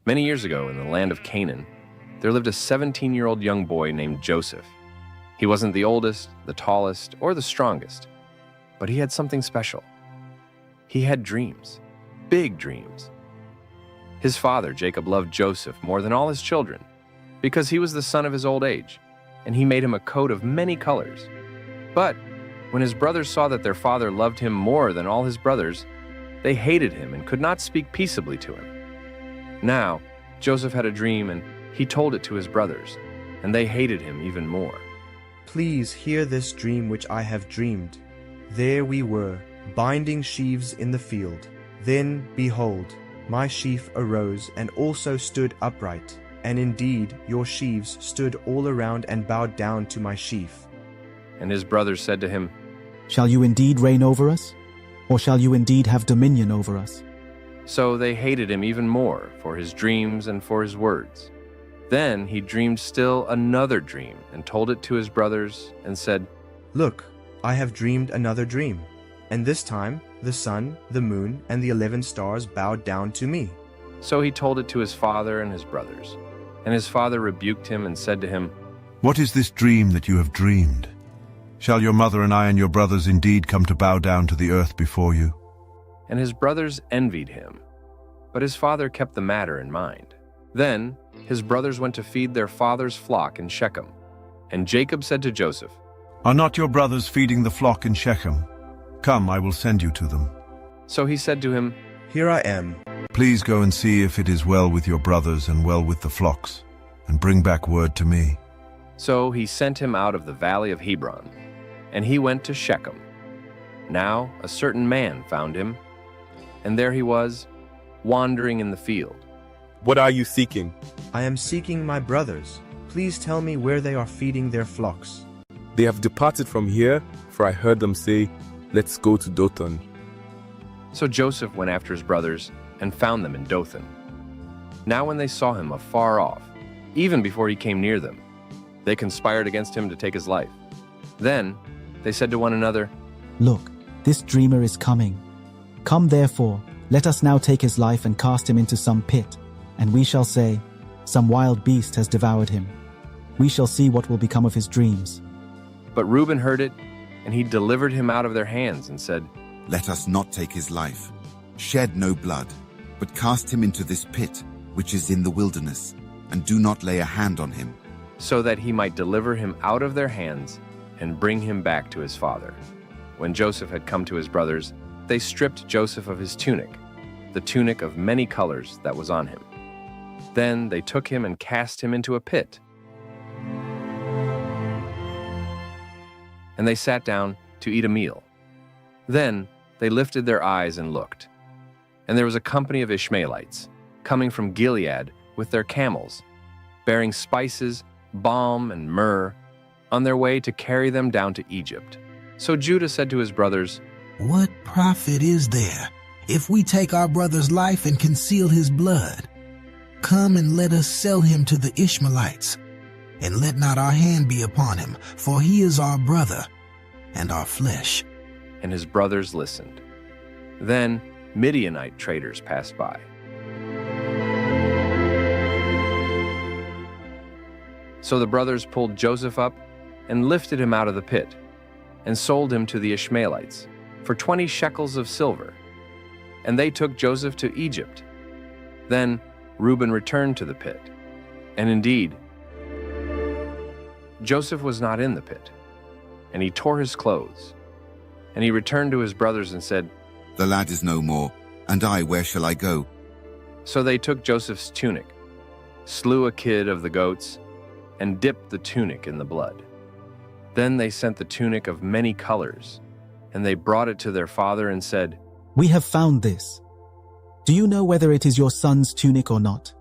[SPEAKER 2] Many years ago, in the land of Canaan, there lived a 17-year-old young boy named Joseph. He wasn't the oldest, the tallest, or the strongest, but he had something special. He had dreams, big dreams. His father, Jacob, loved Joseph more than all his children because he was the son of his old age, and he made him a coat of many colors. But when his brothers saw that their father loved him more than all his brothers, they hated him and could not speak peaceably to him. Now, Joseph had a dream, and he told it to his brothers, and they hated him even more.
[SPEAKER 16] Please hear this dream which I have dreamed. There we were, binding sheaves in the field. Then, behold, my sheaf arose and also stood upright, and indeed your sheaves stood all around and bowed down to my sheaf.
[SPEAKER 2] And his brothers said to him,
[SPEAKER 13] Shall you indeed reign over us? Or shall you indeed have dominion over us?
[SPEAKER 2] So they hated him even more for his dreams and for his words. Then he dreamed still another dream and told it to his brothers and said,
[SPEAKER 16] Look, I have dreamed another dream, and this time the sun, the moon, and the 11 stars bowed down to me.
[SPEAKER 2] So he told it to his father and his brothers. And his father rebuked him and said to him,
[SPEAKER 4] What is this dream that you have dreamed? Shall your mother and I and your brothers indeed come to bow down to the earth before you?
[SPEAKER 2] And his brothers envied him, but his father kept the matter in mind. Then his brothers went to feed their father's flock in Shechem. And Jacob said to Joseph,
[SPEAKER 4] Are not your brothers feeding the flock in Shechem? Come, I will send you to them.
[SPEAKER 2] So he said to him,
[SPEAKER 16] Here I am.
[SPEAKER 4] Please go and see if it is well with your brothers and well with the flocks, and bring back word to me.
[SPEAKER 2] So he sent him out of the valley of Hebron, and he went to Shechem. Now a certain man found him, and there he was, wandering in the field.
[SPEAKER 17] What are you seeking?
[SPEAKER 16] I am seeking my brothers. Please tell me where they are feeding their flocks.
[SPEAKER 17] They have departed from here, for I heard them say, Let's go to Dothan.
[SPEAKER 2] So Joseph went after his brothers and found them in Dothan. Now when they saw him afar off, even before he came near them, they conspired against him to take his life. Then they said to one another,
[SPEAKER 13] Look, this dreamer is coming. Come therefore, let us now take his life and cast him into some pit, and we shall say, Some wild beast has devoured him. We shall see what will become of his dreams.
[SPEAKER 2] But Reuben heard it, and he delivered him out of their hands and said,
[SPEAKER 24] Let us not take his life. Shed no blood, but cast him into this pit, which is in the wilderness, and do not lay a hand on him.
[SPEAKER 2] So that he might deliver him out of their hands and bring him back to his father. When Joseph had come to his brothers, they stripped Joseph of his tunic, the tunic of many colors that was on him. Then they took him and cast him into a pit. And they sat down to eat a meal. Then they lifted their eyes and looked. And there was a company of Ishmaelites coming from Gilead with their camels, bearing spices, balm, and myrrh, on their way to carry them down to Egypt. So Judah said to his brothers,
[SPEAKER 8] What profit is there if we take our brother's life and conceal his blood? Come and let us sell him to the Ishmaelites, and let not our hand be upon him, for he is our brother and our flesh.
[SPEAKER 2] And his brothers listened. Then Midianite traders passed by. So the brothers pulled Joseph up and lifted him out of the pit, and sold him to the Ishmaelites for 20 shekels of silver. And they took Joseph to Egypt. Then Reuben returned to the pit. And indeed, Joseph was not in the pit, and he tore his clothes. And he returned to his brothers and said,
[SPEAKER 24] The lad is no more, and I, where shall I go?
[SPEAKER 2] So they took Joseph's tunic, slew a kid of the goats, and dipped the tunic in the blood. Then they sent the tunic of many colors, and they brought it to their father and said,
[SPEAKER 13] We have found this. Do you know whether it is your son's tunic or not?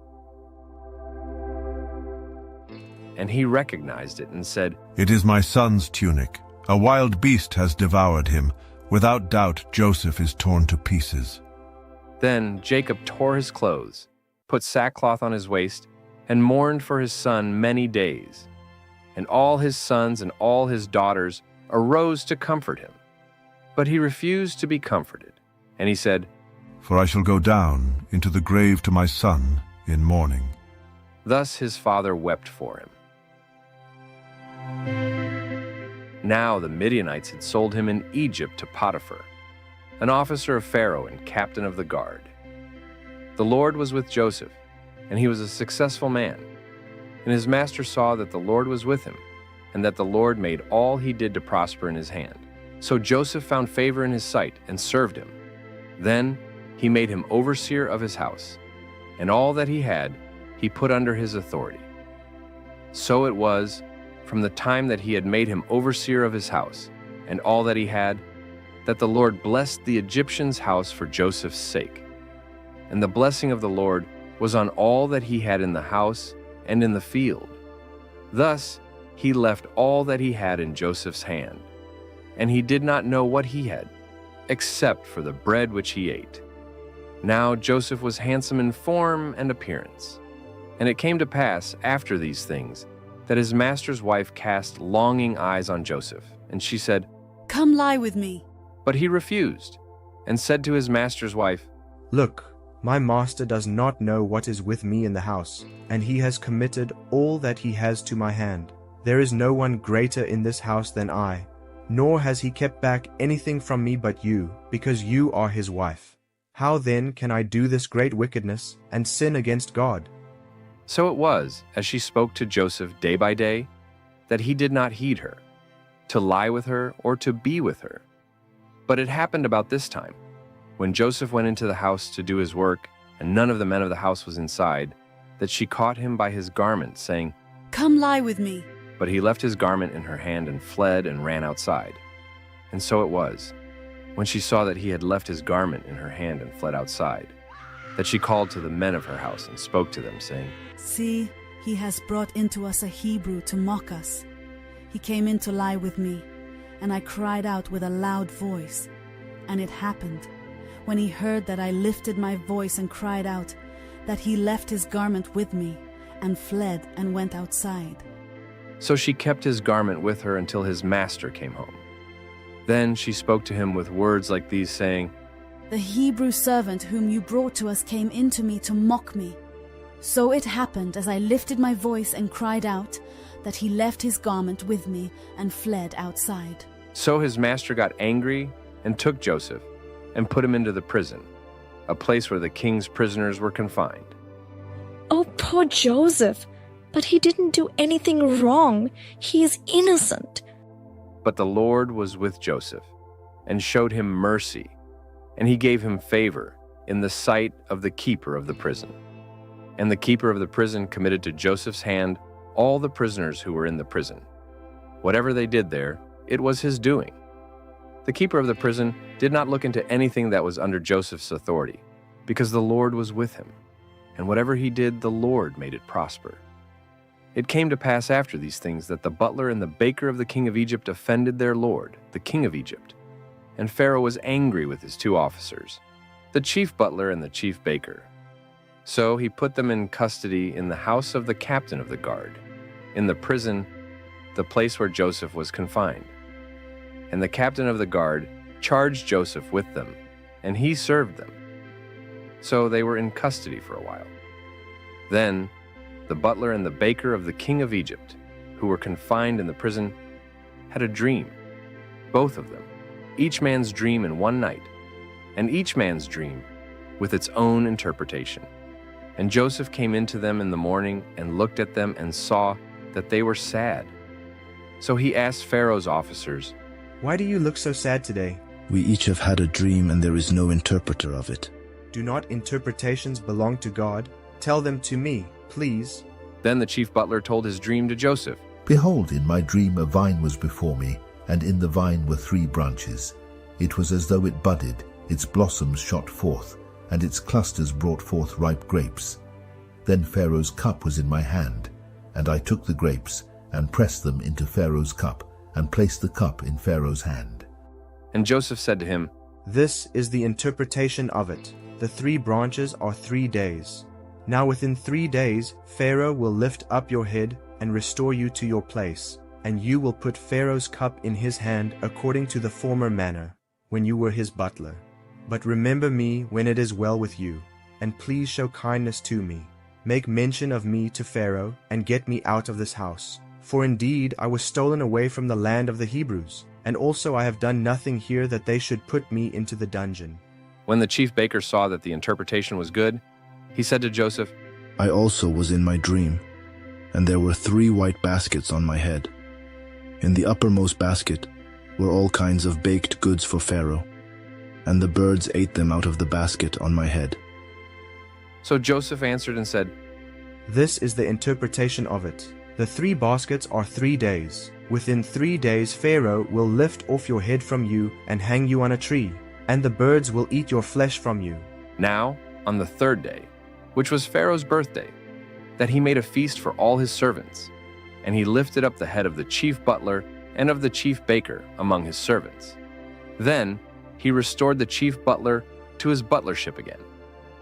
[SPEAKER 2] And he recognized it and said,
[SPEAKER 4] It is my son's tunic. A wild beast has devoured him. Without doubt, Joseph is torn to pieces.
[SPEAKER 2] Then Jacob tore his clothes, put sackcloth on his waist, and mourned for his son many days. And all his sons and all his daughters arose to comfort him. But he refused to be comforted. And he said,
[SPEAKER 4] For I shall go down into the grave to my son in mourning.
[SPEAKER 2] Thus his father wept for him. Now the Midianites had sold him in Egypt to Potiphar, an officer of Pharaoh and captain of the guard. The Lord was with Joseph, and he was a successful man. And his master saw that the Lord was with him, and that the Lord made all he did to prosper in his hand. So Joseph found favor in his sight and served him. Then he made him overseer of his house, and all that he had he put under his authority. So it was, from the time that he had made him overseer of his house, and all that he had, that the Lord blessed the Egyptian's house for Joseph's sake. And the blessing of the Lord was on all that he had in the house and in the field. Thus he left all that he had in Joseph's hand, and he did not know what he had, except for the bread which he ate. Now Joseph was handsome in form and appearance. And it came to pass after these things that his master's wife cast longing eyes on Joseph, and she said,
[SPEAKER 5] Come lie with me.
[SPEAKER 2] But he refused, and said to his master's wife,
[SPEAKER 16] Look, my master does not know what is with me in the house, and he has committed all that he has to my hand. There is no one greater in this house than I, nor has he kept back anything from me but you, because you are his wife. How then can I do this great wickedness and sin against God?
[SPEAKER 2] So it was, as she spoke to Joseph day by day, that he did not heed her, to lie with her or to be with her. But it happened about this time, when Joseph went into the house to do his work, and none of the men of the house was inside, that she caught him by his garment, saying,
[SPEAKER 5] Come lie with me.
[SPEAKER 2] But he left his garment in her hand and fled and ran outside. And so it was, when she saw that he had left his garment in her hand and fled outside, that she called to the men of her house and spoke to them, saying,
[SPEAKER 5] See, he has brought into us a Hebrew to mock us. He came in to lie with me, and I cried out with a loud voice. And it happened, when he heard that I lifted my voice and cried out, that he left his garment with me, and fled and went outside.
[SPEAKER 2] So she kept his garment with her until his master came home. Then she spoke to him with words like these, saying,
[SPEAKER 5] The Hebrew servant whom you brought to us came in to me to mock me. So it happened, as I lifted my voice and cried out, that he left his garment with me and fled outside.
[SPEAKER 2] So his master got angry and took Joseph and put him into the prison, a place where the king's prisoners were confined.
[SPEAKER 15] Oh, poor Joseph! But he didn't do anything wrong. He is innocent.
[SPEAKER 2] But the Lord was with Joseph and showed him mercy, and he gave him favor in the sight of the keeper of the prison. And the keeper of the prison committed to Joseph's hand all the prisoners who were in the prison. Whatever they did there, it was his doing. The keeper of the prison did not look into anything that was under Joseph's authority, because the Lord was with him, and whatever he did, the Lord made it prosper. It came to pass after these things that the butler and the baker of the king of Egypt offended their lord, the king of Egypt. And Pharaoh was angry with his two officers, the chief butler and the chief baker. So he put them in custody in the house of the captain of the guard, in the prison, the place where Joseph was confined. And the captain of the guard charged Joseph with them, and he served them. So they were in custody for a while. Then the butler and the baker of the king of Egypt, who were confined in the prison, had a dream, both of them, each man's dream in one night, and each man's dream with its own interpretation. And Joseph came into them in the morning and looked at them and saw that they were sad. So he asked Pharaoh's officers,
[SPEAKER 16] Why do you look so sad today?
[SPEAKER 19] We each have had a dream, and there is no interpreter of it.
[SPEAKER 16] Do not interpretations belong to God? Tell them to me, please.
[SPEAKER 2] Then the chief butler told his dream to Joseph.
[SPEAKER 11] Behold, in my dream a vine was before me, and in the vine were 3 branches. It was as though it budded, its blossoms shot forth, and its clusters brought forth ripe grapes. Then Pharaoh's cup was in my hand, and I took the grapes, and pressed them into Pharaoh's cup, and placed the cup in Pharaoh's hand.
[SPEAKER 2] And Joseph said to him,
[SPEAKER 16] This is the interpretation of it. the 3 branches are 3 days. Now within 3 days Pharaoh will lift up your head and restore you to your place, and you will put Pharaoh's cup in his hand according to the former manner, when you were his butler. But remember me when it is well with you, and please show kindness to me. Make mention of me to Pharaoh, and get me out of this house. For indeed I was stolen away from the land of the Hebrews, and also I have done nothing here that they should put me into the dungeon."
[SPEAKER 2] When the chief baker saw that the interpretation was good, he said to Joseph,
[SPEAKER 19] "I also was in my dream, and there were 3 white baskets on my head. In the uppermost basket were all kinds of baked goods for Pharaoh, and the birds ate them out of the basket on my head."
[SPEAKER 2] So Joseph answered and said,
[SPEAKER 16] "This is the interpretation of it. The 3 baskets are 3 days. Within 3 days Pharaoh will lift off your head from you and hang you on a tree, and the birds will eat your flesh from you."
[SPEAKER 2] Now, on the 3rd day, which was Pharaoh's birthday, that he made a feast for all his servants, and he lifted up the head of the chief butler and of the chief baker among his servants. Then he restored the chief butler to his butlership again,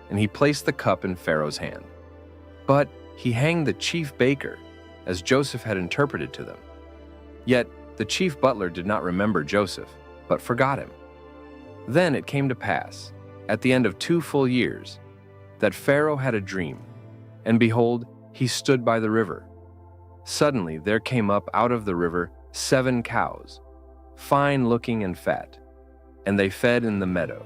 [SPEAKER 2] and he placed the cup in Pharaoh's hand. But he hanged the chief baker, as Joseph had interpreted to them. Yet the chief butler did not remember Joseph, but forgot him. Then it came to pass, at the end of 2 full years, that Pharaoh had a dream, and behold, he stood by the river. Suddenly there came up out of the river 7 cows, fine-looking and fat, and they fed in the meadow.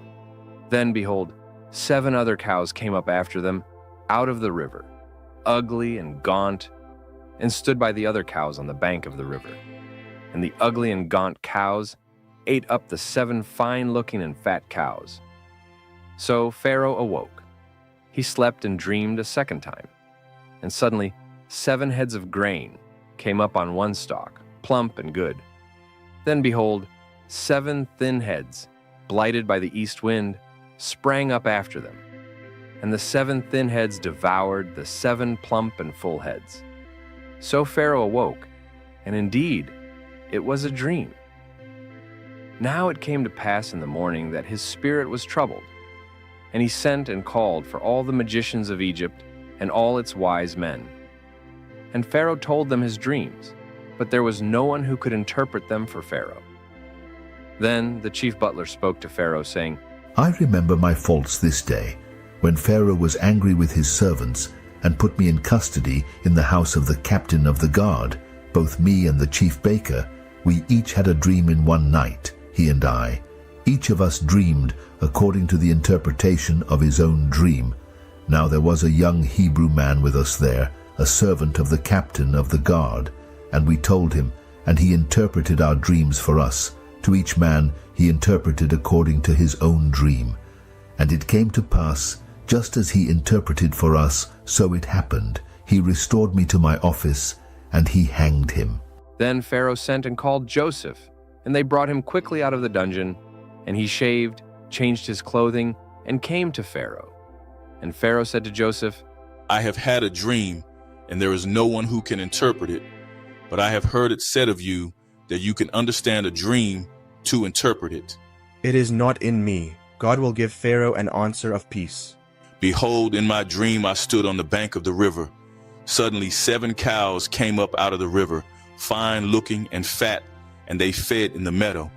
[SPEAKER 2] Then behold, 7 other cows came up after them out of the river, ugly and gaunt, and stood by the other cows on the bank of the river. And the ugly and gaunt cows ate up the 7 fine-looking and fat cows. So Pharaoh awoke. He slept and dreamed a second time. And suddenly 7 heads of grain came up on one stalk, plump and good. Then behold, 7 thin heads, blighted by the east wind, sprang up after them. And the 7 thin heads devoured the 7 plump and full heads. So Pharaoh awoke, and indeed, it was a dream. Now it came to pass in the morning that his spirit was troubled, and he sent and called for all the magicians of Egypt and all its wise men. And Pharaoh told them his dreams, but there was no one who could interpret them for Pharaoh. Then the chief butler spoke to Pharaoh, saying,
[SPEAKER 11] "I remember my faults this day, when Pharaoh was angry with his servants and put me in custody in the house of the captain of the guard, both me and the chief baker. We each had a dream in one night, he and I. Each of us dreamed according to the interpretation of his own dream. Now there was a young Hebrew man with us there, a servant of the captain of the guard, and we told him, and he interpreted our dreams for us. To each man he interpreted according to his own dream. And it came to pass, just as he interpreted for us, so it happened. He restored me to my office, and he hanged him."
[SPEAKER 2] Then Pharaoh sent and called Joseph, and they brought him quickly out of the dungeon, and he shaved, changed his clothing, and came to Pharaoh. And Pharaoh said to Joseph,
[SPEAKER 6] "I have had a dream, and there is no one who can interpret it. But I have heard it said of you that you can understand a dream to interpret it."
[SPEAKER 16] "It is not in me. God will give Pharaoh an answer of peace."
[SPEAKER 6] "Behold, in my dream I stood on the bank of the river. Suddenly 7 cows came up out of the river, fine-looking and fat, and they fed in the meadow.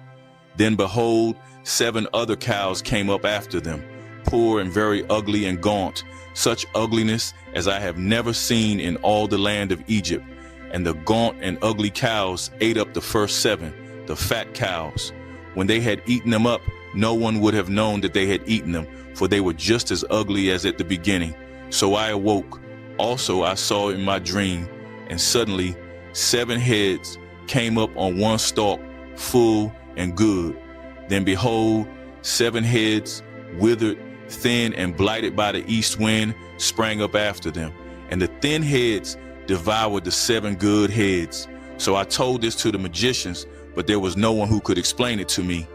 [SPEAKER 6] Then behold, 7 other cows came up after them, poor and very ugly and gaunt, such ugliness as I have never seen in all the land of Egypt. And the gaunt and ugly cows ate up the first 7, the fat cows. When they had eaten them up, no one would have known that they had eaten them, for they were just as ugly as at the beginning. So I awoke. Also I saw in my dream, and suddenly 7 heads came up on one stalk, full and good. Then behold, 7 heads, withered, thin, and blighted by the east wind, sprang up after them. And the thin heads devoured the 7 good heads. So I told this to the magicians, but there was no one who could explain it to me."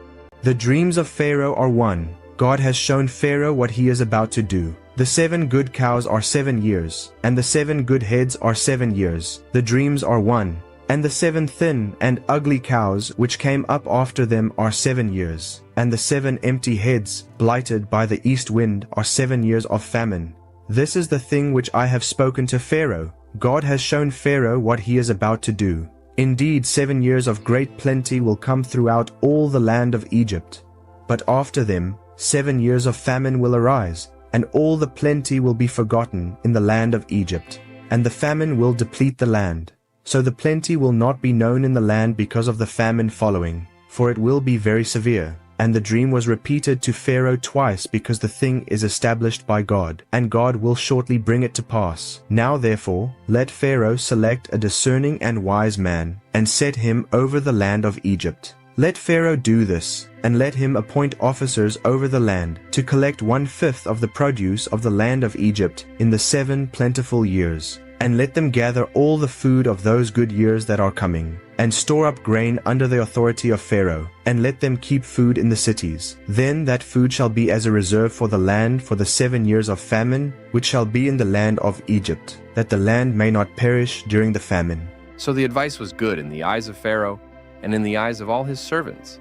[SPEAKER 16] The dreams of Pharaoh are one. God has shown Pharaoh what he is about to do. The 7 good cows are 7 years, and the 7 good heads are 7 years. The dreams are one. And the 7 thin and ugly cows which came up after them are 7 years. and the 7 empty heads, blighted by the east wind, are 7 years of famine. This is the thing which I have spoken to Pharaoh. God has shown Pharaoh what he is about to do. Indeed, 7 years of great plenty will come throughout all the land of Egypt. But after them, 7 years of famine will arise, and all the plenty will be forgotten in the land of Egypt, and the famine will deplete the land. So the plenty will not be known in the land because of the famine following, for it will be very severe. And the dream was repeated to Pharaoh twice because the thing is established by God, and God will shortly bring it to pass. Now therefore, let Pharaoh select a discerning and wise man, and set him over the land of Egypt. Let Pharaoh do this, and let him appoint officers over the land, to collect 1/5 of the produce of the land of Egypt in the 7 plentiful years. And let them gather all the food of those good years that are coming, and store up grain under the authority of Pharaoh, and let them keep food in the cities. Then that food shall be as a reserve for the land for the 7 years of famine, which shall be in the land of Egypt, that the land may not perish during the famine.
[SPEAKER 2] So the advice was good in the eyes of Pharaoh and in the eyes of all his servants.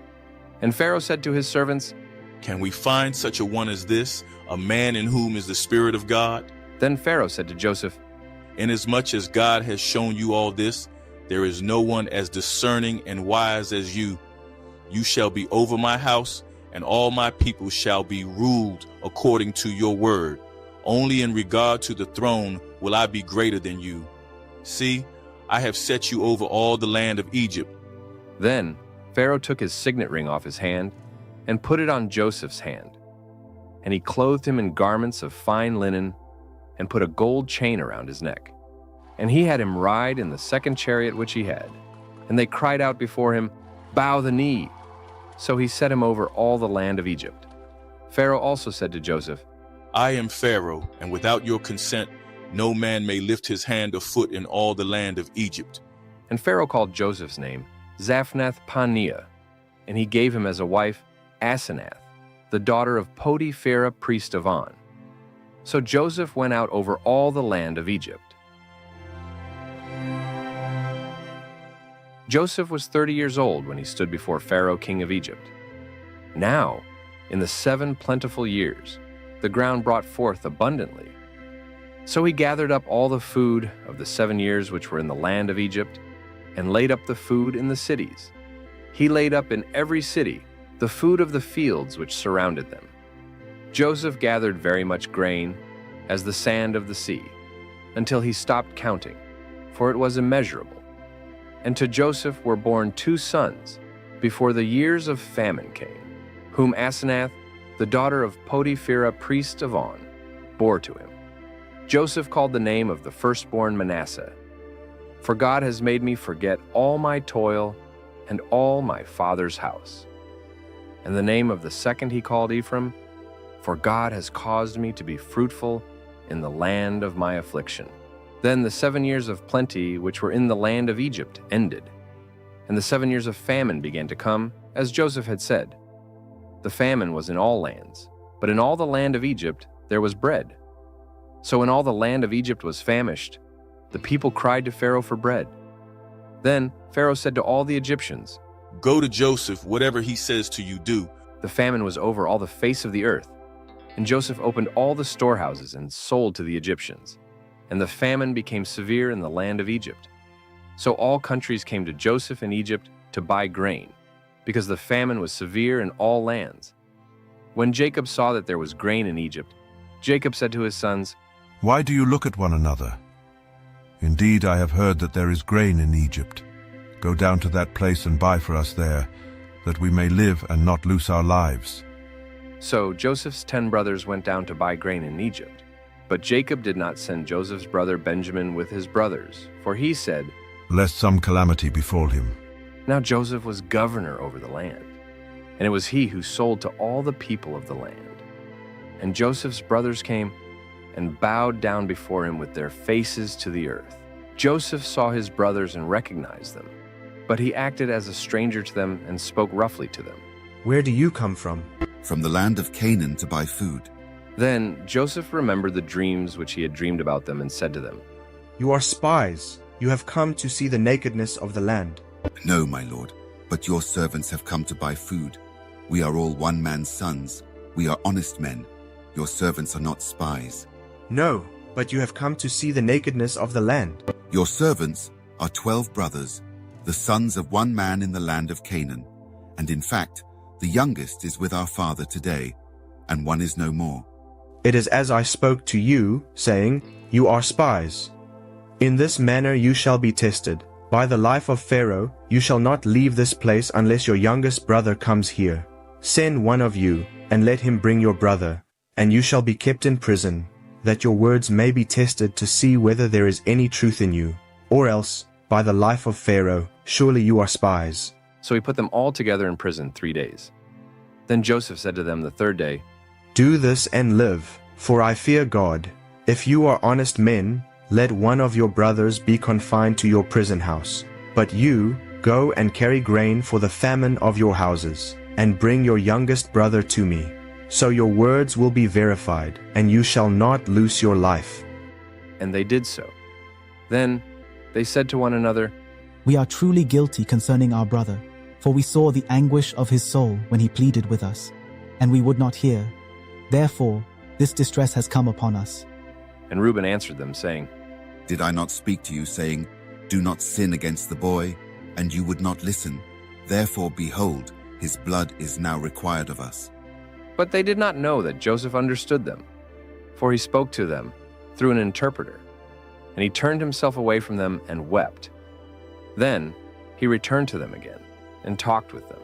[SPEAKER 2] And Pharaoh said to his servants,
[SPEAKER 6] "Can we find such a one as this, a man in whom is the Spirit of God?"
[SPEAKER 2] Then Pharaoh said to Joseph,
[SPEAKER 6] "Inasmuch as God has shown you all this, there is no one as discerning and wise as you. You shall be over my house, and all my people shall be ruled according to your word. Only in regard to the throne will I be greater than you. See, I have set you over all the land of Egypt."
[SPEAKER 2] Then Pharaoh took his signet ring off his hand and put it on Joseph's hand. And he clothed him in garments of fine linen and put a gold chain around his neck. And he had him ride in the 2nd chariot which he had. And they cried out before him, "Bow the knee." So he set him over all the land of Egypt. Pharaoh also said to Joseph,
[SPEAKER 6] "I am Pharaoh, and without your consent, no man may lift his hand or foot in all the land of Egypt."
[SPEAKER 2] And Pharaoh called Joseph's name Zaphnath-Paaneah, and he gave him as a wife Asenath, the daughter of Potiphera, priest of On. So Joseph went out over all the land of Egypt. Joseph was 30 years old when he stood before Pharaoh, king of Egypt. Now, in the 7 plentiful years, the ground brought forth abundantly. So he gathered up all the food of the 7 years which were in the land of Egypt, and laid up the food in the cities. He laid up in every city the food of the fields which surrounded them. Joseph gathered very much grain, as the sand of the sea, until he stopped counting, for it was immeasurable. And to Joseph were born 2 sons before the years of famine came, whom Asenath, the daughter of Potiphera, priest of On, bore to him. Joseph called the name of the firstborn Manasseh, for God has made me forget all my toil and all my father's house. And the name of the second he called Ephraim, for God has caused me to be fruitful in the land of my affliction. Then the 7 years of plenty which were in the land of Egypt ended, and the 7 years of famine began to come, as Joseph had said. The famine was in all lands, but in all the land of Egypt there was bread. So when all the land of Egypt was famished, the people cried to Pharaoh for bread. Then Pharaoh said to all the Egyptians,
[SPEAKER 6] "Go to Joseph, whatever he says to you, do."
[SPEAKER 2] The famine was over all the face of the earth, and Joseph opened all the storehouses and sold to the Egyptians. And the famine became severe in the land of Egypt. So all countries came to Joseph in Egypt to buy grain, because the famine was severe in all lands. When Jacob saw that there was grain in Egypt, Jacob said to his sons,
[SPEAKER 4] "Why do you look at one another? Indeed, I have heard that there is grain in Egypt. Go down to that place and buy for us there, that we may live and not lose our lives."
[SPEAKER 2] So Joseph's 10 brothers went down to buy grain in Egypt. But Jacob did not send Joseph's brother Benjamin with his brothers, for he said,
[SPEAKER 4] "Lest some calamity befall him."
[SPEAKER 2] Now Joseph was governor over the land, and it was he who sold to all the people of the land. And Joseph's brothers came and bowed down before him with their faces to the earth. Joseph saw his brothers and recognized them, but he acted as a stranger to them and spoke roughly to them.
[SPEAKER 16] "Where do you come from?"
[SPEAKER 24] "From the land of Canaan to buy food."
[SPEAKER 2] Then Joseph remembered the dreams which he had dreamed about them and said to them,
[SPEAKER 16] "You are spies. You have come to see the nakedness of the land."
[SPEAKER 24] "No, my lord, but your servants have come to buy food." We are all one man's sons. We are honest men. Your servants are not spies.
[SPEAKER 16] No, but you have come to see the nakedness of the land.
[SPEAKER 24] Your servants are 12 brothers, the sons of one man in the land of Canaan. And in fact, the youngest is with our father today, and one is no more.
[SPEAKER 16] It is as I spoke to you, saying, You are spies. In this manner you shall be tested. By the life of Pharaoh, you shall not leave this place unless your youngest brother comes here. Send one of you, and let him bring your brother, and you shall be kept in prison, that your words may be tested to see whether there is any truth in you. Or else, by the life of Pharaoh, surely you are spies.
[SPEAKER 2] So he put them all together in prison 3 days. Then Joseph said to them the third day,
[SPEAKER 16] Do this and live, for I fear God. If you are honest men, let one of your brothers be confined to your prison house. But you, go and carry grain for the famine of your houses, and bring your youngest brother to me. So your words will be verified, and you shall not lose your life.
[SPEAKER 2] And they did so. Then they said to one another,
[SPEAKER 13] We are truly guilty concerning our brother, for we saw the anguish of his soul when he pleaded with us, and we would not hear. Therefore, this distress has come upon us.
[SPEAKER 2] And Reuben answered them, saying,
[SPEAKER 24] Did I not speak to you, saying, Do not sin against the boy, and you would not listen? Therefore, behold, his blood is now required of us.
[SPEAKER 2] But they did not know that Joseph understood them, for he spoke to them through an interpreter. And he turned himself away from them and wept. Then he returned to them again and talked with them.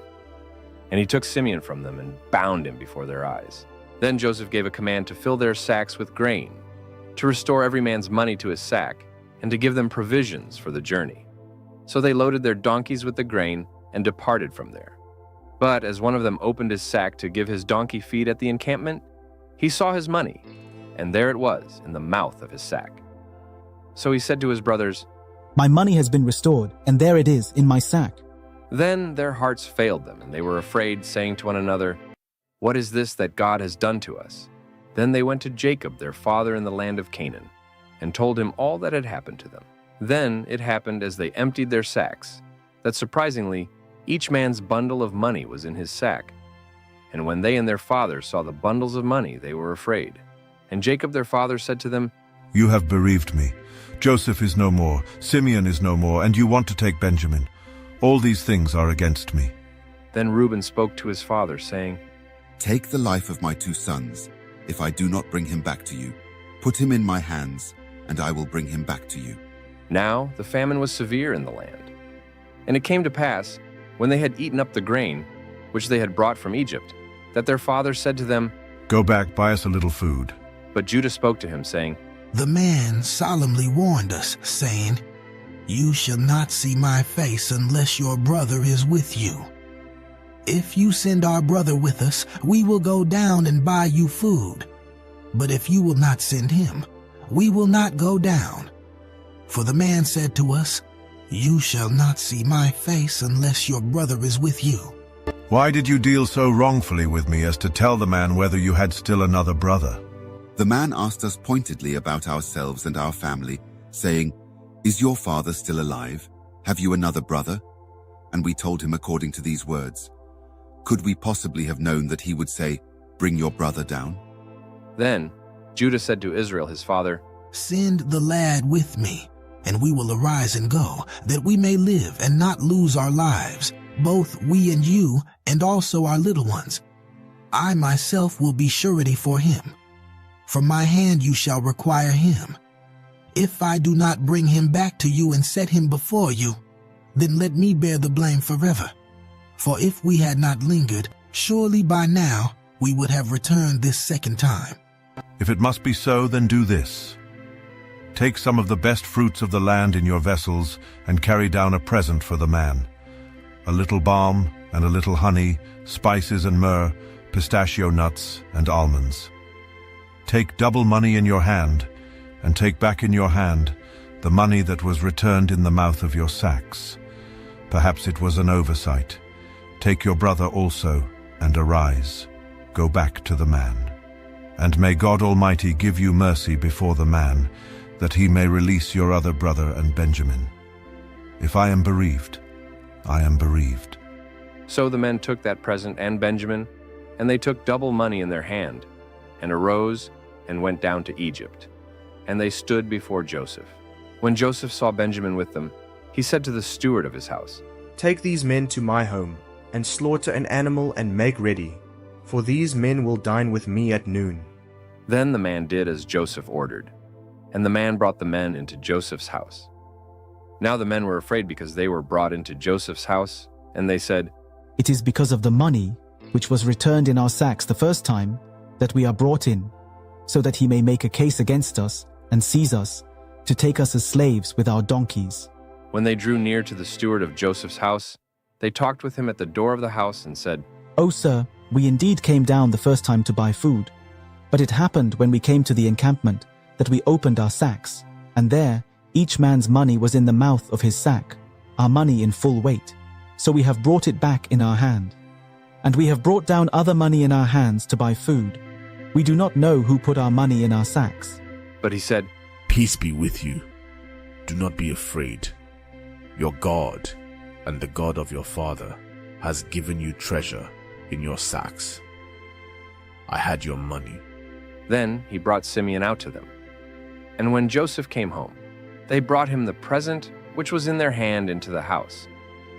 [SPEAKER 2] And he took Simeon from them and bound him before their eyes. Then Joseph gave a command to fill their sacks with grain, to restore every man's money to his sack, and to give them provisions for the journey. So they loaded their donkeys with the grain and departed from there. But as one of them opened his sack to give his donkey feed at the encampment, he saw his money, and there it was in the mouth of his sack. So he said to his brothers,
[SPEAKER 13] My money has been restored, and there it is in my sack.
[SPEAKER 2] Then their hearts failed them, and they were afraid, saying to one another, What is this that God has done to us? Then they went to Jacob, their father in the land of Canaan, and told him all that had happened to them. Then it happened as they emptied their sacks, that surprisingly, each man's bundle of money was in his sack. And when they and their father saw the bundles of money, they were afraid. And Jacob their father said to them,
[SPEAKER 4] You have bereaved me. Joseph is no more, Simeon is no more, and you want to take Benjamin. All these things are against me.
[SPEAKER 2] Then Reuben spoke to his father, saying,
[SPEAKER 24] Take the life of my 2 sons, if I do not bring him back to you. Put him in my hands, and I will bring him back to you.
[SPEAKER 2] Now the famine was severe in the land. And it came to pass, when they had eaten up the grain, which they had brought from Egypt, that their father said to them,
[SPEAKER 4] Go back, buy us a little food.
[SPEAKER 2] But Judah spoke to him, saying,
[SPEAKER 8] The man solemnly warned us, saying, You shall not see my face unless your brother is with you. If you send our brother with us, we will go down and buy you food. But if you will not send him, we will not go down. For the man said to us, You shall not see my face unless your brother is with you.
[SPEAKER 4] Why did you deal so wrongfully with me as to tell the man whether you had still another brother?
[SPEAKER 24] The man asked us pointedly about ourselves and our family, saying, Is your father still alive? Have you another brother? And we told him according to these words. Could we possibly have known that he would say, Bring your brother down?
[SPEAKER 2] Then Judah said to Israel his father,
[SPEAKER 8] Send the lad with me, and we will arise and go, that we may live and not lose our lives, both we and you, and also our little ones. I myself will be surety for him. From my hand you shall require him. If I do not bring him back to you and set him before you, then let me bear the blame forever. For if we had not lingered, surely by now we would have returned this second time.
[SPEAKER 4] If it must be so, then do this. Take some of the best fruits of the land in your vessels and carry down a present for the man. A little balm and a little honey, spices and myrrh, pistachio nuts and almonds. Take double money in your hand, and take back in your hand the money that was returned in the mouth of your sacks. Perhaps it was an oversight. Take your brother also, and arise. Go back to the man. And may God Almighty give you mercy before the man, that he may release your other brother and Benjamin. If I am bereaved, I am bereaved.
[SPEAKER 2] So the men took that present and Benjamin, and they took double money in their hand, and arose and went down to Egypt. And they stood before Joseph. When Joseph saw Benjamin with them, he said to the steward of his house,
[SPEAKER 16] "Take these men to my home, and slaughter an animal and make ready, for these men will dine with me at noon."
[SPEAKER 2] Then the man did as Joseph ordered, and the man brought the men into Joseph's house. Now the men were afraid because they were brought into Joseph's house, and they said,
[SPEAKER 13] "It is because of the money, which was returned in our sacks the first time, that we are brought in, so that he may make a case against us and seize us, to take us as slaves with our donkeys."
[SPEAKER 2] When they drew near to the steward of Joseph's house, they talked with him at the door of the house and said,
[SPEAKER 13] "O sir, we indeed came down the first time to buy food. But it happened when we came to the encampment that we opened our sacks, and there each man's money was in the mouth of his sack, our money in full weight. So we have brought it back in our hand. And we have brought down other money in our hands to buy food. We do not know who put our money in our sacks."
[SPEAKER 2] But he said,
[SPEAKER 1] "Peace be with you. Do not be afraid. Your God and the God of your father has given you treasure in your sacks. I had your money."
[SPEAKER 2] Then he brought Simeon out to them. And when Joseph came home, they brought him the present which was in their hand into the house,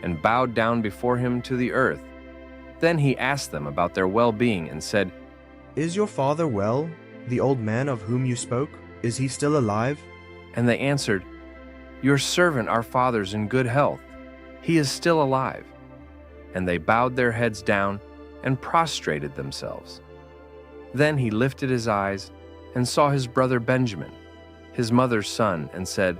[SPEAKER 2] and bowed down before him to the earth. Then he asked them about their well-being and said,
[SPEAKER 16] "Is your father well, the old man of whom you spoke? Is he still alive?"
[SPEAKER 2] And they answered, "Your servant our father's in good health. He is still alive." And they bowed their heads down and prostrated themselves. Then he lifted his eyes and saw his brother Benjamin, his mother's son, and said,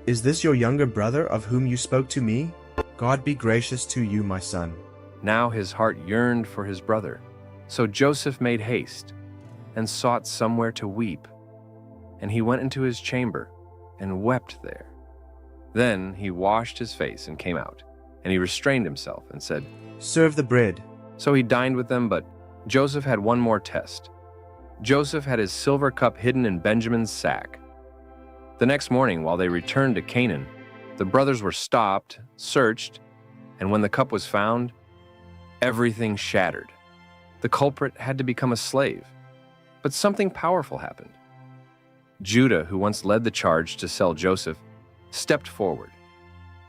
[SPEAKER 16] "Is this your younger brother of whom you spoke to me? God be gracious to you, my son."
[SPEAKER 2] Now his heart yearned for his brother. So Joseph made haste and sought somewhere to weep. And he went into his chamber and wept there. Then he washed his face and came out, and he restrained himself and said,
[SPEAKER 16] "Serve the bread."
[SPEAKER 2] So he dined with them, but Joseph had one more test. Joseph had his silver cup hidden in Benjamin's sack. The next morning, while they returned to Canaan, the brothers were stopped, searched, and when the cup was found, everything shattered. The culprit had to become a slave. But something powerful happened. Judah, who once led the charge to sell Joseph, stepped forward,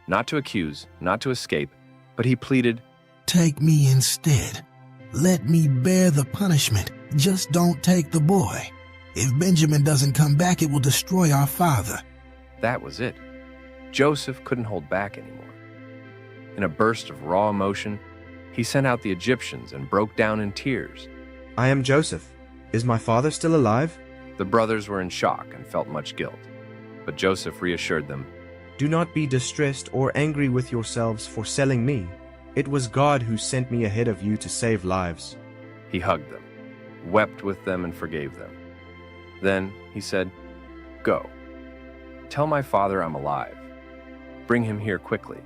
[SPEAKER 2] not to accuse, not to escape, but he pleaded,
[SPEAKER 8] "Take me instead. Let me bear the punishment. Just don't take the boy. If Benjamin doesn't come back, it will destroy our father."
[SPEAKER 2] That was it. Joseph couldn't hold back anymore. In a burst of raw emotion, he sent out the Egyptians and broke down in tears.
[SPEAKER 16] "I am Joseph. Is my father still alive?"
[SPEAKER 2] The brothers were in shock and felt much guilt. But Joseph reassured them,
[SPEAKER 16] "Do not be distressed or angry with yourselves for selling me. It was God who sent me ahead of you to save lives."
[SPEAKER 2] He hugged them, wept with them, and forgave them. Then he said, "Go. Tell my father I'm alive. Bring him here quickly."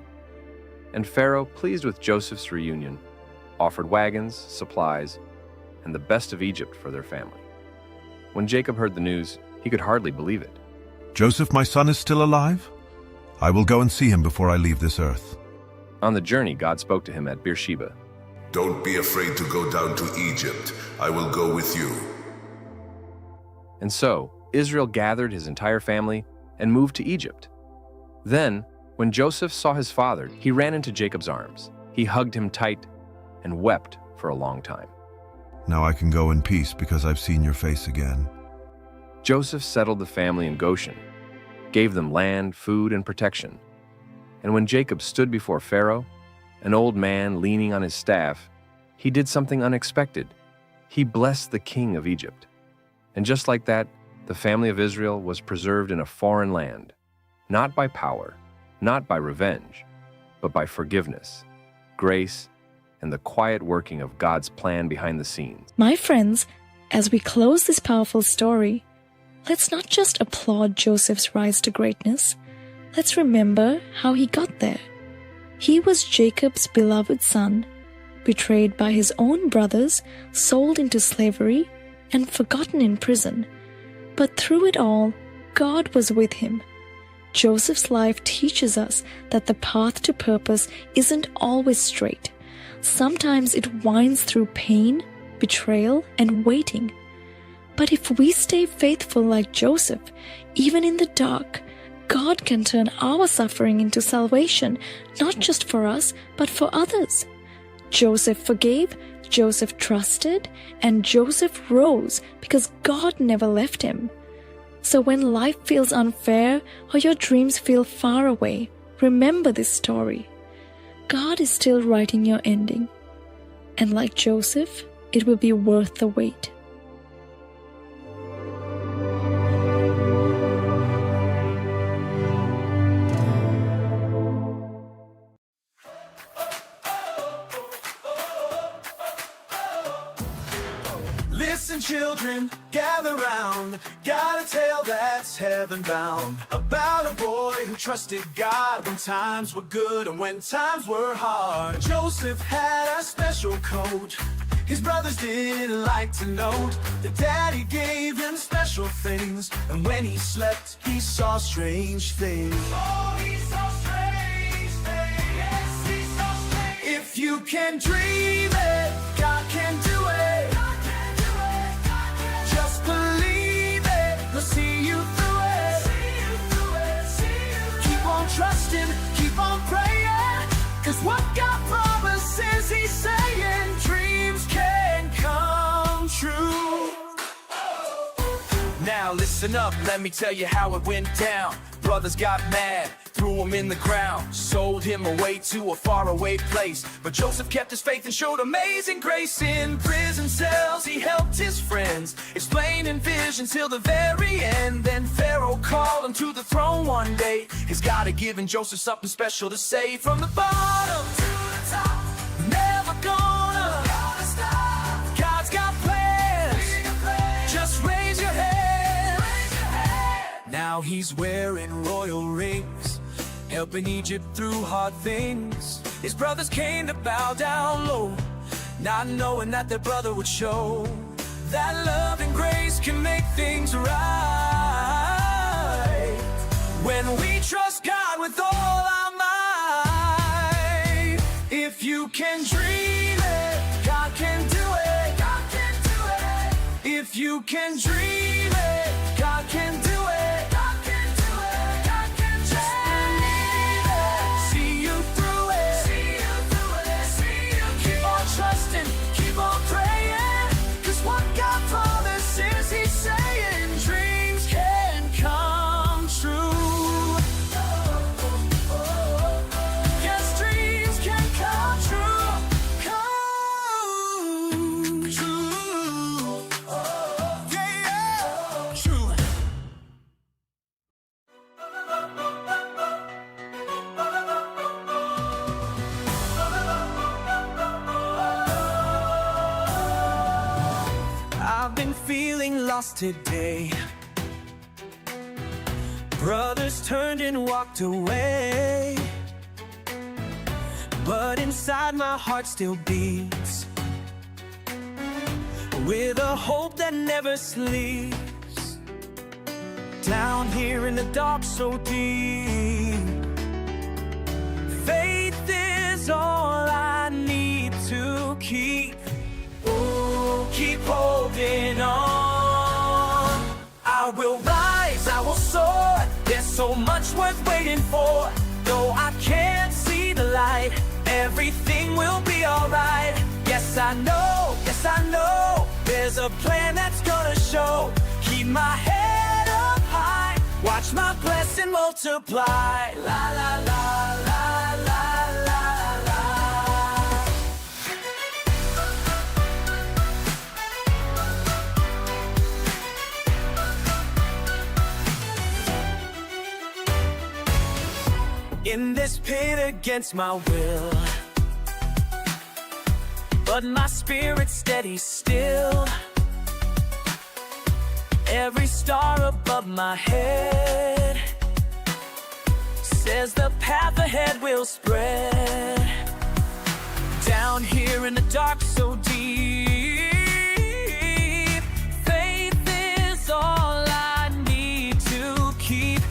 [SPEAKER 2] And Pharaoh, pleased with Joseph's reunion, offered wagons, supplies, and the best of Egypt for their family. When Jacob heard the news, he could hardly believe it.
[SPEAKER 4] "Joseph, my son, is still alive? I will go and see him before I leave this earth."
[SPEAKER 2] On the journey, God spoke to him at Beersheba.
[SPEAKER 7] "Don't be afraid to go down to Egypt. I will go with you."
[SPEAKER 2] And so Israel gathered his entire family and moved to Egypt. Then, when Joseph saw his father, he ran into Jacob's arms. He hugged him tight and wept for a long time.
[SPEAKER 4] "Now I can go in peace because I've seen your face again."
[SPEAKER 2] Joseph settled the family in Goshen, gave them land, food, and protection. And when Jacob stood before Pharaoh, an old man leaning on his staff, he did something unexpected. He blessed the king of Egypt. And just like that, the family of Israel was preserved in a foreign land, not by power, not by revenge, but by forgiveness, grace, and the quiet working of God's plan behind the scenes.
[SPEAKER 15] My friends, as we close this powerful story, let's not just applaud Joseph's rise to greatness. Let's remember how he got there. He was Jacob's beloved son, betrayed by his own brothers, sold into slavery, and forgotten in prison. But through it all, God was with him. Joseph's life teaches us that the path to purpose isn't always straight. Sometimes it winds through pain, betrayal, and waiting. But if we stay faithful like Joseph, even in the dark, God can turn our suffering into salvation, not just for us, but for others. Joseph forgave, Joseph trusted, and Joseph rose because God never left him. So when life feels unfair or your dreams feel far away, remember this story. God is still writing your ending. And like Joseph, it will be worth the wait.
[SPEAKER 3] Listen, children, gather round. Got a tale that's heaven bound, about a boy who trusted God when times were good and when times were hard. Joseph had a special code his brothers didn't like to know. The daddy gave him special things, and when he slept, he saw strange things. Oh, he saw strange things. Yes, he saw strange things. If you can dream it, God can do it. God can do it. God can. Just believe it. He'll see you through it. See you through it. See you through. Keep on trusting. Keep on praying. 'Cause what God promises, He's saying. Dreams can come true. Now listen up, let me tell you how it went down. Brothers got mad, threw him in the ground, sold him away to a faraway place. But Joseph kept his faith and showed amazing grace. In prison cells, he helped his friends, explaining visions till the very end. Then Pharaoh called him to the throne one day. He's God had given Joseph something special to say. From the bottom to the top, never gonna stop. God's got plans, just raise your head. Now he's wearing royal rings, helping Egypt through hard things. His brothers came to bow down low, not knowing that their brother would show that love and grace can make things right. When we trust God with all our might, if you can dream it, God can do it. God can do it. If you can dream it, God can do it. Keep on praying, 'cause what God promises, He's saying. Dreams can come true. Yes, dreams can come true. Come true. Yeah, yeah, true. I've been feeling lost today. Brothers turned and walked away, but inside my heart still beats with a hope that never sleeps. Down here in the dark so deep, faith is all I need to keep. Ooh, keep holding on. I will rise, I will soar. There's so much worth waiting for. Though I can't see the light, everything will be alright. Yes, I know, there's a plan that's gonna show. Keep my head up high, watch my blessing multiply. La la la la la la la. In this pit against my will, but my spirit's steady still. Every star above my head says the path ahead will spread. Down here in the dark so deep, faith is all I need to keep.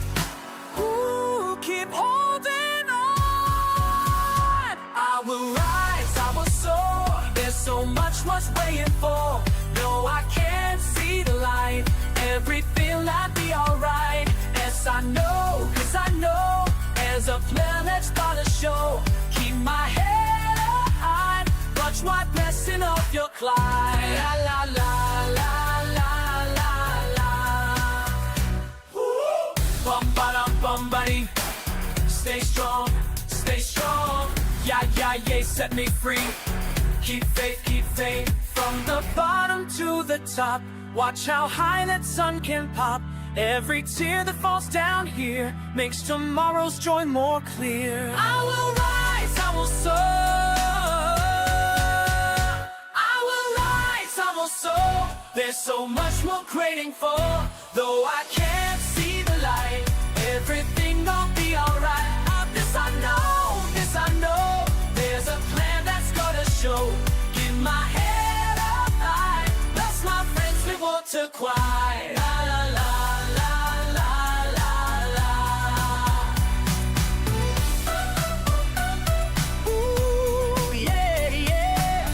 [SPEAKER 3] Ooh, keep holding on. I will rise, I will soar. that be alright? Yes, I know, 'cause I know there's a plan that's gonna show. Keep my head up high, watch my blessing of your climb. La la la la la la la. Bum ba dum bum buddy. Stay strong, stay strong. Yeah, yeah, yeah, set me free. Keep faith from the bottom to the top. Watch how high that sun can pop. Every tear that falls down here makes tomorrow's joy more clear. I will rise, I will soar. I will rise, I will soar. There's so much more grading for. Though I can't see the light, everything gon' be alright. This I know, this I know. There's a plan that's gonna show. Get my head up high. Bless my friends, we want to quiet. La la la la la la la. Ooh, yeah, yeah.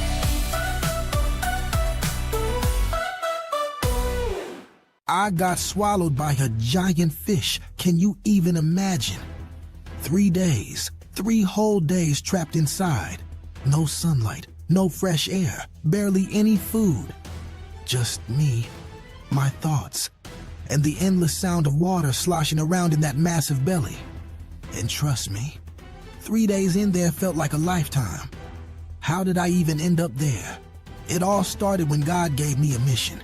[SPEAKER 8] I got swallowed by a giant fish. Can you even imagine? 3 days, 3 whole days trapped inside. No sunlight, no fresh air, barely any food. Just me, my thoughts, and the endless sound of water sloshing around in that massive belly. And trust me, 3 days in there felt like a lifetime. How did I even end up there? It all started when God gave me a mission.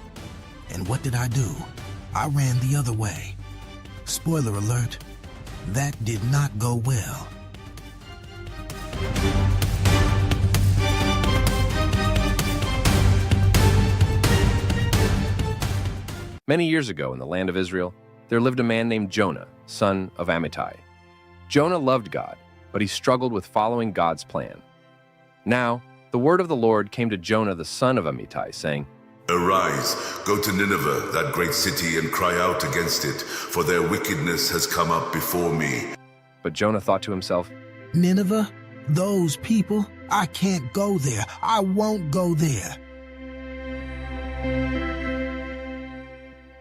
[SPEAKER 8] And what did I do? I ran the other way. Spoiler alert, that did not go well.
[SPEAKER 2] Many years ago in the land of Israel, there lived a man named Jonah, son of Amittai. Jonah loved God, but he struggled with following God's plan. Now, the word of the Lord came to Jonah, the son of Amittai, saying,
[SPEAKER 7] Arise, go to Nineveh, that great city, and cry out against it, for their wickedness has come up before me.
[SPEAKER 2] But Jonah thought to himself,
[SPEAKER 8] Nineveh? Those people? I can't go there. I won't go there.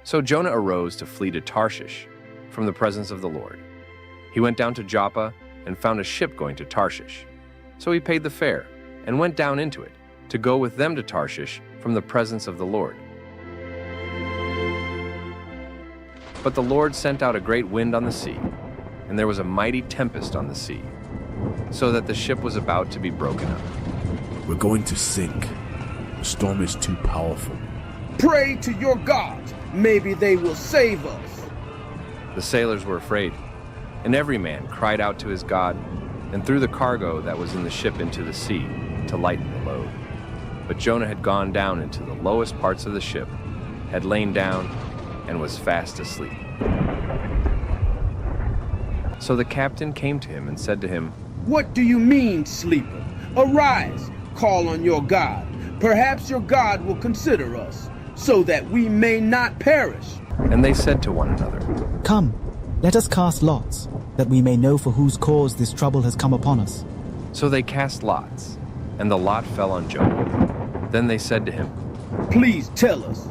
[SPEAKER 2] So Jonah arose to flee to Tarshish from the presence of the Lord. He went down to Joppa and found a ship going to Tarshish. So he paid the fare and went down into it to go with them to Tarshish from the presence of the Lord. But the Lord sent out a great wind on the sea, and there was a mighty tempest on the sea, so that the ship was about to be broken up.
[SPEAKER 1] We're going to sink. The storm is too powerful.
[SPEAKER 10] Pray to your gods. Maybe they will save us.
[SPEAKER 2] The sailors were afraid, and every man cried out to his God and threw the cargo that was in the ship into the sea to lighten the load. But Jonah had gone down into the lowest parts of the ship, had lain down, and was fast asleep. So the captain came to him and said to him,
[SPEAKER 10] What do you mean, sleeper? Arise, call on your God. Perhaps your God will consider us, so that we may not perish.
[SPEAKER 2] And they said to one another,
[SPEAKER 13] Come, let us cast lots, that we may know for whose cause this trouble has come upon us.
[SPEAKER 2] So they cast lots, and the lot fell on Jonah. Then they said to him,
[SPEAKER 10] Please tell us,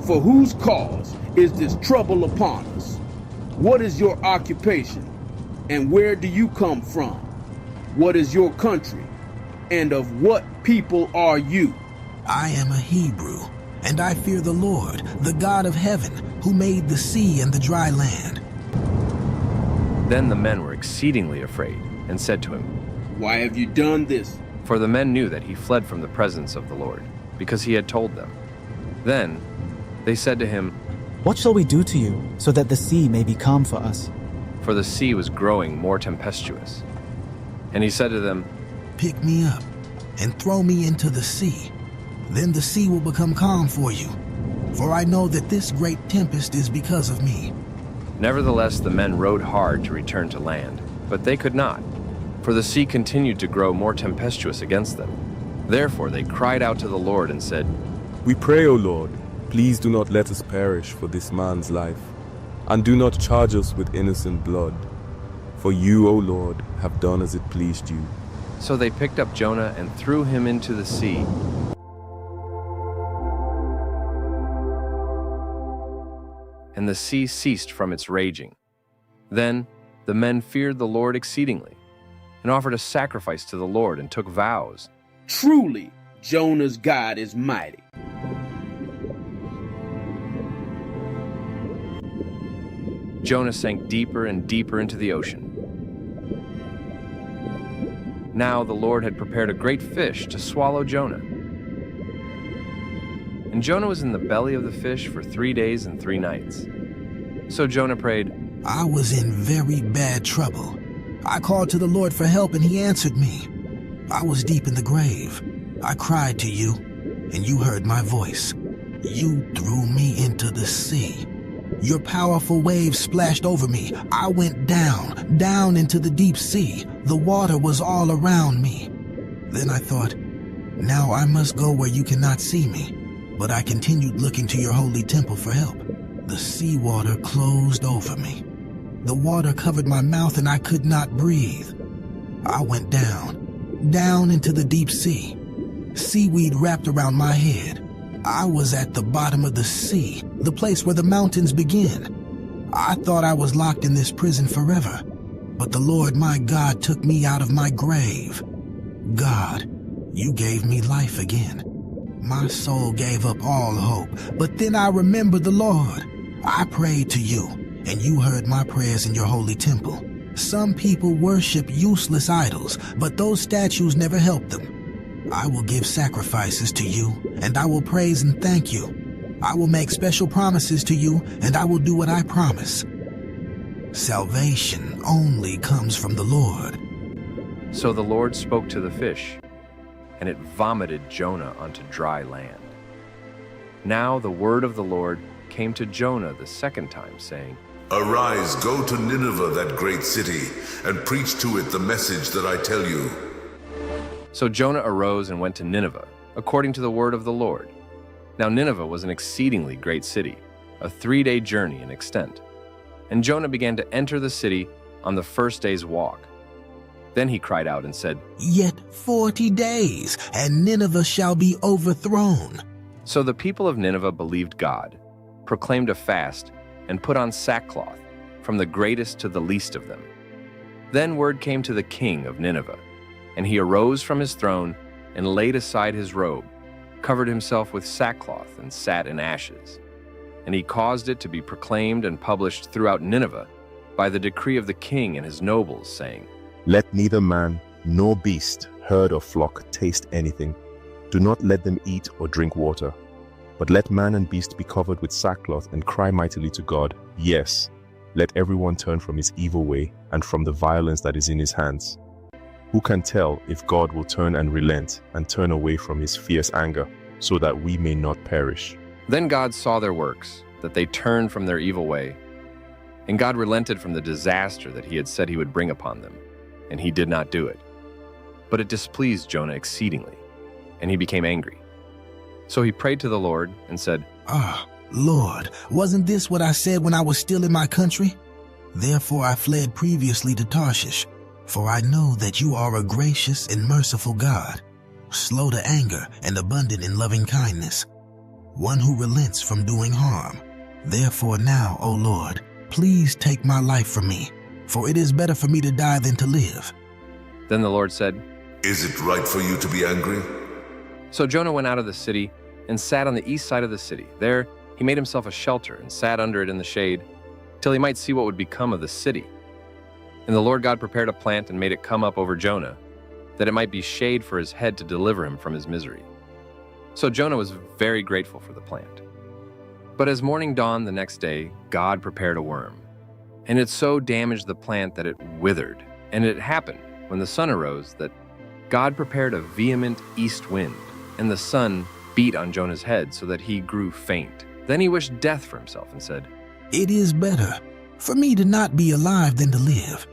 [SPEAKER 10] for whose cause is this trouble upon us? What is your occupation, and where do you come from? What is your country, and of what people are you?
[SPEAKER 8] I am a Hebrew, and I fear the Lord, the God of heaven, who made the sea and the dry land.
[SPEAKER 2] Then the men were exceedingly afraid, and said to him,
[SPEAKER 10] Why have you done this?
[SPEAKER 2] For the men knew that he fled from the presence of the Lord, because he had told them. Then they said to him,
[SPEAKER 13] What shall we do to you, so that the sea may be calm for us?
[SPEAKER 2] For the sea was growing more tempestuous. And he said to them,
[SPEAKER 8] Pick me up, and throw me into the sea. Then the sea will become calm for you, for I know that this great tempest is because of me.
[SPEAKER 2] Nevertheless, the men rowed hard to return to land, but they could not, for the sea continued to grow more tempestuous against them. Therefore they cried out to the Lord and said,
[SPEAKER 17] We pray, O Lord, please do not let us perish for this man's life, and do not charge us with innocent blood. For you, O Lord, have done as it pleased you.
[SPEAKER 2] So they picked up Jonah and threw him into the sea. and the sea ceased from its raging. Then the men feared the Lord exceedingly, and offered a sacrifice to the Lord and took vows.
[SPEAKER 10] Truly, Jonah's God is mighty.
[SPEAKER 2] Jonah sank deeper and deeper into the ocean. Now the Lord had prepared a great fish to swallow Jonah. And Jonah was in the belly of the fish for 3 days and 3 nights. So Jonah prayed,
[SPEAKER 8] I was in very bad trouble. I called to the Lord for help, and he answered me. I was deep in the grave. I cried to you, and you heard my voice. You threw me into the sea. Your powerful waves splashed over me. I went down, down into the deep sea. The water was all around me. Then I thought, now I must go where you cannot see me. But I continued looking to your holy temple for help. The seawater closed over me. The water covered my mouth and I could not breathe. I went down, down into the deep sea. Seaweed wrapped around my head. I was at the bottom of the sea, the place where the mountains begin. I thought I was locked in this prison forever, but the Lord my God took me out of my grave. God, you gave me life again. My soul gave up all hope, but then I remembered the Lord. I prayed to you, and you heard my prayers in your holy temple. Some people worship useless idols, but those statues never help them. I will give sacrifices to you, and I will praise and thank you. I will make special promises to you, and I will do what I promise. Salvation only comes from the Lord.
[SPEAKER 2] So the Lord spoke to the fish, and it vomited Jonah onto dry land. Now the word of the Lord came to Jonah the second time, saying,
[SPEAKER 7] Arise, go to Nineveh, that great city, and preach to it the message that I tell you.
[SPEAKER 2] So Jonah arose and went to Nineveh, according to the word of the Lord. Now Nineveh was an exceedingly great city, a 3-day journey in extent. And Jonah began to enter the city on the first day's walk. Then he cried out and said,
[SPEAKER 8] Yet 40 days, and Nineveh shall be overthrown.
[SPEAKER 2] So the people of Nineveh believed God, proclaimed a fast, and put on sackcloth, from the greatest to the least of them. Then word came to the king of Nineveh, and he arose from his throne and laid aside his robe, covered himself with sackcloth, and sat in ashes. And he caused it to be proclaimed and published throughout Nineveh by the decree of the king and his nobles, saying,
[SPEAKER 12] Let neither man nor beast, herd or flock taste anything. Do not let them eat or drink water. But let man and beast be covered with sackcloth and cry mightily to God. Yes, let everyone turn from his evil way and from the violence that is in his hands. Who can tell if God will turn and relent and turn away from his fierce anger, so that we may not perish?
[SPEAKER 2] Then God saw their works, that they turned from their evil way. And God relented from the disaster that he had said he would bring upon them, and he did not do it. But it displeased Jonah exceedingly, and he became angry. So he prayed to the Lord and said,
[SPEAKER 8] Lord, wasn't this what I said when I was still in my country? Therefore I fled previously to Tarshish, for I know that you are a gracious and merciful God, slow to anger and abundant in loving kindness, one who relents from doing harm. Therefore now, O Lord, please take my life from me, for it is better for me to die than to live.
[SPEAKER 2] Then the Lord said,
[SPEAKER 7] Is it right for you to be angry?
[SPEAKER 2] So Jonah went out of the city and sat on the east side of the city. There he made himself a shelter and sat under it in the shade, till he might see what would become of the city. And the Lord God prepared a plant and made it come up over Jonah, that it might be shade for his head to deliver him from his misery. So Jonah was very grateful for the plant. But as morning dawned the next day, God prepared a worm, and it so damaged the plant that it withered. And it happened, when the sun arose, that God prepared a vehement east wind, and the sun beat on Jonah's head so that he grew faint. Then he wished death for himself and said,
[SPEAKER 8] It is better for me to not be alive than to live.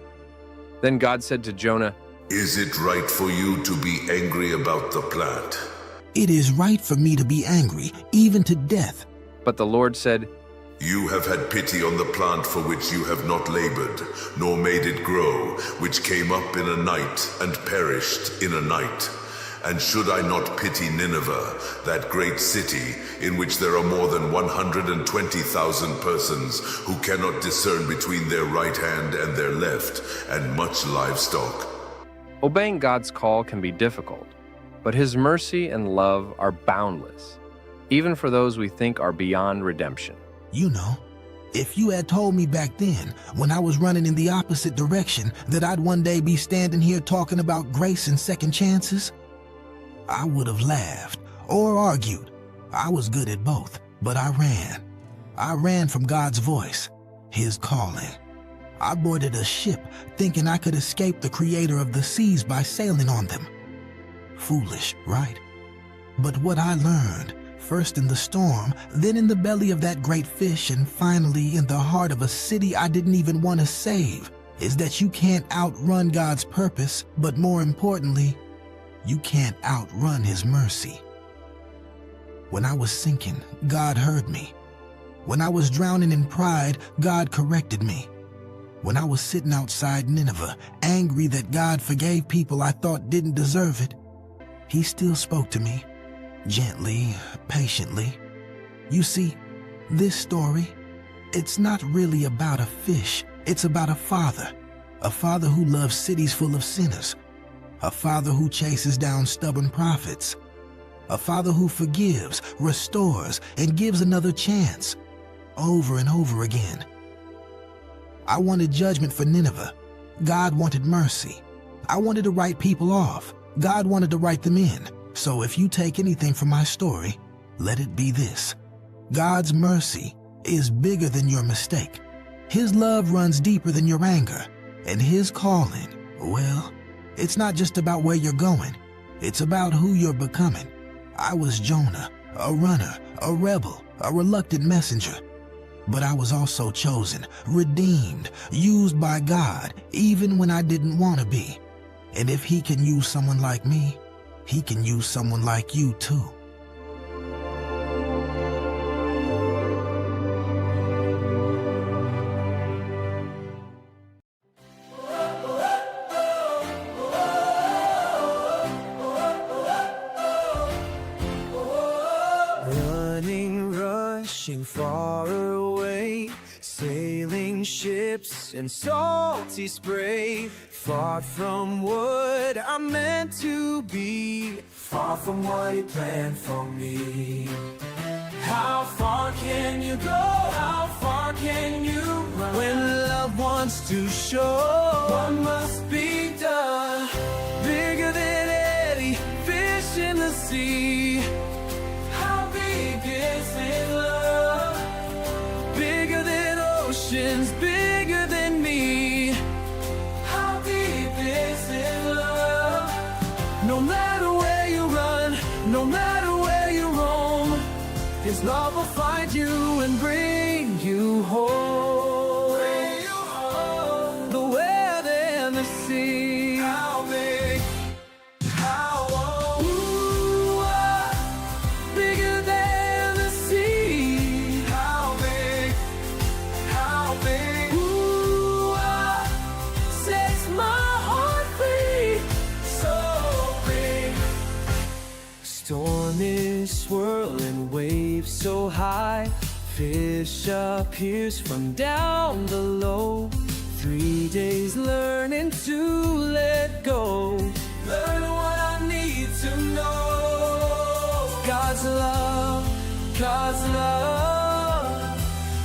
[SPEAKER 2] Then God said to Jonah,
[SPEAKER 7] Is it right for you to be angry about the plant?
[SPEAKER 8] It is right for me to be angry, even to death.
[SPEAKER 2] But the Lord said,
[SPEAKER 7] You have had pity on the plant for which you have not labored, nor made it grow, which came up in a night and perished in a night. And should I not pity Nineveh, that great city in which there are more than 120,000 persons who cannot discern between their right hand and their left, and much livestock?
[SPEAKER 2] Obeying God's call can be difficult, but His mercy and love are boundless, even for those we think are beyond redemption.
[SPEAKER 8] You know, if you had told me back then, when I was running in the opposite direction, that I'd one day be standing here talking about grace and second chances, I would have laughed or argued. I was good at both, but I ran. I ran from God's voice, His calling. I boarded a ship thinking I could escape the creator of the seas by sailing on them. Foolish, right? But what I learned, first in the storm, then in the belly of that great fish, and finally in the heart of a city I didn't even want to save, is that you can't outrun God's purpose, but more importantly, you can't outrun His mercy. When I was sinking, God heard me. When I was drowning in pride, God corrected me. When I was sitting outside Nineveh, angry that God forgave people I thought didn't deserve it, He still spoke to me, gently, patiently. You see, this story, it's not really about a fish. It's about a father who loves cities full of sinners, a father who chases down stubborn prophets, a father who forgives, restores, and gives another chance, over and over again. I wanted judgment for Nineveh. God wanted mercy. I wanted to write people off. God wanted to write them in. So if you take anything from my story, let it be this. God's mercy is bigger than your mistake. His love runs deeper than your anger. And His calling, well, it's not just about where you're going. It's about who you're becoming. I was Jonah, a runner, a rebel, a reluctant messenger. But I was also chosen, redeemed, used by God, even when I didn't want to be. And if He can use someone like me, He can use someone like you too.
[SPEAKER 3] Running, rushing far away, sailing ships in salty spray, far from what I'm meant to be, far from what He planned for me. How far can you go? How far can you run? When love wants to show what must be done, bigger than any fish in the sea. How big is His love? Bigger than oceans, bigger than me. How deep is His love? No matter where you run, no matter where you roam, His love will find you and bring you home. Bring you home. The weather and the sea. How big? How old? Ooh, bigger than the sea. How big? How big? Ooh, sets my heart free. So big. Storm is swirling, waves so high, fish appears from down below. 3 days learning to let go, learn what I need to know. God's love,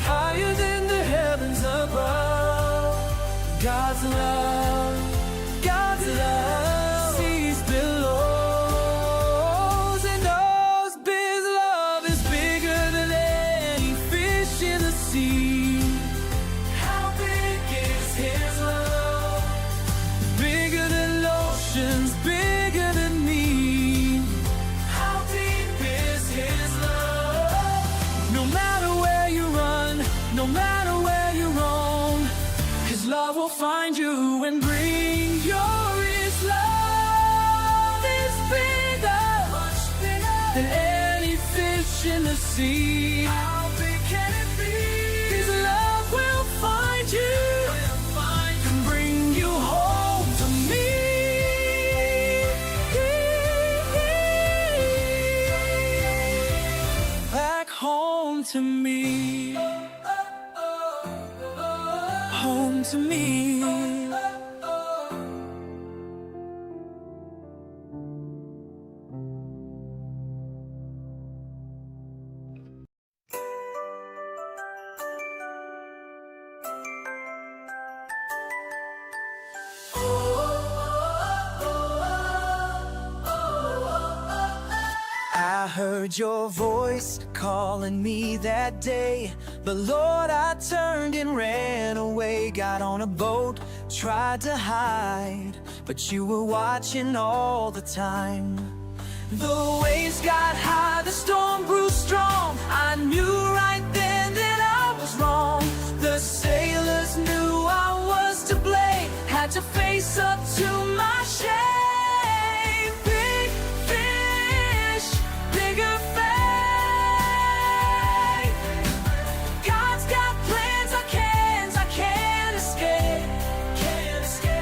[SPEAKER 3] higher than the heavens above. God's love, seas below. No matter where you roam, His love will find you and bring your His love is bigger, much bigger than any fish in the sea. How big can it be? His love will find you and bring you home to me. to me, home to me.
[SPEAKER 14] I heard your voice calling me that day, but Lord, I turned and ran away. Got on a boat, tried to hide, but you were watching all the time. The waves got high, the storm grew strong. I knew right then that I was wrong. The sailors knew I was to blame, had to face up to my shame. Big fish, bigger faith. God's got plans I can't escape, can't escape.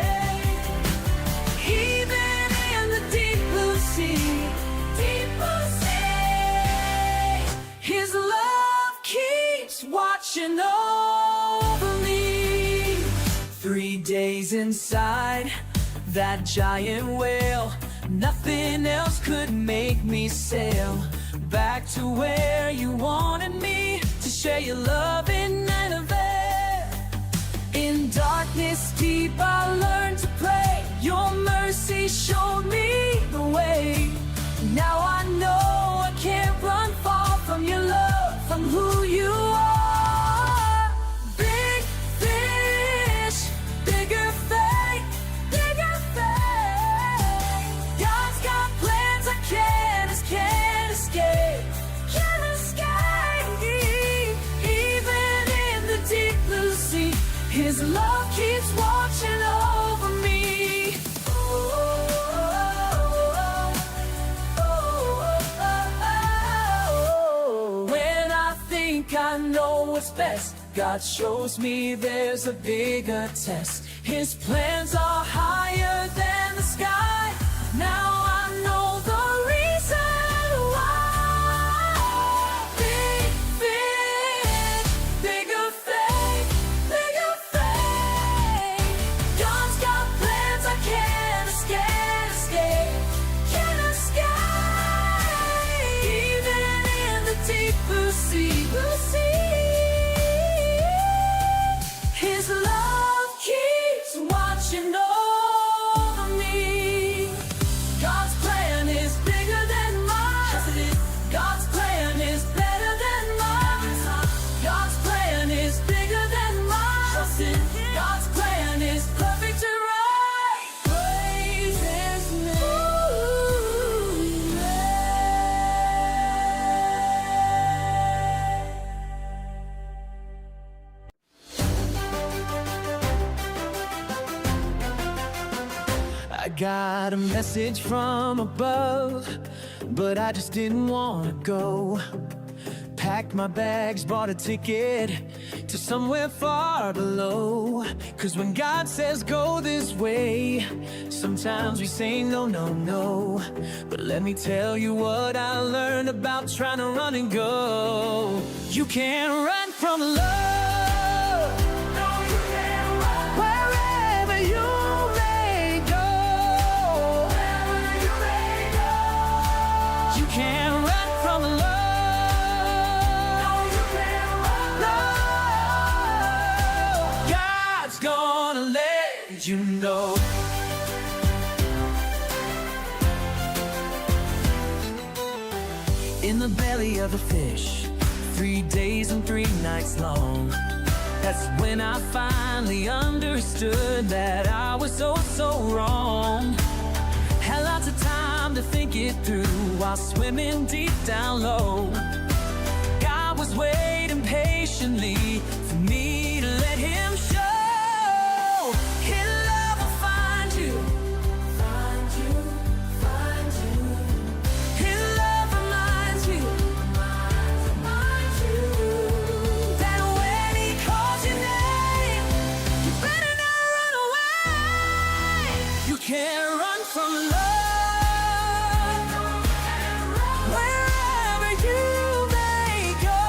[SPEAKER 14] Even in the deep blue sea, His love keeps watching over me. 3 days inside that giant whale, nothing else could make me sail back to where you wanted me to share your love in Nineveh. In darkness deep I learned to pray. Your mercy showed me the way. Now I know I can't run far from your love, from who you are. Big fish, bigger faith, bigger faith. God's got plans I can't escape, can't escape. Even in the deep blue sea, His love keeps watching over me. I know what's best, God shows me there's a bigger test. His plans are higher than the sky. Now I know the reason why. Big fish, bigger faith, bigger faith. God's got plans I can't escape, can't escape. Even in the deep blue sea, His love keeps watching over me. God's plan is bigger than mine. God's plan is better than mine. God's plan is bigger than mine. God's plan is perfect and right. Praise His I got a message from above, but I just didn't want to go. Packed my bags, bought a ticket to somewhere far below. 'Cause when God says go this way, sometimes we say no, no, no. But let me tell you what I learned about trying to run and go. You can't run from love. No, you can't run. Wherever you can't run from love. No, you can't run. No. God's gonna let you know. In the belly of a fish, 3 days and 3 nights long. That's when I finally understood that I was so wrong. Had lots of time to think it through while swimming deep down low. God was waiting patiently for me to let Him show. His love will find you, find you, find you. His love reminds you, reminds you that when He calls your name, you better not run away. You can't run from love. Wherever you may go,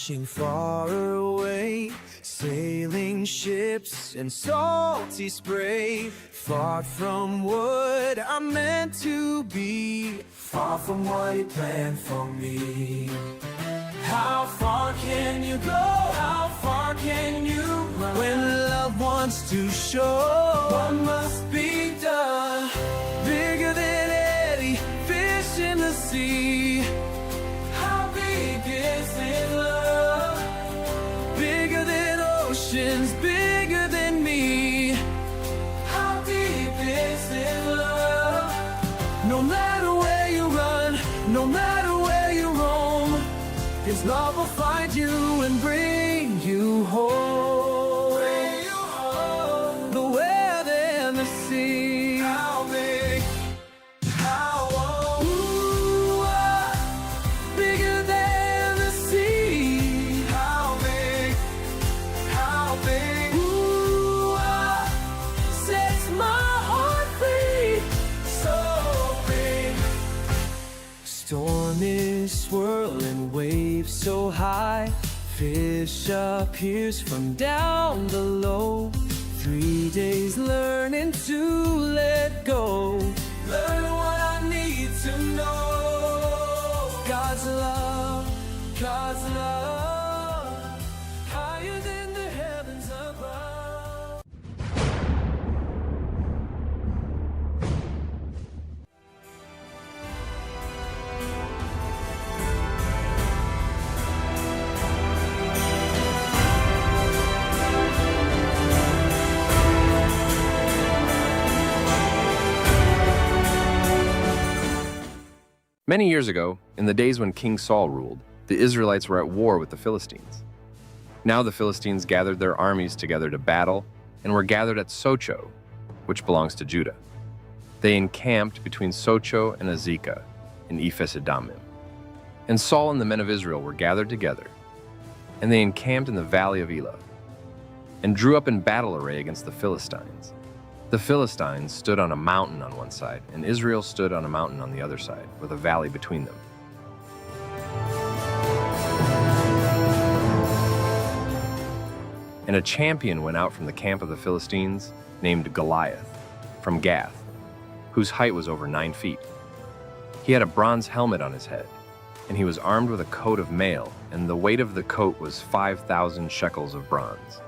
[SPEAKER 3] wishing far away, sailing ships in salty spray, far from what I'm meant to be, far from what he planned for me. How far can you go? How far can you run? When love wants to show what must be done. Bigger than any fish in the sea. How big is his love? Bigger than oceans, bigger than me. How deep is his love? No matter where you run, no matter where you roam, his love will find you and bring you home. Bring you home. The wind and the sea. How big? How bigger than the sea. How big? How big? Sets my heart free. So big. Storm is swirling, waves so high, fish appears from down below. 3 days learning to let go, learn what I need to know. God's love, higher than the heavens above.
[SPEAKER 2] Many years ago, in the days when King Saul ruled, the Israelites were at war with the Philistines. Now the Philistines gathered their armies together to battle and were gathered at Socho, which belongs to Judah. They encamped between Socho and Azekah in Ephes-Dammim. And Saul and the men of Israel were gathered together, and they encamped in the valley of Elah, and drew up in battle array against the Philistines. The Philistines stood on a mountain on one side, and Israel stood on a mountain on the other side, with a valley between them. And a champion went out from the camp of the Philistines, named Goliath, from Gath, whose height was over 9 feet. He had a bronze helmet on his head, and he was armed with a coat of mail, and the weight of the coat was 5,000 shekels of bronze.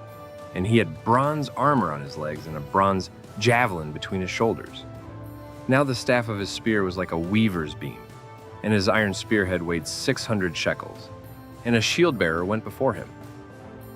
[SPEAKER 2] And he had bronze armor on his legs and a bronze javelin between his shoulders. Now the staff of his spear was like a weaver's beam, and his iron spearhead weighed 600 shekels, and a shield-bearer went before him.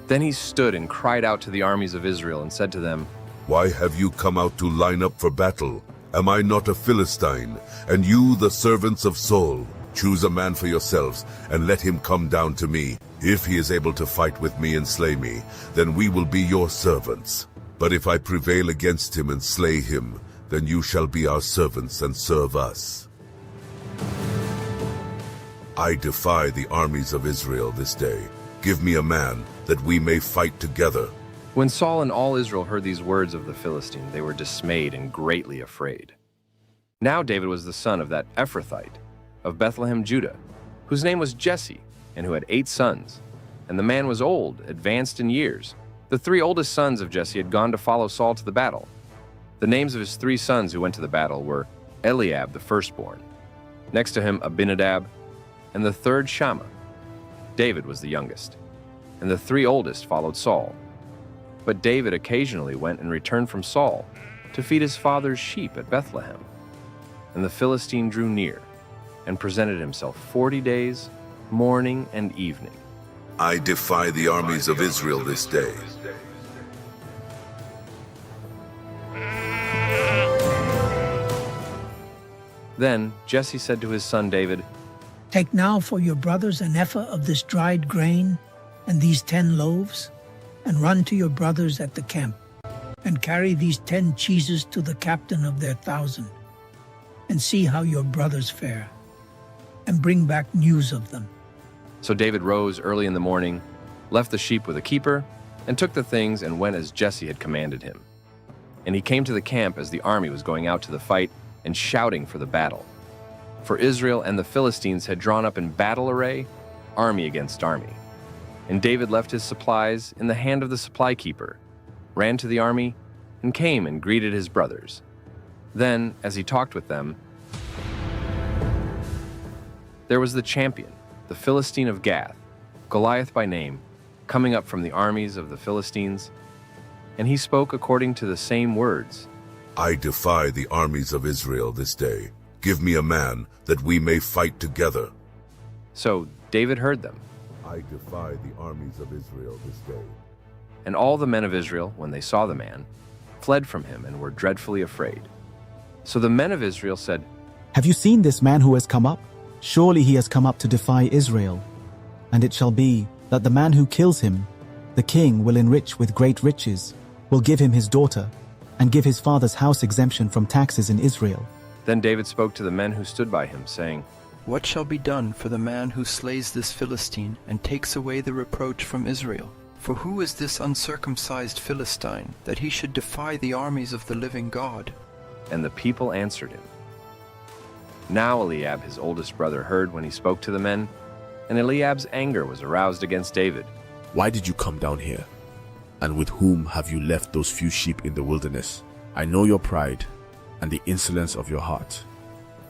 [SPEAKER 2] Then he stood and cried out to the armies of Israel and said to them,
[SPEAKER 7] Why have you come out to line up for battle? Am I not a Philistine, and you the servants of Saul? Choose a man for yourselves, and let him come down to me. If he is able to fight with me and slay me, then we will be your servants. But if I prevail against him and slay him, then you shall be our servants and serve us. I defy the armies of Israel this day. Give me a man, that we may fight together.
[SPEAKER 2] When Saul and all Israel heard these words of the Philistine, they were dismayed and greatly afraid. Now David was the son of that Ephrathite of Bethlehem, Judah, whose name was Jesse, and who had 8 sons. And the man was old, advanced in years. The 3 oldest sons of Jesse had gone to follow Saul to the battle. The names of his 3 sons who went to the battle were Eliab the firstborn, next to him Abinadab, and the third Shammah. David was the youngest, and the 3 oldest followed Saul. But David occasionally went and returned from Saul to feed his father's sheep at Bethlehem. And the Philistine drew near and presented himself 40 days, morning and evening.
[SPEAKER 7] I defy the armies of Israel this day.
[SPEAKER 2] Then Jesse said to his son David,
[SPEAKER 18] Take now for your brothers an ephah of this dried grain and these 10 loaves, and run to your brothers at the camp, and carry these 10 cheeses to the captain of their 1,000, and see how your brothers fare, and bring back news of them.
[SPEAKER 2] So David rose early in the morning, left the sheep with a keeper, and took the things and went as Jesse had commanded him. And he came to the camp as the army was going out to the fight and shouting for the battle. For Israel and the Philistines had drawn up in battle array, army against army. And David left his supplies in the hand of the supply keeper, ran to the army, and came and greeted his brothers. Then, as he talked with them, there was the champion, the Philistine of Gath, Goliath by name, coming up from the armies of the Philistines, and he spoke according to the same words.
[SPEAKER 7] I defy the armies of Israel this day. Give me a man, that we may fight together.
[SPEAKER 2] So David heard them.
[SPEAKER 7] I defy the armies of Israel this day.
[SPEAKER 2] And all the men of Israel, when they saw the man, fled from him and were dreadfully afraid. So the men of Israel said,
[SPEAKER 13] Have you seen this man who has come up? Surely he has come up to defy Israel. And it shall be that the man who kills him, the king will enrich with great riches, will give him his daughter, and give his father's house exemption from taxes in Israel.
[SPEAKER 2] Then David spoke to the men who stood by him, saying,
[SPEAKER 9] What shall be done for the man who slays this Philistine and takes away the reproach from Israel? For who is this uncircumcised Philistine, that he should defy the armies of the living God?
[SPEAKER 2] And the people answered him. Now Eliab, his oldest brother, heard when he spoke to the men, and Eliab's anger was aroused against David.
[SPEAKER 1] Why did you come down here? And with whom have you left those few sheep in the wilderness? I know your pride and the insolence of your heart,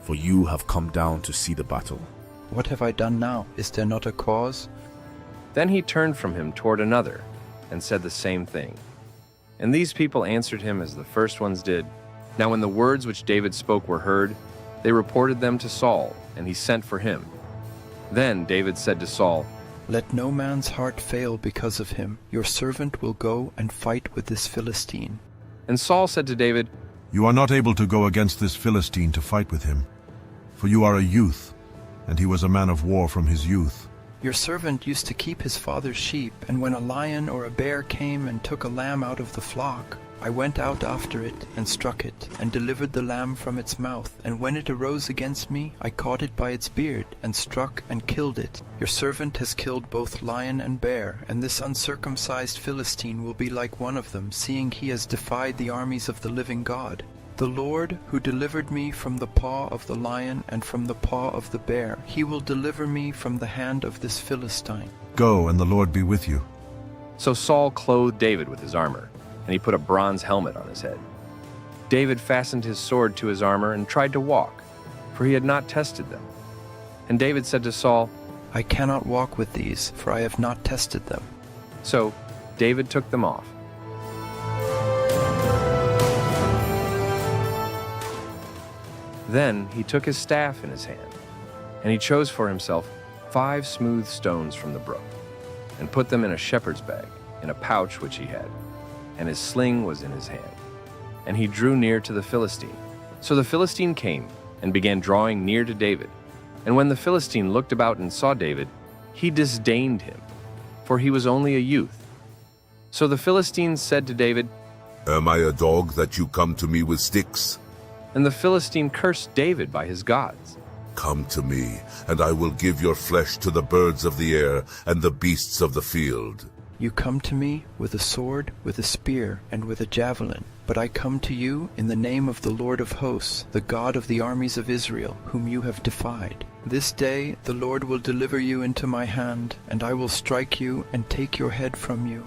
[SPEAKER 1] for you have come down to see the battle.
[SPEAKER 9] What have I done now? Is there not a cause?
[SPEAKER 2] Then he turned from him toward another, and said the same thing. And these people answered him as the first ones did. Now when the words which David spoke were heard, they reported them to Saul, and he sent for him. Then David said to Saul,
[SPEAKER 9] Let no man's heart fail because of him. Your servant will go and fight with this Philistine.
[SPEAKER 2] And Saul said to David,
[SPEAKER 4] You are not able to go against this Philistine to fight with him, for you are a youth, and he was a man of war from his youth.
[SPEAKER 9] Your servant used to keep his father's sheep, and when a lion or a bear came and took a lamb out of the flock, I went out after it and struck it, and delivered the lamb from its mouth. And when it arose against me, I caught it by its beard, and struck and killed it. Your servant has killed both lion and bear, and this uncircumcised Philistine will be like one of them, seeing he has defied the armies of the living God. The Lord, who delivered me from the paw of the lion and from the paw of the bear, he will deliver me from the hand of this Philistine.
[SPEAKER 4] Go, and the Lord be with you.
[SPEAKER 2] So Saul clothed David with his armor, and he put a bronze helmet on his head. David fastened his sword to his armor and tried to walk, for he had not tested them. And David said to Saul,
[SPEAKER 9] I cannot walk with these, for I have not tested them.
[SPEAKER 2] So David took them off. Then he took his staff in his hand, and he chose for himself 5 smooth stones from the brook, and put them in a shepherd's bag, in a pouch which he had, and his sling was in his hand. And he drew near to the Philistine. So the Philistine came, and began drawing near to David. And when the Philistine looked about and saw David, he disdained him, for he was only a youth. So the Philistine said to David,
[SPEAKER 7] Am I a dog that you come to me with sticks?
[SPEAKER 2] And the Philistine cursed David by his gods.
[SPEAKER 7] Come to me, and I will give your flesh to the birds of the air and the beasts of the field.
[SPEAKER 9] You come to me with a sword, with a spear, and with a javelin. But I come to you in the name of the Lord of hosts, the God of the armies of Israel, whom you have defied. This day the Lord will deliver you into my hand, and I will strike you and take your head from you.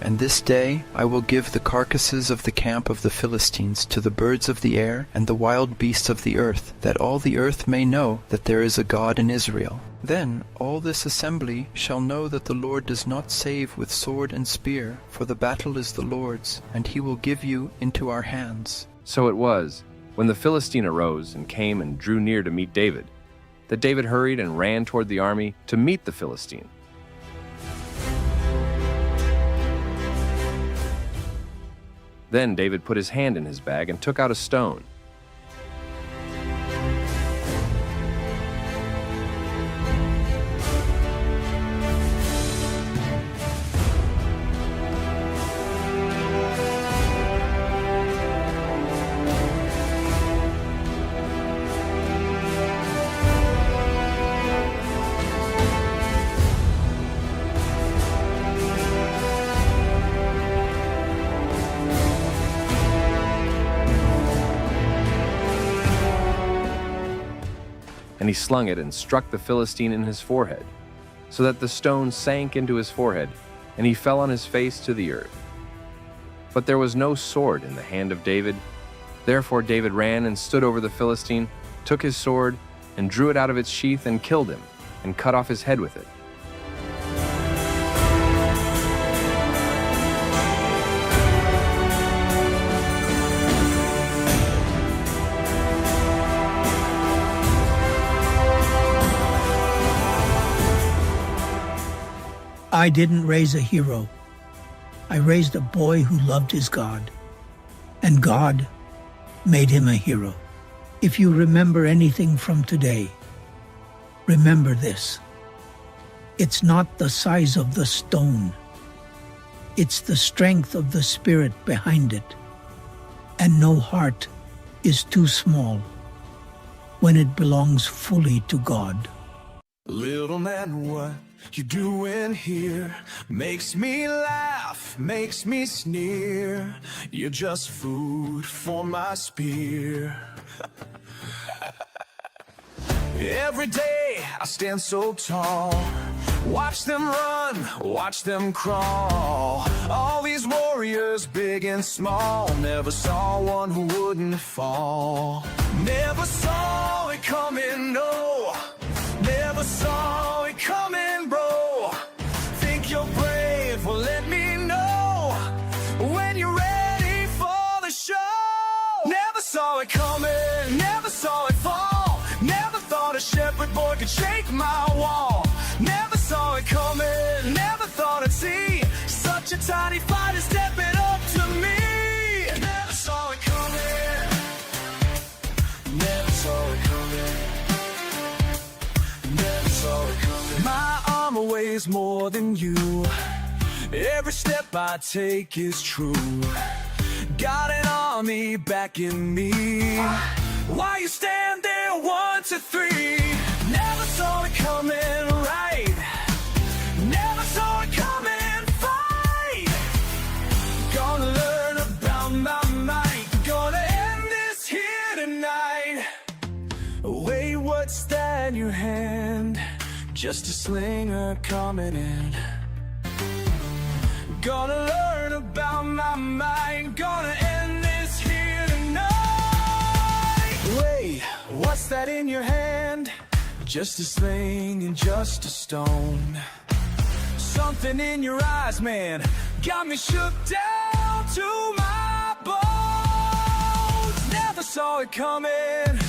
[SPEAKER 9] And this day I will give the carcasses of the camp of the Philistines to the birds of the air and the wild beasts of the earth, that all the earth may know that there is a God in Israel. Then all this assembly shall know that the Lord does not save with sword and spear, for the battle is the Lord's, and he will give you into our hands.
[SPEAKER 2] So it was, when the Philistine arose and came and drew near to meet David, that David hurried and ran toward the army to meet the Philistine. Then David put his hand in his bag and took out a stone. and he slung it and struck the Philistine in his forehead, so that the stone sank into his forehead, and he fell on his face to the earth. But there was no sword in the hand of David. Therefore David ran and stood over the Philistine, took his sword, and drew it out of its sheath and killed him, and cut off his head with it.
[SPEAKER 18] I didn't raise a hero. I raised a boy who loved his God, and God made him a hero. If you remember anything from today, remember this. It's not the size of the stone. It's the strength of the Spirit behind it. And no heart is too small when it belongs fully to God.
[SPEAKER 3] Little man, what you doing here? Makes me laugh, makes me sneer. You're just food for my spear. Every day I stand so tall, watch them run, watch them crawl. All these warriors, big and small, never saw one who wouldn't fall. Never saw it coming, no. Never saw it coming, bro. Think you're brave? Well, let me know when you're ready for the show. Never saw it coming, never saw it fall. Never thought a shepherd boy could shake my wall. Never saw it coming, never thought I'd see such a tiny fighter stepping up to me. Never saw it coming, never saw it coming. My armor weighs more than you. Every step I take is true. Got an army backing me. Why you stand there, 1, 2, 3? Never saw it coming, right? Never saw it coming, fight. Gonna learn about my might. Gonna end this here tonight. Wait, what's that in your hand? Just a slinger coming in. Gonna learn about my mind. Gonna end this here tonight. Wait, what's that in your hand? Just a sling and just a stone. Something in your eyes, man, got me shook down to my bones. Never saw it coming.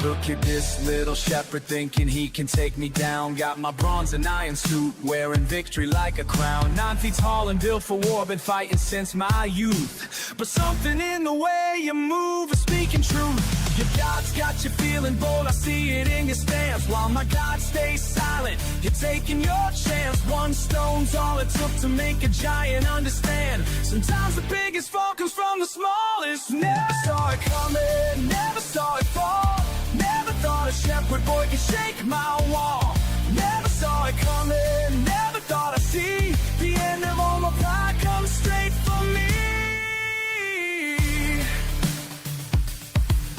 [SPEAKER 3] Look at this little shepherd thinking he can take me down. Got my bronze and iron suit, wearing victory like a crown. 9 feet tall and built for war, been fighting since my youth. But something in the way you move is speaking truth. Your God's got you feeling bold, I see it in your stance. While my God stays silent, you're taking your chance. One stone's all it took to make a giant understand. Sometimes the biggest fall comes from the smallest. Never saw it coming, never saw it fall. Never thought a shepherd boy could shake my wall. Never saw it coming, never thought I'd see the end of all my pride come straight for me.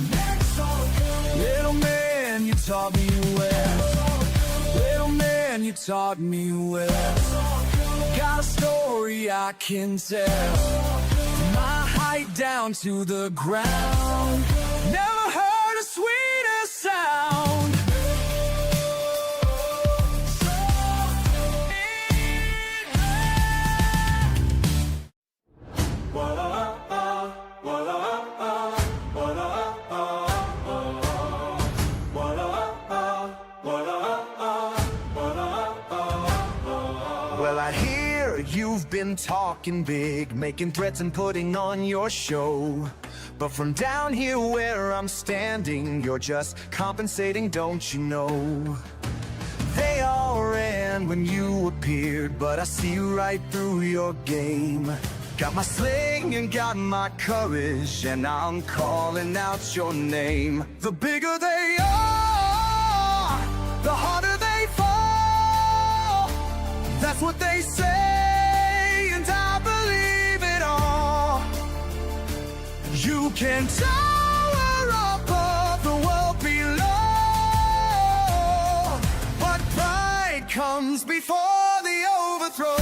[SPEAKER 3] Never saw it coming. Little man, you taught me well. Little man, you taught me well. Got a story I can tell. From my height down to the ground. Never heard a sweeter sound. Well, I hear you've been talking big, making threats and putting on your show. But from down here where I'm standing, you're just compensating, don't you know? They all ran when you appeared, but I see right through your game. Got my sling and got my courage, and I'm calling out your name. The bigger they are, the harder they fall. That's what they say, and I believe it all. You can tower above the world below,
[SPEAKER 14] comes before the overthrow.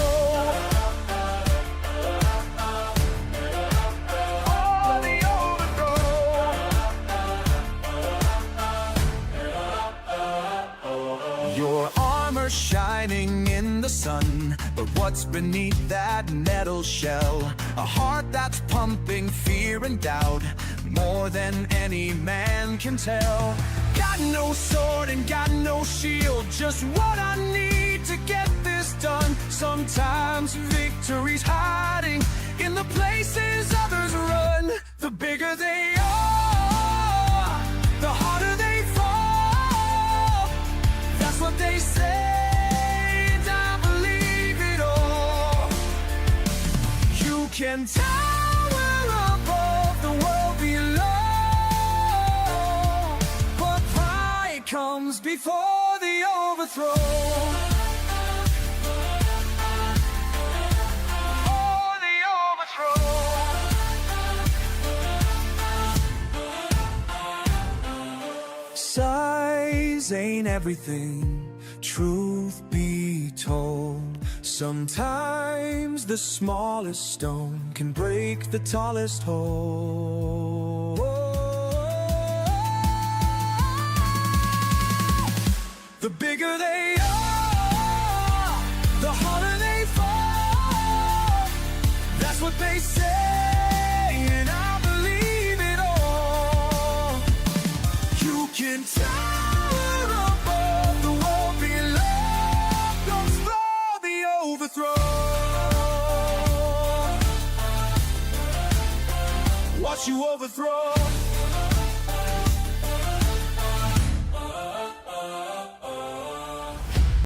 [SPEAKER 14] Your armor shining in the sun, but what's beneath that metal shell? A heart that's pumping fear and doubt, more than any man can tell. Got no sword and got no shield, just what I need to get this done. Sometimes victory's hiding in the places others run. The bigger they are, the harder they fall. That's what they say, and I believe it all. You can tower above the world below, but pride comes before the overthrow. Size ain't everything, truth be told. Sometimes the smallest stone can break the tallest hole. The bigger they are, the harder they fall. That's what they say, and I believe it all. You can tower above the world below, comes for the overthrow. Watch you overthrow.